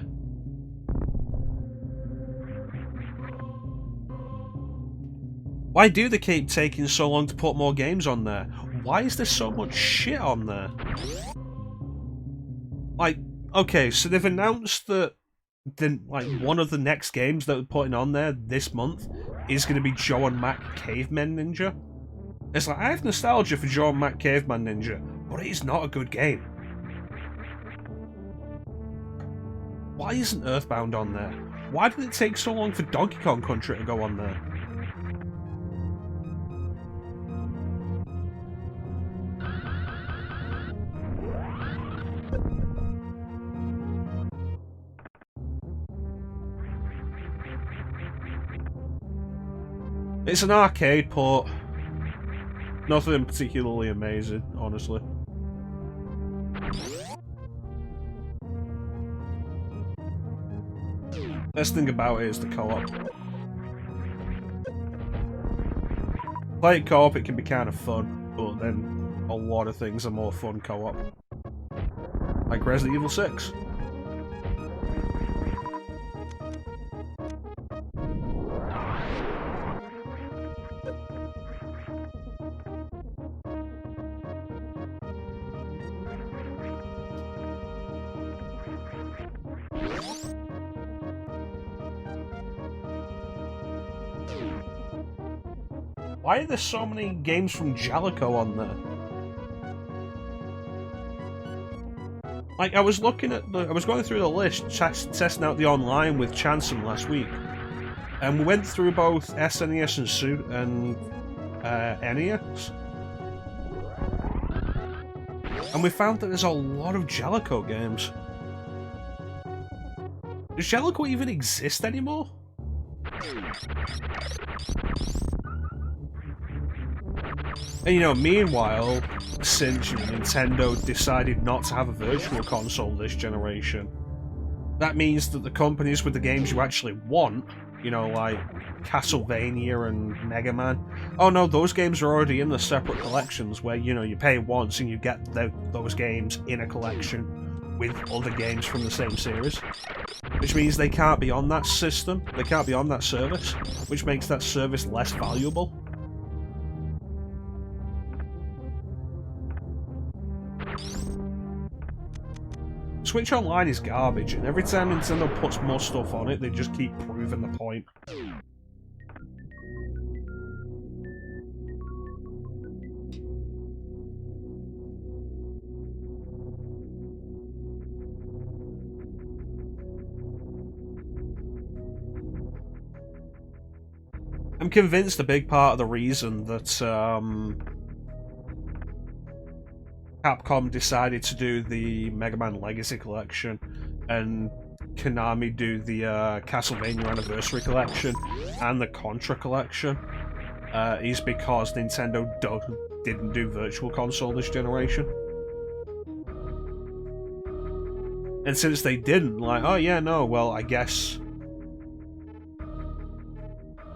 Why do they keep taking so long to put more games on there? Why is there so much shit on there? Like, okay, so they've announced that one of the next games that they're putting on there this month is going to be Joe and Mac Caveman Ninja. It's like, I have nostalgia for Joe and Mac Caveman Ninja, but it is not a good game. Why isn't Earthbound on there? Why did it take so long for Donkey Kong Country to go on there? It's an arcade port. Nothing particularly amazing, honestly. Best thing about it is the co-op. Play it co-op, it can be kind of fun, but then a lot of things are more fun co-op. Like Resident Evil 6. Why are there so many games from Jalico on there? Like, I was looking at I was going through the list, testing out the online with Chanson last week, and we went through both SNES and NES, and we found that there's a lot of Jalico games. Does Jalico even exist anymore? And, you know, meanwhile, since Nintendo decided not to have a virtual console this generation, that means that the companies with the games you actually want, you know, like Castlevania and Mega Man, oh no, those games are already in the separate collections where, you know, you pay once and you get those games in a collection with other games from the same series. Which means they can't be on that system, they can't be on that service, which makes that service less valuable. Switch Online is garbage, and every time Nintendo puts more stuff on it, they just keep proving the point. I'm convinced a big part of the reason that Capcom decided to do the Mega Man Legacy Collection and Konami do the Castlevania Anniversary Collection and the Contra Collection is because Nintendo didn't do Virtual Console this generation. And since they didn't, like, oh yeah, no, well, I guess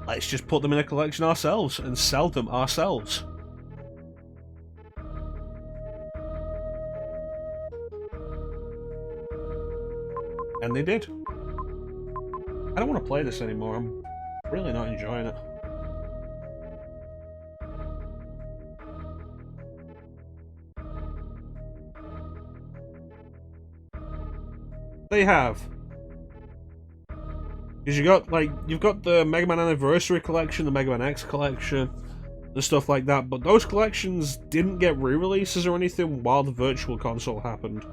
let's just put them in a collection ourselves and sell them ourselves. And they did. I don't want to play this anymore. I'm really not enjoying it. They have. Because you've got the Mega Man Anniversary Collection, the Mega Man X Collection, and stuff like that, but those collections didn't get re-releases or anything while the Virtual Console happened.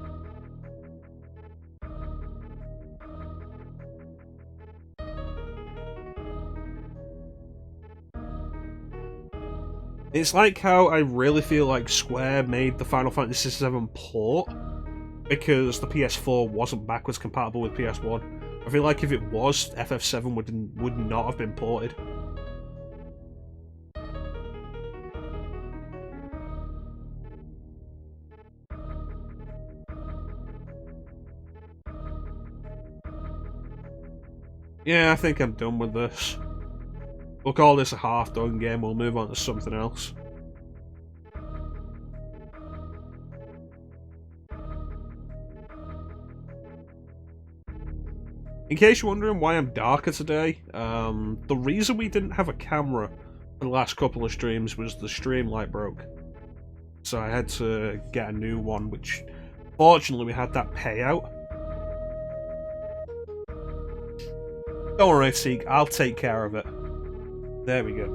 It's like how I really feel like Square made the Final Fantasy VII port because the PS4 wasn't backwards compatible with PS1. I feel like if it was, FF7 would not have been ported. Yeah, I think I'm done with this. We'll call this a half-done game, we'll move on to something else. In case you're wondering why I'm darker today, the reason we didn't have a camera for the last couple of streams was the stream light broke. So I had to get a new one, which fortunately we had that payout. Don't worry, Seek, I'll take care of it. There we go.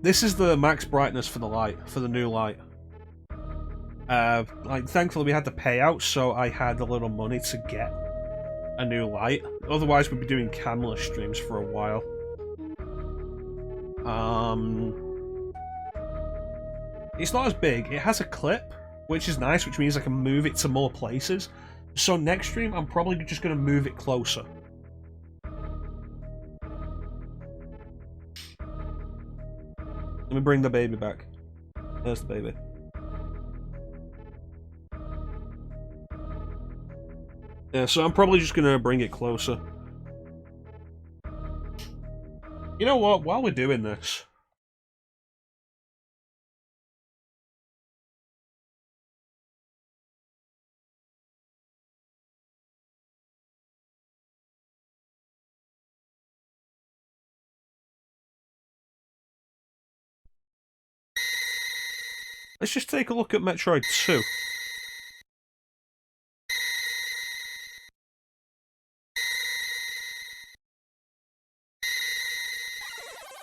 This is the max brightness for the light, for the new light. Like, thankfully we had the payout, so I had a little money to get a new light. Otherwise we'd be doing camless streams for a while. It's not as big. It has a clip, which is nice, which means I can move it to more places. So next stream, I'm probably just going to move it closer. Let me bring the baby back. There's the baby. Yeah, so I'm probably just going to bring it closer. You know what? While we're doing this... let's just take a look at Metroid 2.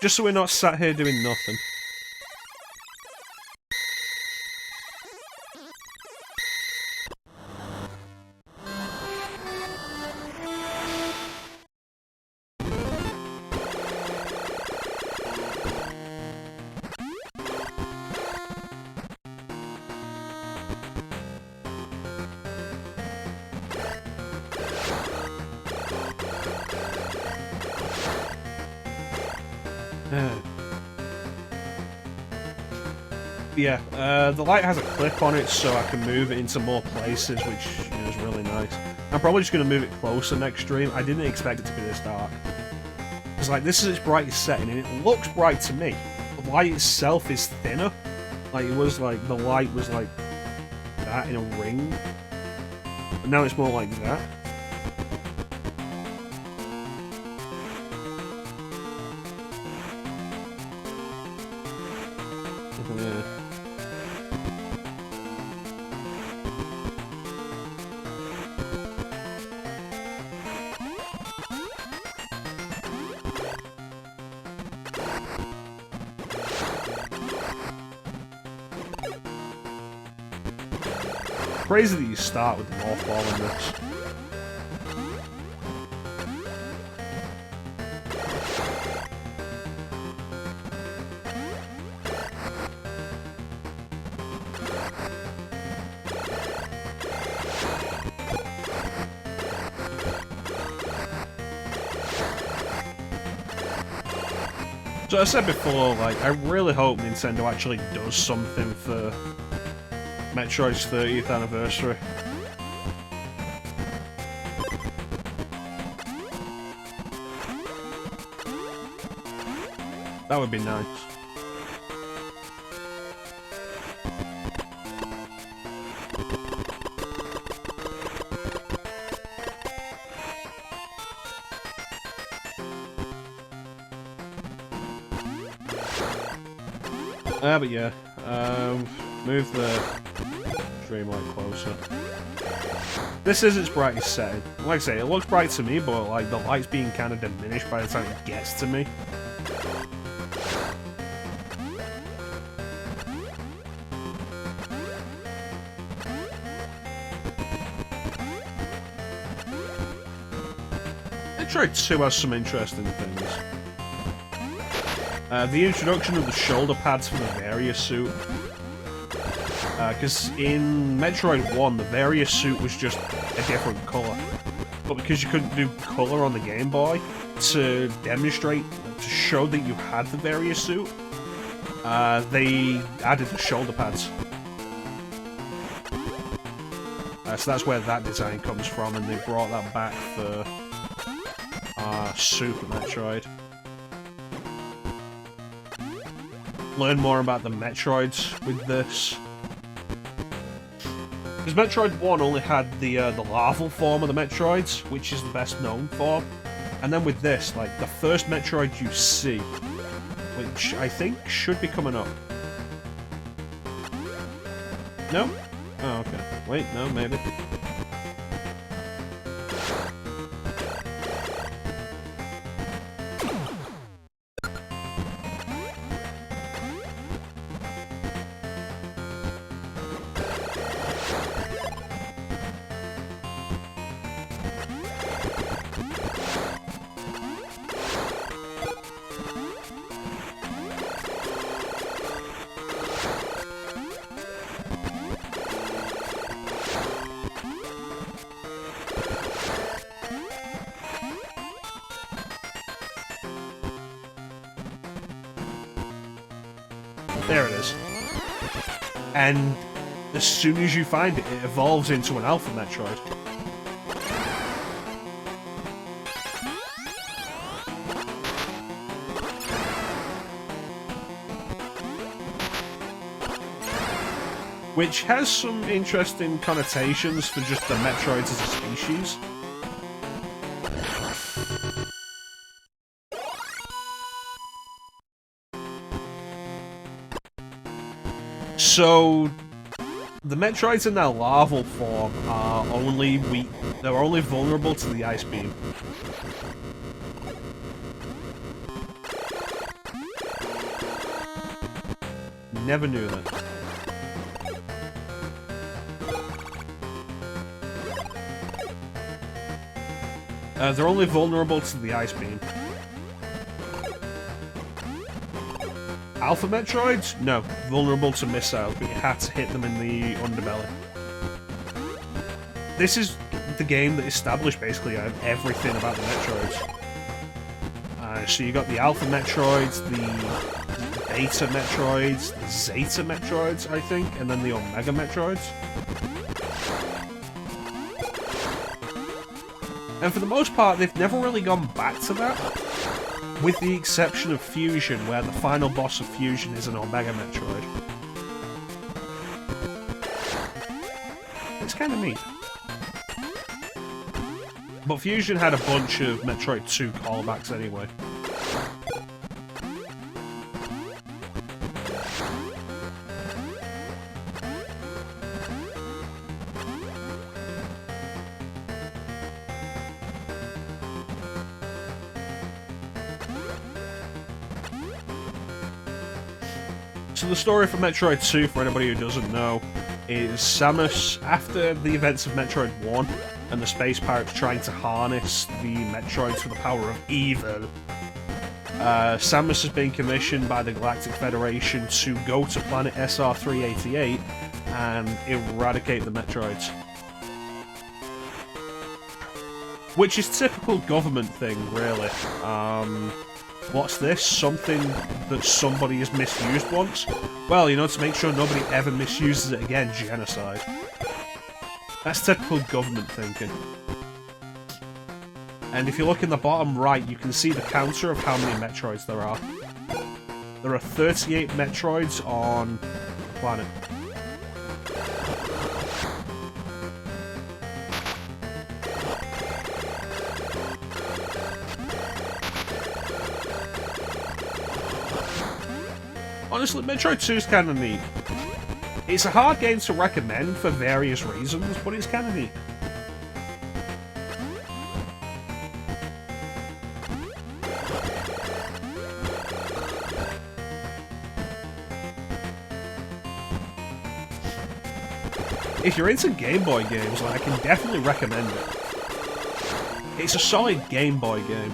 Just so we're not sat here doing nothing. Yeah, the light has a clip on it, so I can move it into more places, which is really nice. I'm probably just going to move it closer next stream. I didn't expect it to be this dark. Because, like, this is its brightest setting, and it looks bright to me. The light itself is thinner. Like, it was like, the light was like that in a ring. But now it's more like that. Yeah. Crazy that you start with the morph ball in this. So I said before, like, I really hope Nintendo actually does something for Metroid's 30th anniversary. That would be nice. But yeah, move the streamlight closer. This is its brightest setting. Like I say, it looks bright to me, but like the light's being kind of diminished by the time it gets to me. Metroid 2 has some interesting things. The introduction of the shoulder pads for the Varia suit. Because in Metroid 1, the Varia suit was just a different colour. But because you couldn't do colour on the Game Boy, to demonstrate, to show that you had the Varia suit, they added the shoulder pads. So that's where that design comes from, and they brought that back for Super Metroid. Learn more about the Metroids with this. Because Metroid 1 only had the larval form of the Metroids, which is the best known form. And then with this, like, the first Metroid you see, which I think should be coming up. No? Oh, okay. Wait, no, maybe. There it is. And as soon as you find it, it evolves into an Alpha Metroid. Which has some interesting connotations for just the Metroids as a species. So, the Metroids in their larval form are only weak. They're only vulnerable to the Ice Beam. Never knew that. They're only vulnerable to the Ice Beam. Alpha Metroids? No, vulnerable to missiles, but you had to hit them in the underbelly. This is the game that established basically everything about the Metroids. So you got the Alpha Metroids, the Beta Metroids, the Zeta Metroids, I think, and then the Omega Metroids. And for the most part, they've never really gone back to that. With the exception of Fusion, where the final boss of Fusion is an Omega Metroid. It's kind of neat. But Fusion had a bunch of Metroid 2 callbacks anyway. So the story for Metroid 2, for anybody who doesn't know, is Samus, after the events of Metroid 1, and the Space Pirates trying to harness the Metroids for the power of evil, Samus has been commissioned by the Galactic Federation to go to planet SR-388 and eradicate the Metroids. Which is typical government thing, really. What's this? Something that somebody has misused once? Well, you know, to make sure nobody ever misuses it again, genocide. That's typical government thinking. And if you look in the bottom right, you can see the counter of how many Metroids there are. There are 38 Metroids on the planet. Honestly, Metroid 2 is kind of neat. It's a hard game to recommend for various reasons, but it's kind of neat. If you're into Game Boy games, I can definitely recommend it. It's a solid Game Boy game.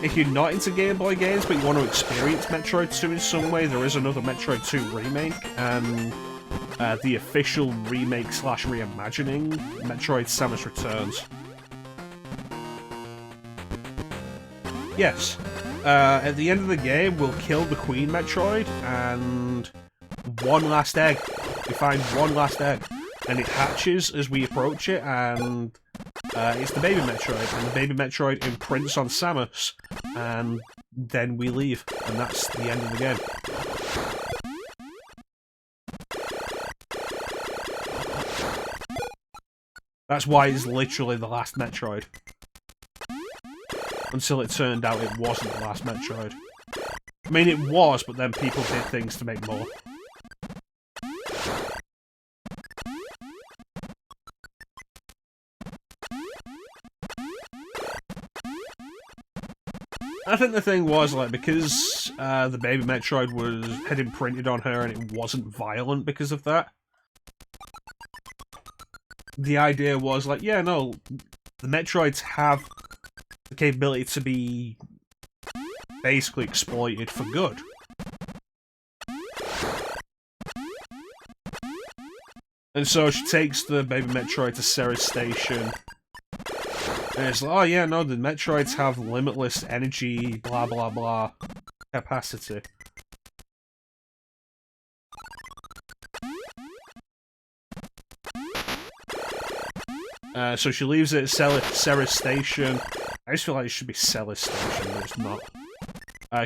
If you're not into Game Boy games, but you want to experience Metroid 2 in some way, there is another Metroid 2 remake, and the official remake/reimagining, Metroid Samus Returns. Yes, at the end of the game, we'll kill the Queen Metroid, and one last egg. We find one last egg. And it hatches as we approach it, and it's the baby Metroid. And the baby Metroid imprints on Samus, and then we leave. And that's the end of the game. That's why it's literally the last Metroid. Until it turned out it wasn't the last Metroid. I mean, it was, but then people did things to make more. I think the thing was, like, because the baby Metroid had imprinted on her and it wasn't violent because of that, the idea was, like, yeah, no, the Metroids have the capability to be basically exploited for good. And so she takes the baby Metroid to Ceres Station, and it's like, oh yeah, no, the Metroids have limitless energy, blah blah blah, capacity. So she leaves it at Ceres Station. I just feel like it should be Ceres Station, but it's not.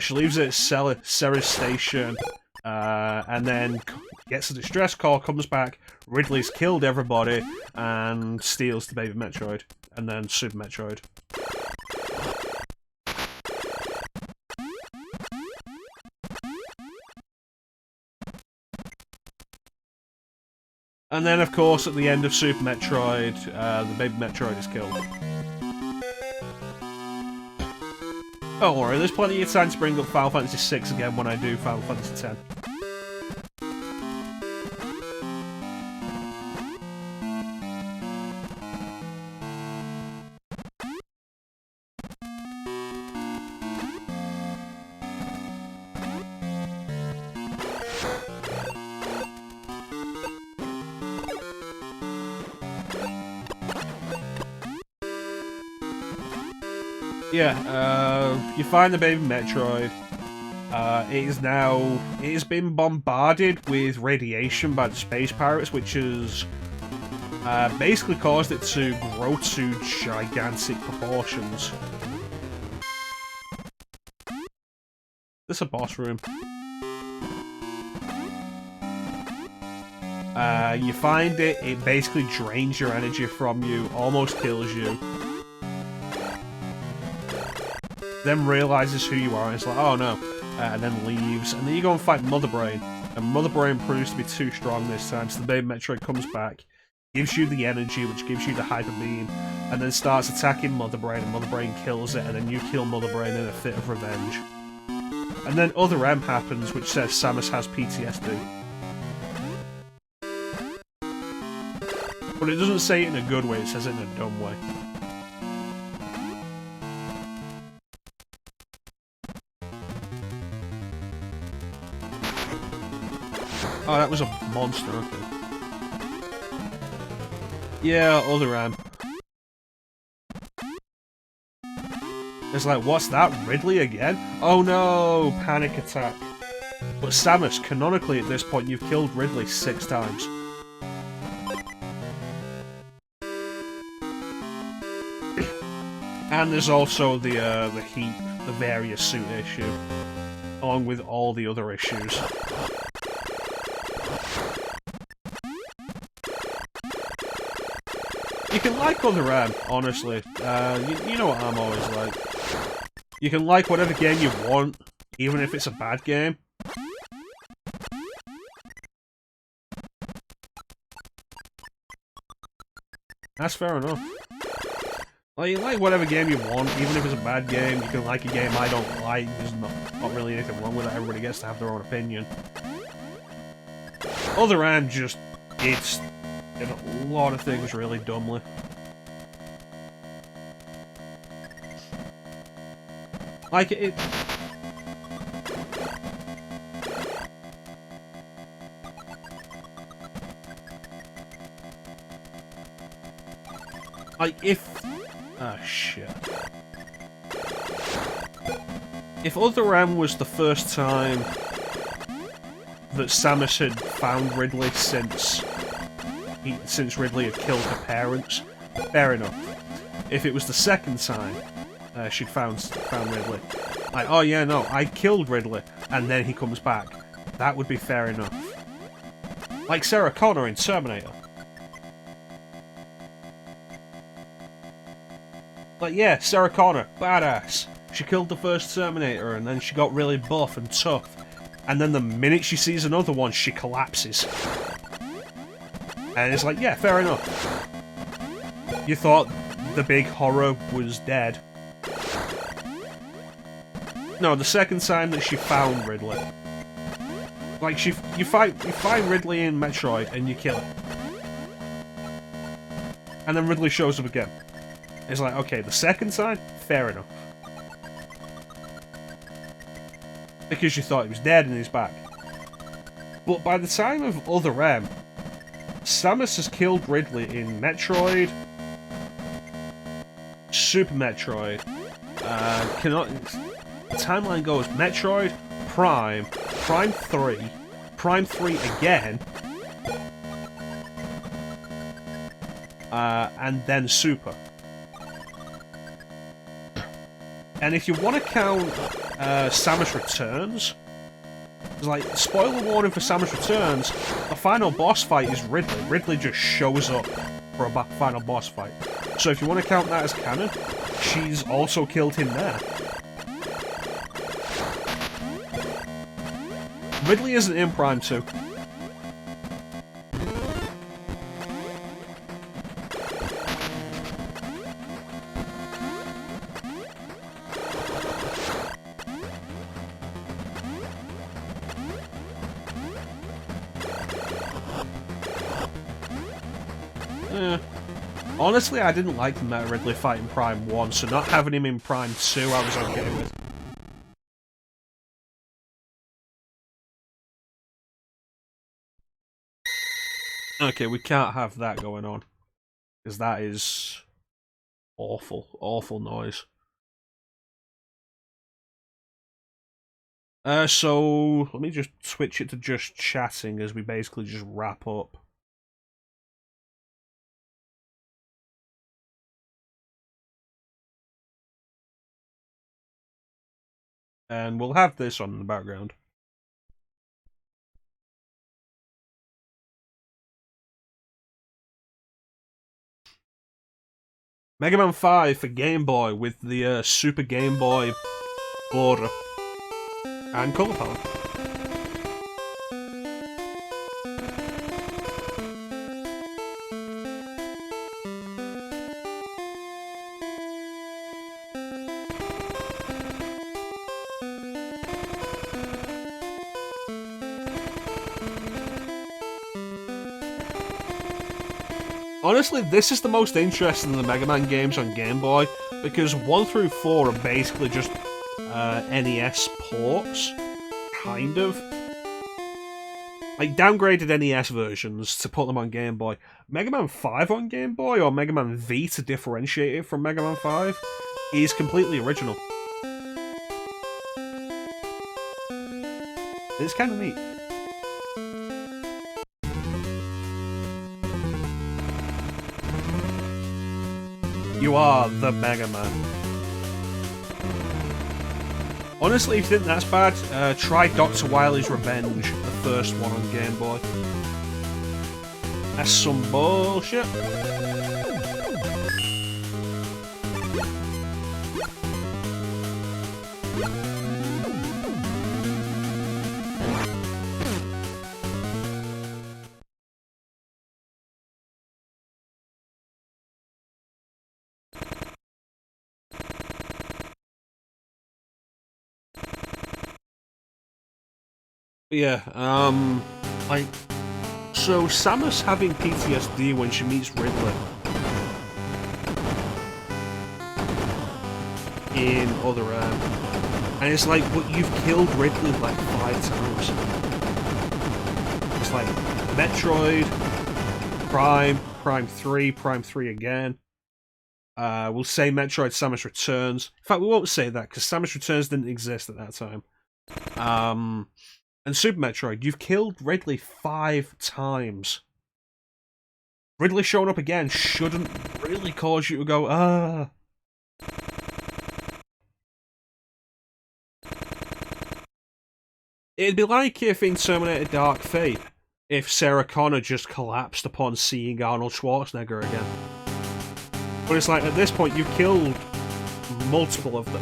She leaves it at Ceres Station, and then gets a distress call, comes back, Ridley's killed everybody, and steals the baby Metroid. And then Super Metroid. And then, of course, at the end of Super Metroid, the baby Metroid is killed. Don't worry, there's plenty of time to bring up Final Fantasy VI again when I do Final Fantasy X. Yeah, you find the baby Metroid. It has been bombarded with radiation by the space pirates, which has basically caused it to grow to gigantic proportions. This is a boss room. You find it basically drains your energy from you, almost kills you. Then realizes who you are, and it's like, oh no, and then leaves. And then you go and fight Mother Brain, and Mother Brain proves to be too strong this time, so the baby Metroid comes back, gives you the energy, which gives you the Hyper Beam, and then starts attacking Mother Brain, and Mother Brain kills it, and then you kill Mother Brain in a fit of revenge. And then Other M happens, which says Samus has PTSD. But it doesn't say it in a good way, it says it in a dumb way. Oh, that was a monster, okay. Yeah, Other M. It's like, what's that? Ridley again? Oh no! Panic attack. But Samus, canonically at this point, you've killed Ridley 6 times. And there's also the heat, the various suit issue, along with all the other issues. You can like Other M, honestly. You know what I'm always like. You can like whatever game you want, even if it's a bad game. That's fair enough. Like, you like whatever game you want, even if it's a bad game. You can like a game I don't like. There's not really anything wrong with it. Everybody gets to have their own opinion. Other M just did a lot of things really dumbly. Like, oh shit. If Other M was the first time that Samus had found Ridley since Ridley had killed her parents. Fair enough. If it was the second time she'd found Ridley, like, oh yeah, no, I killed Ridley, and then he comes back, that would be fair enough. Like Sarah Connor in Terminator. Like, yeah, Sarah Connor, badass. She killed the first Terminator, and then she got really buff and tough. And then the minute she sees another one, she collapses. And it's like, yeah, fair enough. You thought the big horror was dead. No, the second time that she found Ridley. Like, you find Ridley in Metroid, and you kill her. And then Ridley shows up again. It's like, okay, the second time? Fair enough. Because you thought he was dead and he's back. But by the time of Other M, Samus has killed Ridley in Metroid, Super Metroid, the timeline goes Metroid, Prime 3, Prime 3 again, and then Super. And if you want to count Samus Returns, like, spoiler warning for Samus Returns, the final boss fight is Ridley. Ridley just shows up for a final boss fight. So if you want to count that as canon, she's also killed him there. Ridley isn't in Prime 2. Honestly, I didn't like the Meta Ridley fight in Prime 1, so not having him in Prime 2 I was okay with. Okay, we can't have that going on. Because that is awful, awful noise. So, let me just switch it to just chatting as we basically just wrap up. And we'll have this on in the background. Mega Man 5 for Game Boy with the Super Game Boy border and colour palette. Honestly, this is the most interesting of the Mega Man games on Game Boy, because 1 through 4 are basically just NES ports, kind of. Like, downgraded NES versions to put them on Game Boy. Mega Man 5 on Game Boy, or Mega Man V to differentiate it from Mega Man 5, is completely original. It's kind of neat. You are the Mega Man. Honestly, if you think that's bad, try Dr. Wily's Revenge, the first one on Game Boy. That's some bullshit. Yeah, like, so Samus having PTSD when she meets Ridley in Other M, and it's like, but you've killed Ridley like 5 times. It's like, Metroid, Prime 3, Prime 3 again. We'll say Metroid Samus Returns. In fact, we won't say that, because Samus Returns didn't exist at that time. and Super Metroid, you've killed Ridley 5 times. Ridley showing up again shouldn't really cause you to go, ah. It'd be like if in Terminator Dark Fate, if Sarah Connor just collapsed upon seeing Arnold Schwarzenegger again. But it's like, at this point, you've killed multiple of them.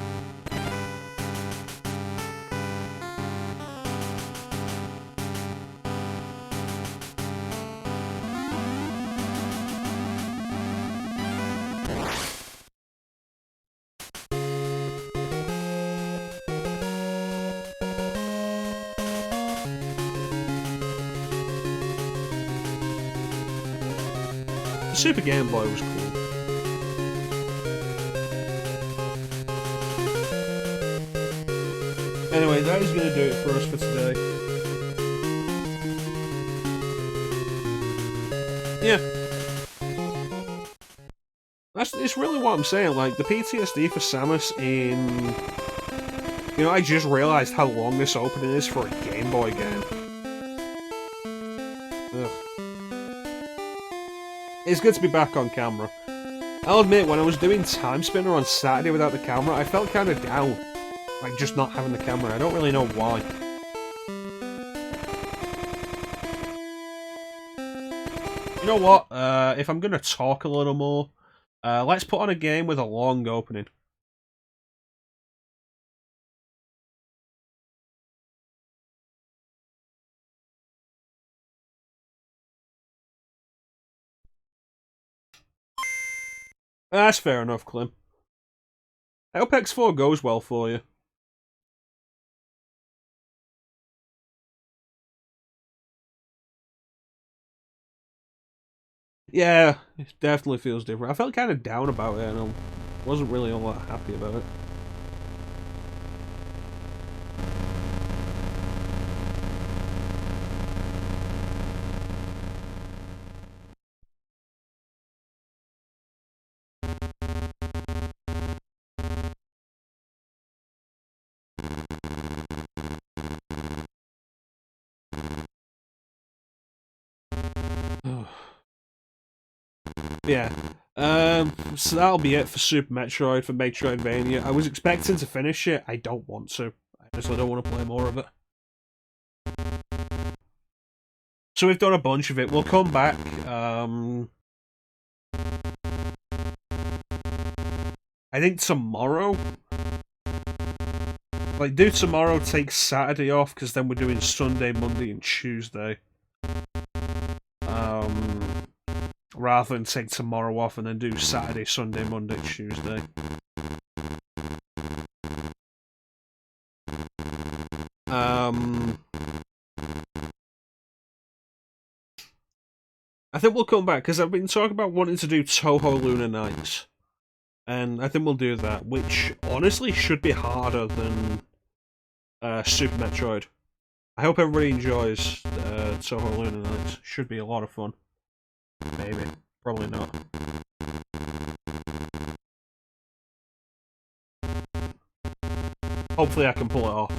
The Super Game Boy was cool. Anyway, that is going to do it for us for today. Yeah. It's really what I'm saying, like, the PTSD for Samus in... You know, I just realised how long this opening is for a Game Boy game. Ugh. It's good to be back on camera. I'll admit, when I was doing Time Spinner on Saturday without the camera, I felt kind of down. Like, just not having the camera. I don't really know why. You know what? If I'm going to talk a little more, let's put on a game with a long opening. That's fair enough, Clem. I hope X4 goes well for you. Yeah, it definitely feels different. I felt kind of down about it, and I wasn't really all that happy about it. Yeah. So that'll be it for Super Metroid, for Metroidvania. I was expecting to finish it. I don't want to. I just don't want to play more of it. So we've done a bunch of it. We'll come back. I think tomorrow. Like, do tomorrow, take Saturday off, because then we're doing Sunday, Monday, and Tuesday. Rather than take tomorrow off and then do Saturday, Sunday, Monday, Tuesday. I think we'll come back, because I've been talking about wanting to do Touhou Lunar Nights. And I think we'll do that, which honestly should be harder than Super Metroid. I hope everybody enjoys Touhou Lunar Nights. Should be a lot of fun. Maybe. Probably not. Hopefully I can pull it off.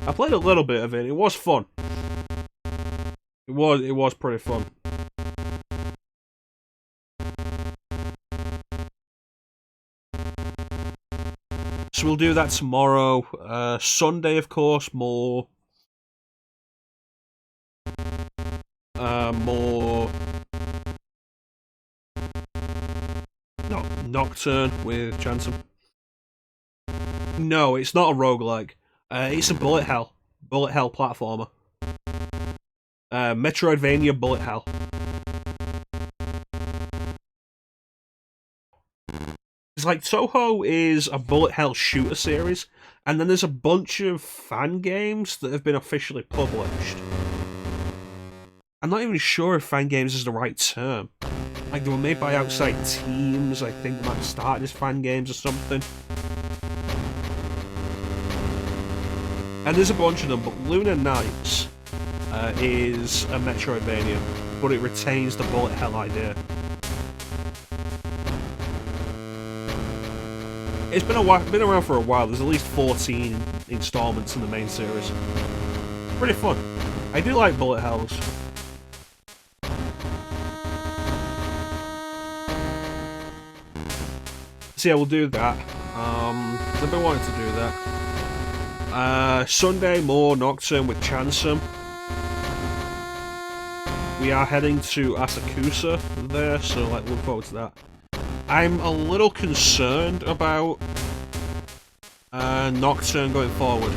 I played a little bit of it. It was fun. It was pretty fun. So we'll do that tomorrow. Sunday, of course, more Nocturne with Chansum. No, it's not a roguelike. It's a bullet hell platformer. Metroidvania bullet hell. It's like Touhou is a bullet hell shooter series, and then there's a bunch of fan games that have been officially published. I'm not even sure if fan games is the right term. Like, they were made by outside teams, I think they might have started as fan games or something. And there's a bunch of them, but Lunar Nights is a Metroidvania, but it retains the bullet hell idea. It's been around for a while. There's at least 14 installments in the main series. pretty fun. I do like bullet hells. So yeah, we'll do that. I've been wanting to do that. Sunday, more Nocturne with Chansum. We are heading to Asakusa there, so like, look forward to that. I'm a little concerned about Nocturne going forward,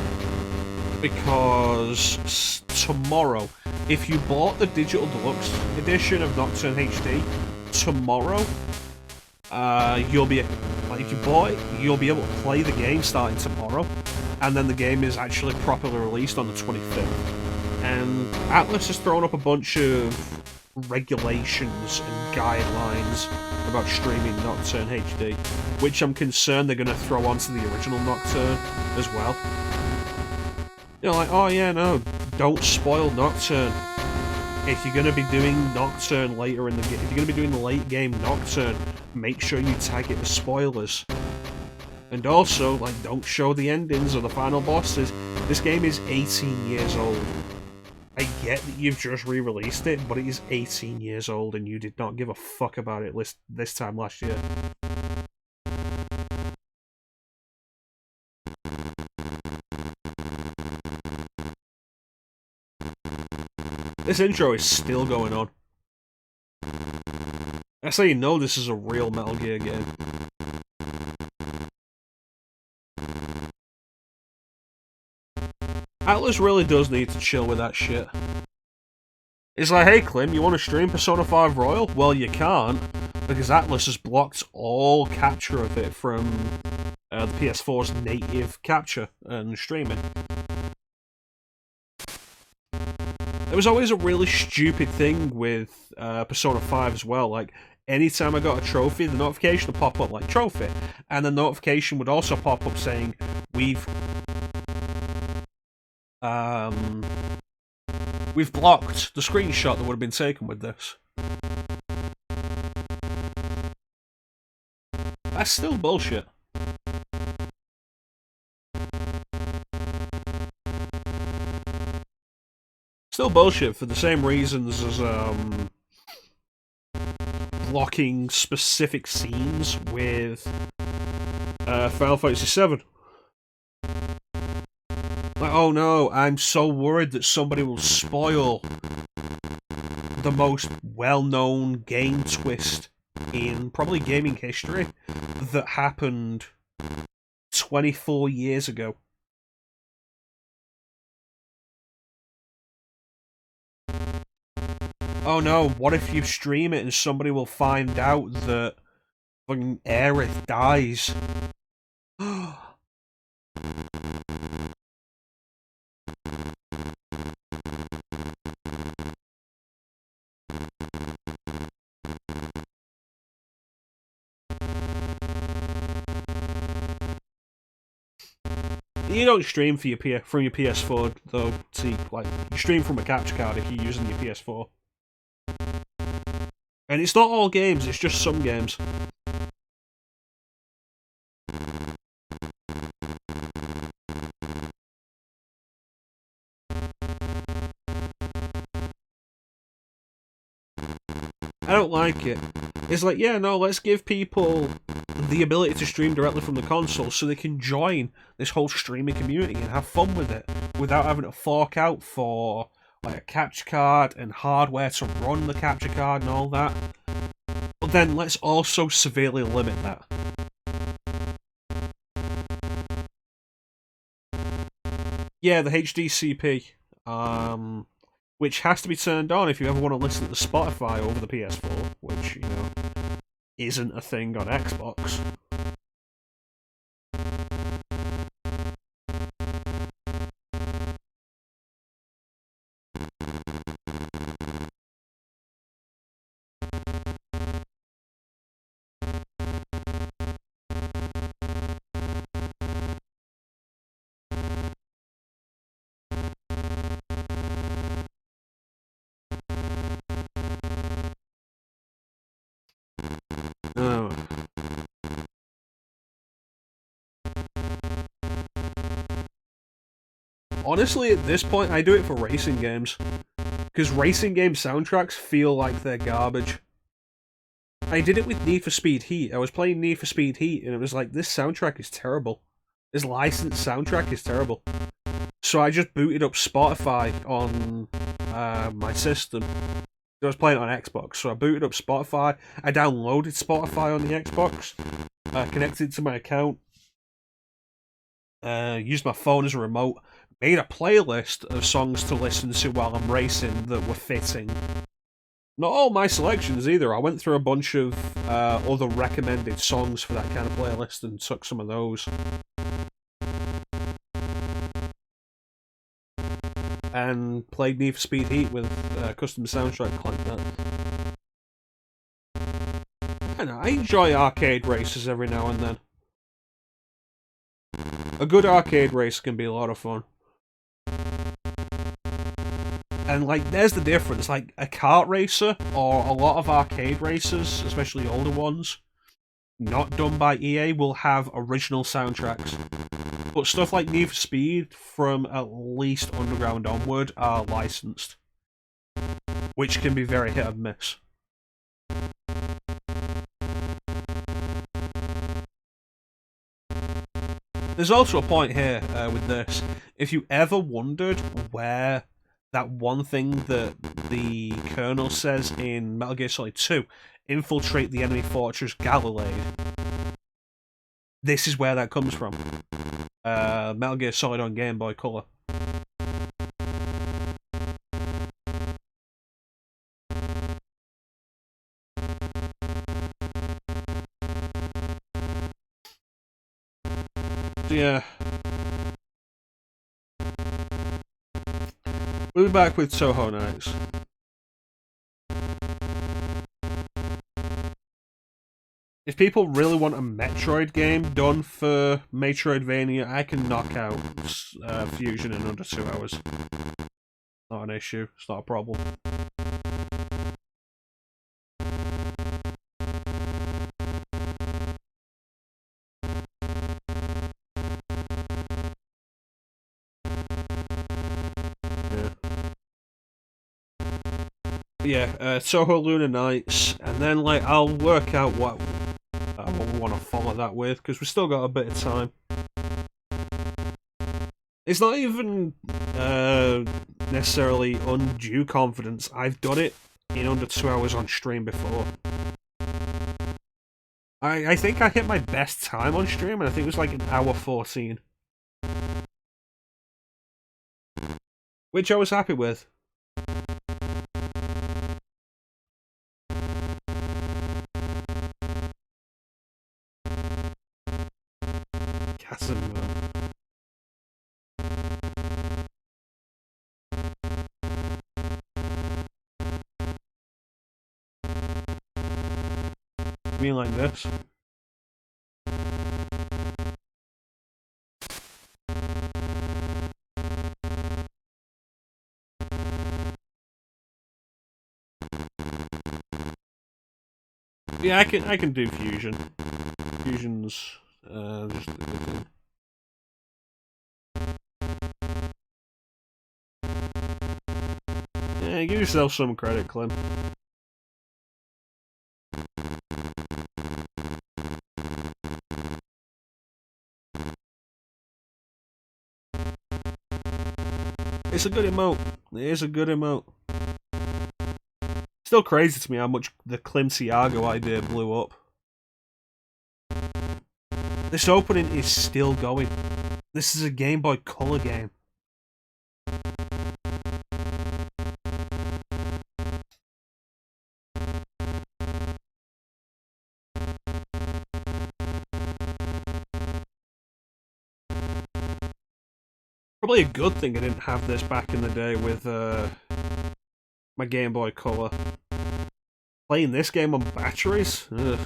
because tomorrow, if you bought the digital deluxe edition of Nocturne HD tomorrow, you'll be, like, if you bought it, you'll be able to play the game starting tomorrow, and then the game is actually properly released on the 25th. And Atlus has thrown up a bunch of regulations and guidelines about streaming Nocturne HD, which I'm concerned they're going to throw onto the original Nocturne as well. You know, like, oh yeah, no, don't spoil Nocturne. If you're going to be doing Nocturne later in the game, if you're going to be doing the late game Nocturne, make sure you tag it as spoilers. And also, like, don't show the endings or the final bosses. This game is 18 years old. I get that you've just re-released it, but it is 18 years old and you did not give a fuck about it this time last year. This intro is still going on. That's how you know this is a real Metal Gear game. Atlus really does need to chill with that shit. It's like, hey Clem, you want to stream Persona 5 Royal? Well, you can't, because Atlus has blocked all capture of it from the PS4's native capture and streaming. There was always a really stupid thing with Persona 5 as well, like, anytime I got a trophy, the notification would pop up like, trophy, and the notification would also pop up saying, we've blocked the screenshot that would have been taken with this. That's still bullshit. Still bullshit for the same reasons as blocking specific scenes with Final Fantasy VII. Like, oh no, I'm so worried that somebody will spoil the most well-known game twist in probably gaming history that happened 24 years ago. Oh no, what if you stream it and somebody will find out that fucking Aerith dies? You don't stream for from your PS4 though. See, like, you stream from a capture card if you're using your PS4. And it's not all games; it's just some games. I don't like it. It's like, yeah, no, let's give people the ability to stream directly from the console so they can join this whole streaming community and have fun with it without having to fork out for like a capture card and hardware to run the capture card and all that. But then let's also severely limit that. Yeah, the HDCP, which has to be turned on if you ever want to listen to Spotify over the PS4, which, you know, isn't a thing on Xbox. Oh. Honestly, at this point, I do it for racing games. Because racing game soundtracks feel like they're garbage. I did it with Need for Speed Heat. I was playing Need for Speed Heat, and it was like, this soundtrack is terrible. This licensed soundtrack is terrible. So I just booted up Spotify on my system. I was playing it on Xbox, so I booted up Spotify. I downloaded Spotify on the Xbox, connected to my account, used my phone as a remote, made a playlist of songs to listen to while I'm racing that were fitting. Not all my selections either. I went through a bunch of other recommended songs for that kind of playlist and took some of those. And played Need for Speed Heat with a custom soundtrack like that. I enjoy arcade races every now and then. A good arcade race can be a lot of fun. And, like, there's the difference. Like, a kart racer, or a lot of arcade racers, especially older ones, not done by EA, will have original soundtracks. But stuff like Need for Speed, from at least Underground onward, are licensed. Which can be very hit and miss. There's also a point here with this. If you ever wondered where that one thing that the Colonel says in Metal Gear Solid 2, infiltrate the enemy fortress Gallilade, this is where that comes from. Metal Gear Solid on Game Boy Color. Yeah. We'll be back with Toho Nights. If people really want a Metroid game done for May-troidvania, I can knock out Fusion in under 2 hours. Not an issue. It's not a problem. Yeah, Toho Lunar Nights, and then like I'll work out what we want to follow that with, because we've still got a bit of time. It's not even necessarily undue confidence. I've done it in under 2 hours on stream before. I think I hit my best time on stream, and I think it was like an hour 14. Which I was happy with. Casimir. You mean like this? Yeah, I can do Fusion. Fusion's just a good thing. Yeah, give yourself some credit, Clem. It's a good emote. It is a good emote. Still crazy to me how much the Climciago idea blew up. This opening is still going. This is a Game Boy Color game. Probably a good thing I didn't have this back in the day with my Game Boy Color. Playing this game on batteries? Ugh.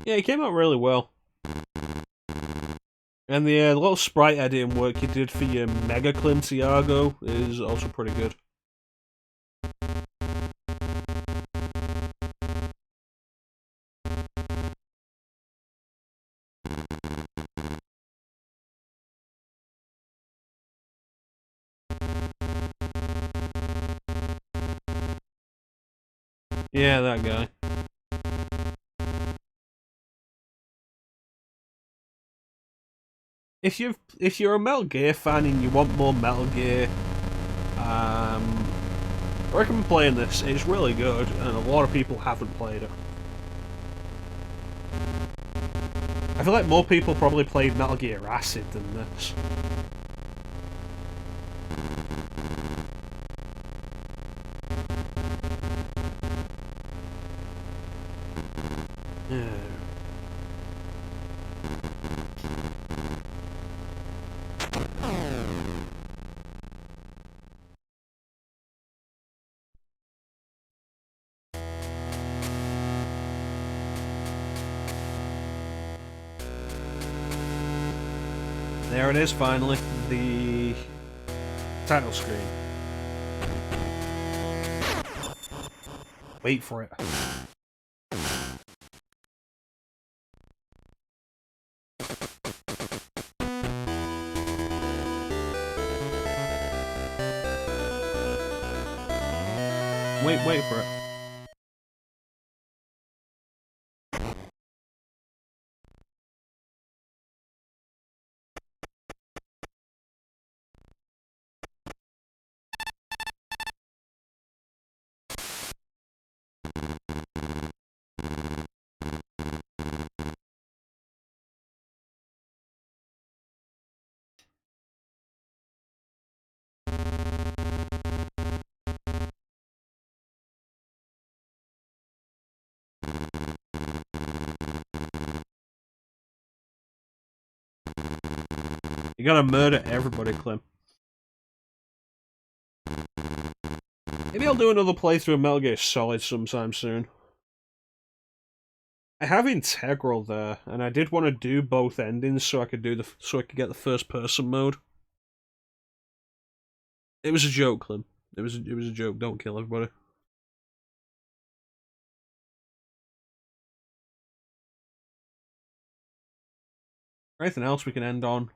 Yeah, it came out really well. And the little sprite editing work you did for your Mega-Clim Tiago is also pretty good. Yeah, that guy. If you're a Metal Gear fan and you want more Metal Gear, I recommend playing this. It's really good, and a lot of people haven't played it. I feel like more people probably played Metal Gear Acid than this. Yeah. There it is, finally. The title screen. Wait for it. Wait for it. You gotta murder everybody, Clem. Maybe I'll do another playthrough of Metal Gear Solid sometime soon. I have Integral there, and I did want to do both endings so I could get the first person mode. It was a joke, Clem. It was a joke. Don't kill everybody. Anything else we can end on?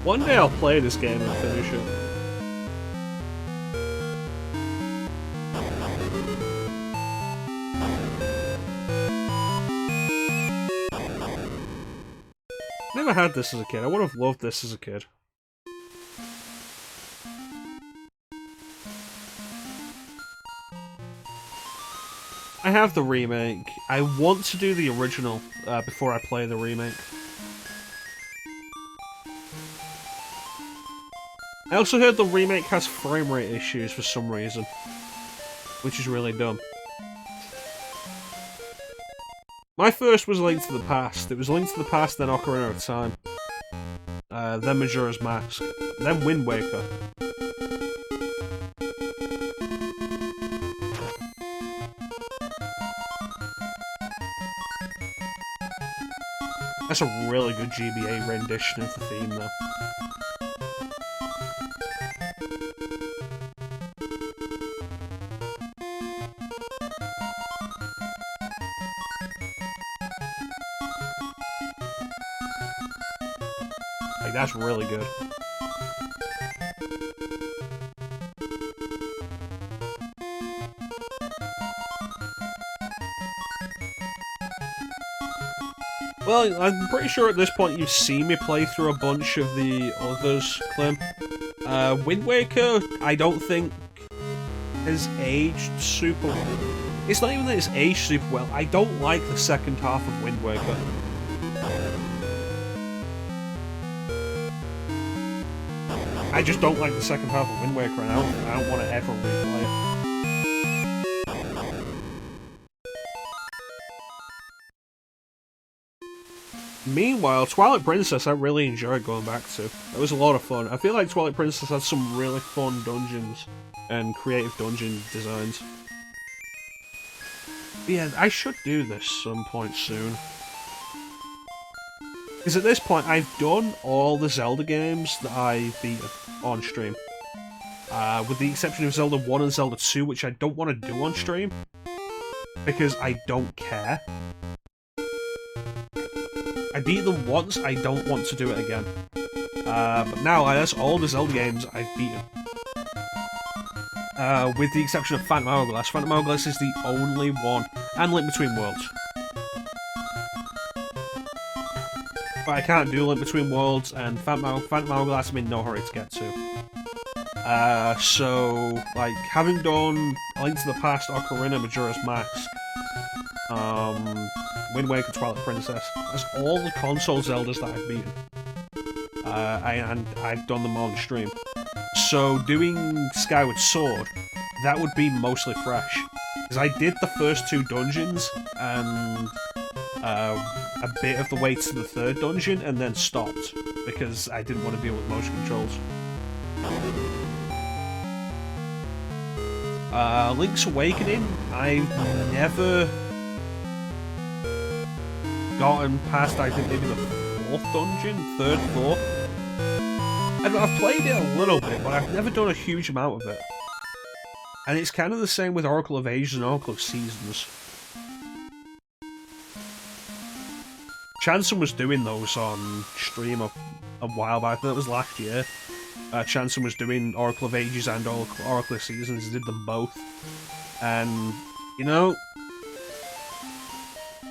One day I'll play this game and finish it. Never had this as a kid. I would have loved this as a kid. I have the remake. I want to do the original before I play the remake. I also heard the remake has frame rate issues for some reason, which is really dumb. My first was Link to the Past. It was Link to the Past, then Ocarina of Time. Then Majora's Mask. Then Wind Waker. That's a really good GBA rendition of the theme, though. Like, that's really good. Well, I'm pretty sure at this point you've seen me play through a bunch of the others, Clem. Wind Waker, I don't think has aged super It's not even that it's aged super well. I don't like the second half of Wind Waker. I just don't like the second half of Wind Waker, and I don't want to ever replay it. Meanwhile, Twilight Princess I really enjoyed going back to. It was a lot of fun. I feel like Twilight Princess had some really fun dungeons and creative dungeon designs. But yeah, I should do this some point soon. Because at this point, I've done all the Zelda games that I've beaten on stream. With the exception of Zelda 1 and Zelda 2, which I don't want to do on stream. Because I don't care. I beat them once, I don't want to do it again. But now, that's all the Zelda games I've beaten. With the exception of Phantom Hourglass. Phantom Hourglass is the only one. And Link Between Worlds. But I can't do Link Between Worlds, and Phantom Hourglass I'm in no hurry to get to. So, like, having done A Link to the Past, Ocarina, Majora's Mask, Wind Waker, Twilight Princess, that's all the console Zeldas that I've beaten. And I've done them on stream. So, doing Skyward Sword, that would be mostly fresh. Because I did the first 2 dungeons, and a bit of the way to the 3rd dungeon, and then stopped, because I didn't want to deal with motion controls. Link's Awakening, I've never gotten past, I think, maybe the 4th dungeon? 3rd, 4th? I've played it a little bit, but I've never done a huge amount of it. And it's kind of the same with Oracle of Ages and Oracle of Seasons. Chanson was doing those on stream a while back. I think it was last year. Chanson was doing Oracle of Ages and Oracle of Seasons. He did them both. And, you know,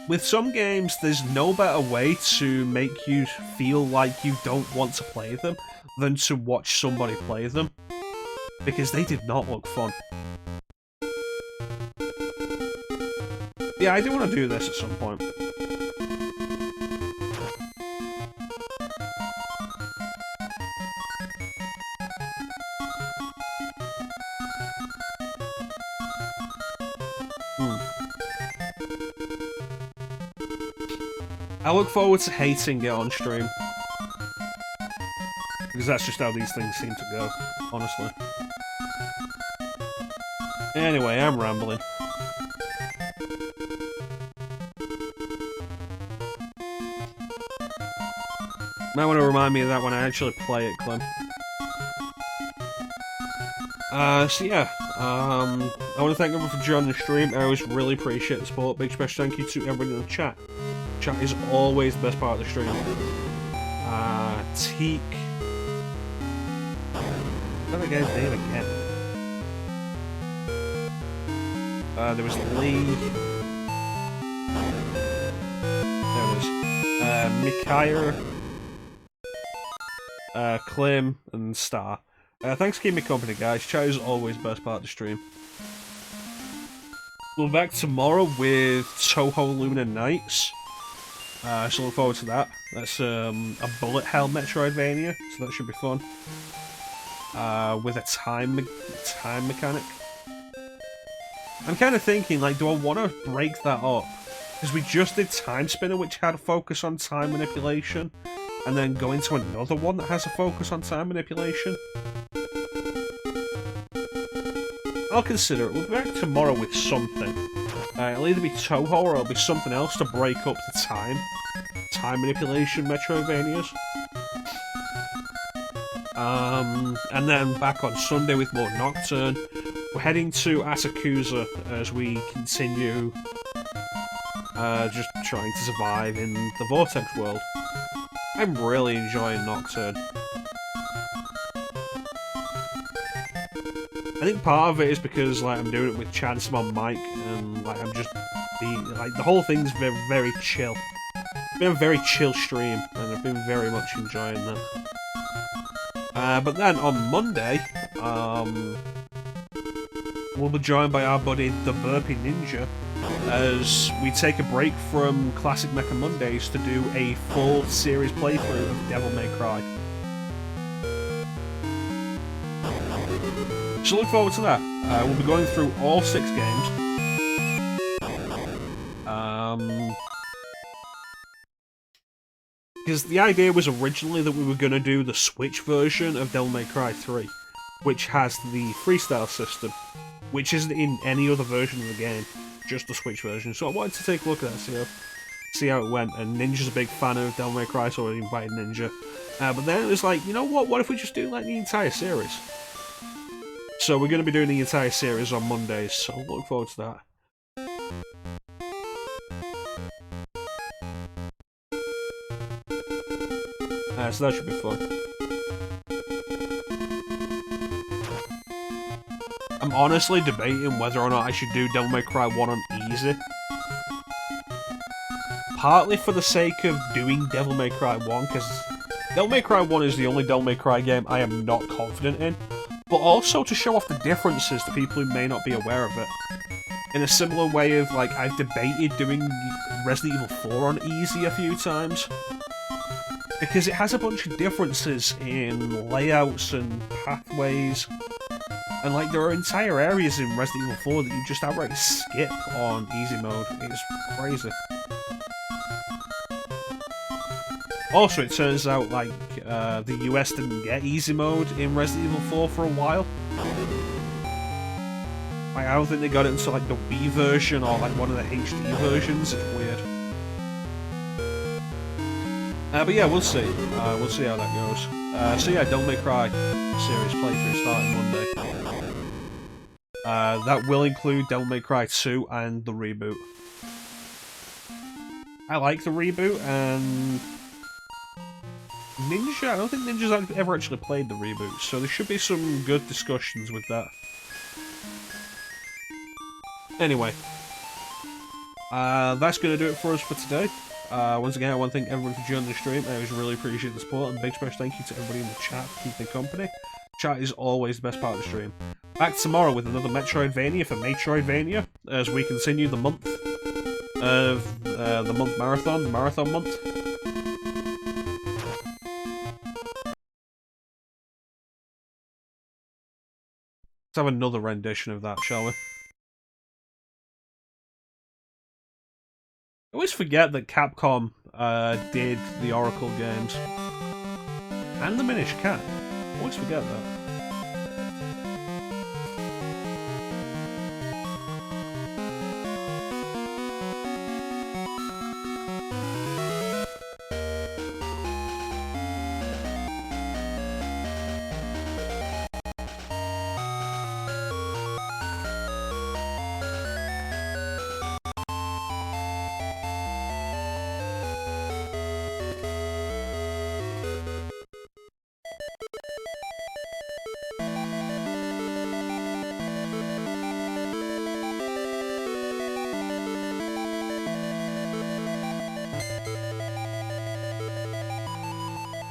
with some games, there's no better way to make you feel like you don't want to play them than to watch somebody play them. Because they did not look fun. Yeah, I do want to do this at some point. I look forward to hating it on stream. Because that's just how these things seem to go, honestly. Anyway, I'm rambling. Might want to remind me of that when I actually play it, Clem. So yeah, I want to thank everyone for joining the stream. I always really appreciate the support. Big special thank you to everybody in the chat. Chat is always the best part of the stream. Teak. What's that guy's name again? There was Lee. There it is. Mikair. Clem and Star. Thanks for keeping me company, guys. Chat is always the best part of the stream. We'll be back tomorrow with Touhou Lunar Nights. So look forward to that. That's a bullet hell Metroidvania, so that should be fun. With a time mechanic. I'm kind of thinking, like, do I want to break that up? Because we just did Time Spinner, which had a focus on time manipulation, and then go into another one that has a focus on time manipulation. I'll consider it. We'll be back tomorrow with something. It'll either be Touhou or it'll be something else to break up the time manipulation Metroidvanias. And then back on Sunday with more Nocturne. We're heading to Asakusa as we continue just trying to survive in the Vortex world. I'm really enjoying Nocturne. I think part of it is because, like, I'm doing it with Chance on mic, and, like, I'm just being, like, the whole thing's very, very chill. It's been a very chill stream, and I've been very much enjoying that. But then on Monday, we'll be joined by our buddy the Burpee Ninja as we take a break from Classic Mecha Mondays to do a full series playthrough of Devil May Cry. So look forward to that. We'll be going through all 6 games. Because the idea was originally that we were going to do the Switch version of Devil May Cry 3, which has the freestyle system, which isn't in any other version of the game, just the Switch version. So I wanted to take a look at that, see how it went, and Ninja's a big fan of Devil May Cry, so I invited Ninja. But then it was like, you know what if we just do like the entire series? So we're going to be doing the entire series on Mondays, so look forward to that. So that should be fun. I'm honestly debating whether or not I should do Devil May Cry 1 on easy. Partly for the sake of doing Devil May Cry 1, because Devil May Cry 1 is the only Devil May Cry game I am not confident in, but also to show off the differences to people who may not be aware of it. In a similar way of, like, I've debated doing Resident Evil 4 on easy a few times, because it has a bunch of differences in layouts and pathways, and like there are entire areas in Resident Evil 4 that you just outright skip on easy mode. It's crazy. Also, it turns out like the US didn't get easy mode in Resident Evil 4 for a while. Like, I don't think they got it until like the Wii version or like one of the HD versions. It's weird. But yeah, we'll see. We'll see how that goes. So yeah, Devil May Cry series playthrough starting Monday. That will include Devil May Cry 2 and the reboot. I like the reboot, and Ninja, I don't think Ninja's ever actually played the reboot, so there should be some good discussions with that. Anyway, that's going to do it for us for today. Once again, I want to thank everyone for joining the stream. I always really appreciate the support, and a big special thank you to everybody in the chat for keeping company. Chat is always the best part of the stream. Back tomorrow with another Metroidvania for May-troidvania, as we continue the month of the marathon month. Let's have another rendition of that, shall we? I always forget that Capcom did the Oracle games. And the Minish Cat. I always forget that.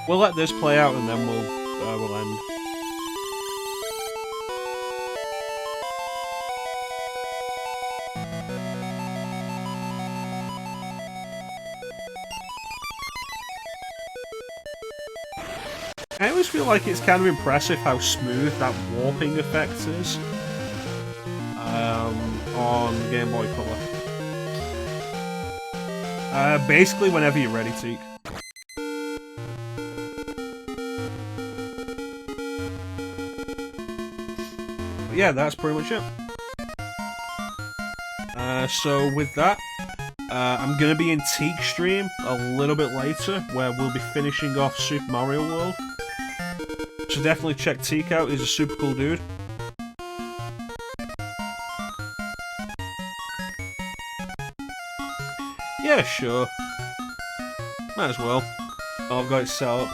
We'll let this play out and then we'll end. I always feel like it's kind of impressive how smooth that warping effect is on Game Boy Color. Basically whenever you're ready, Teak. Yeah, that's pretty much it. So with that, I'm going to be in Teak stream a little bit later, where we'll be finishing off Super Mario World. So definitely check Teak out, he's a super cool dude. Yeah, sure. Might as well. I've got it set up.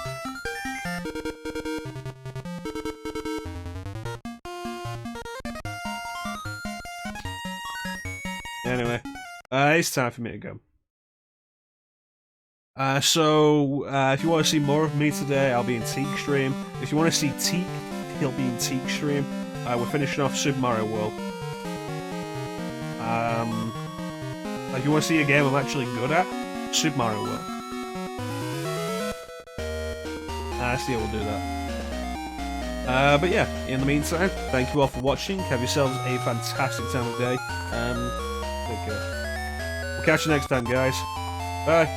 Anyway, it's time for me to go. So if you want to see more of me today, I'll be in Teak stream. If you want to see Teak, he'll be in Teak stream. We're finishing off Super Mario World. If you want to see a game I'm actually good at, Super Mario World. I see how we'll do that. But yeah, in the meantime, thank you all for watching. Have yourselves a fantastic time of day. Take care. We'll catch you next time, guys. Bye.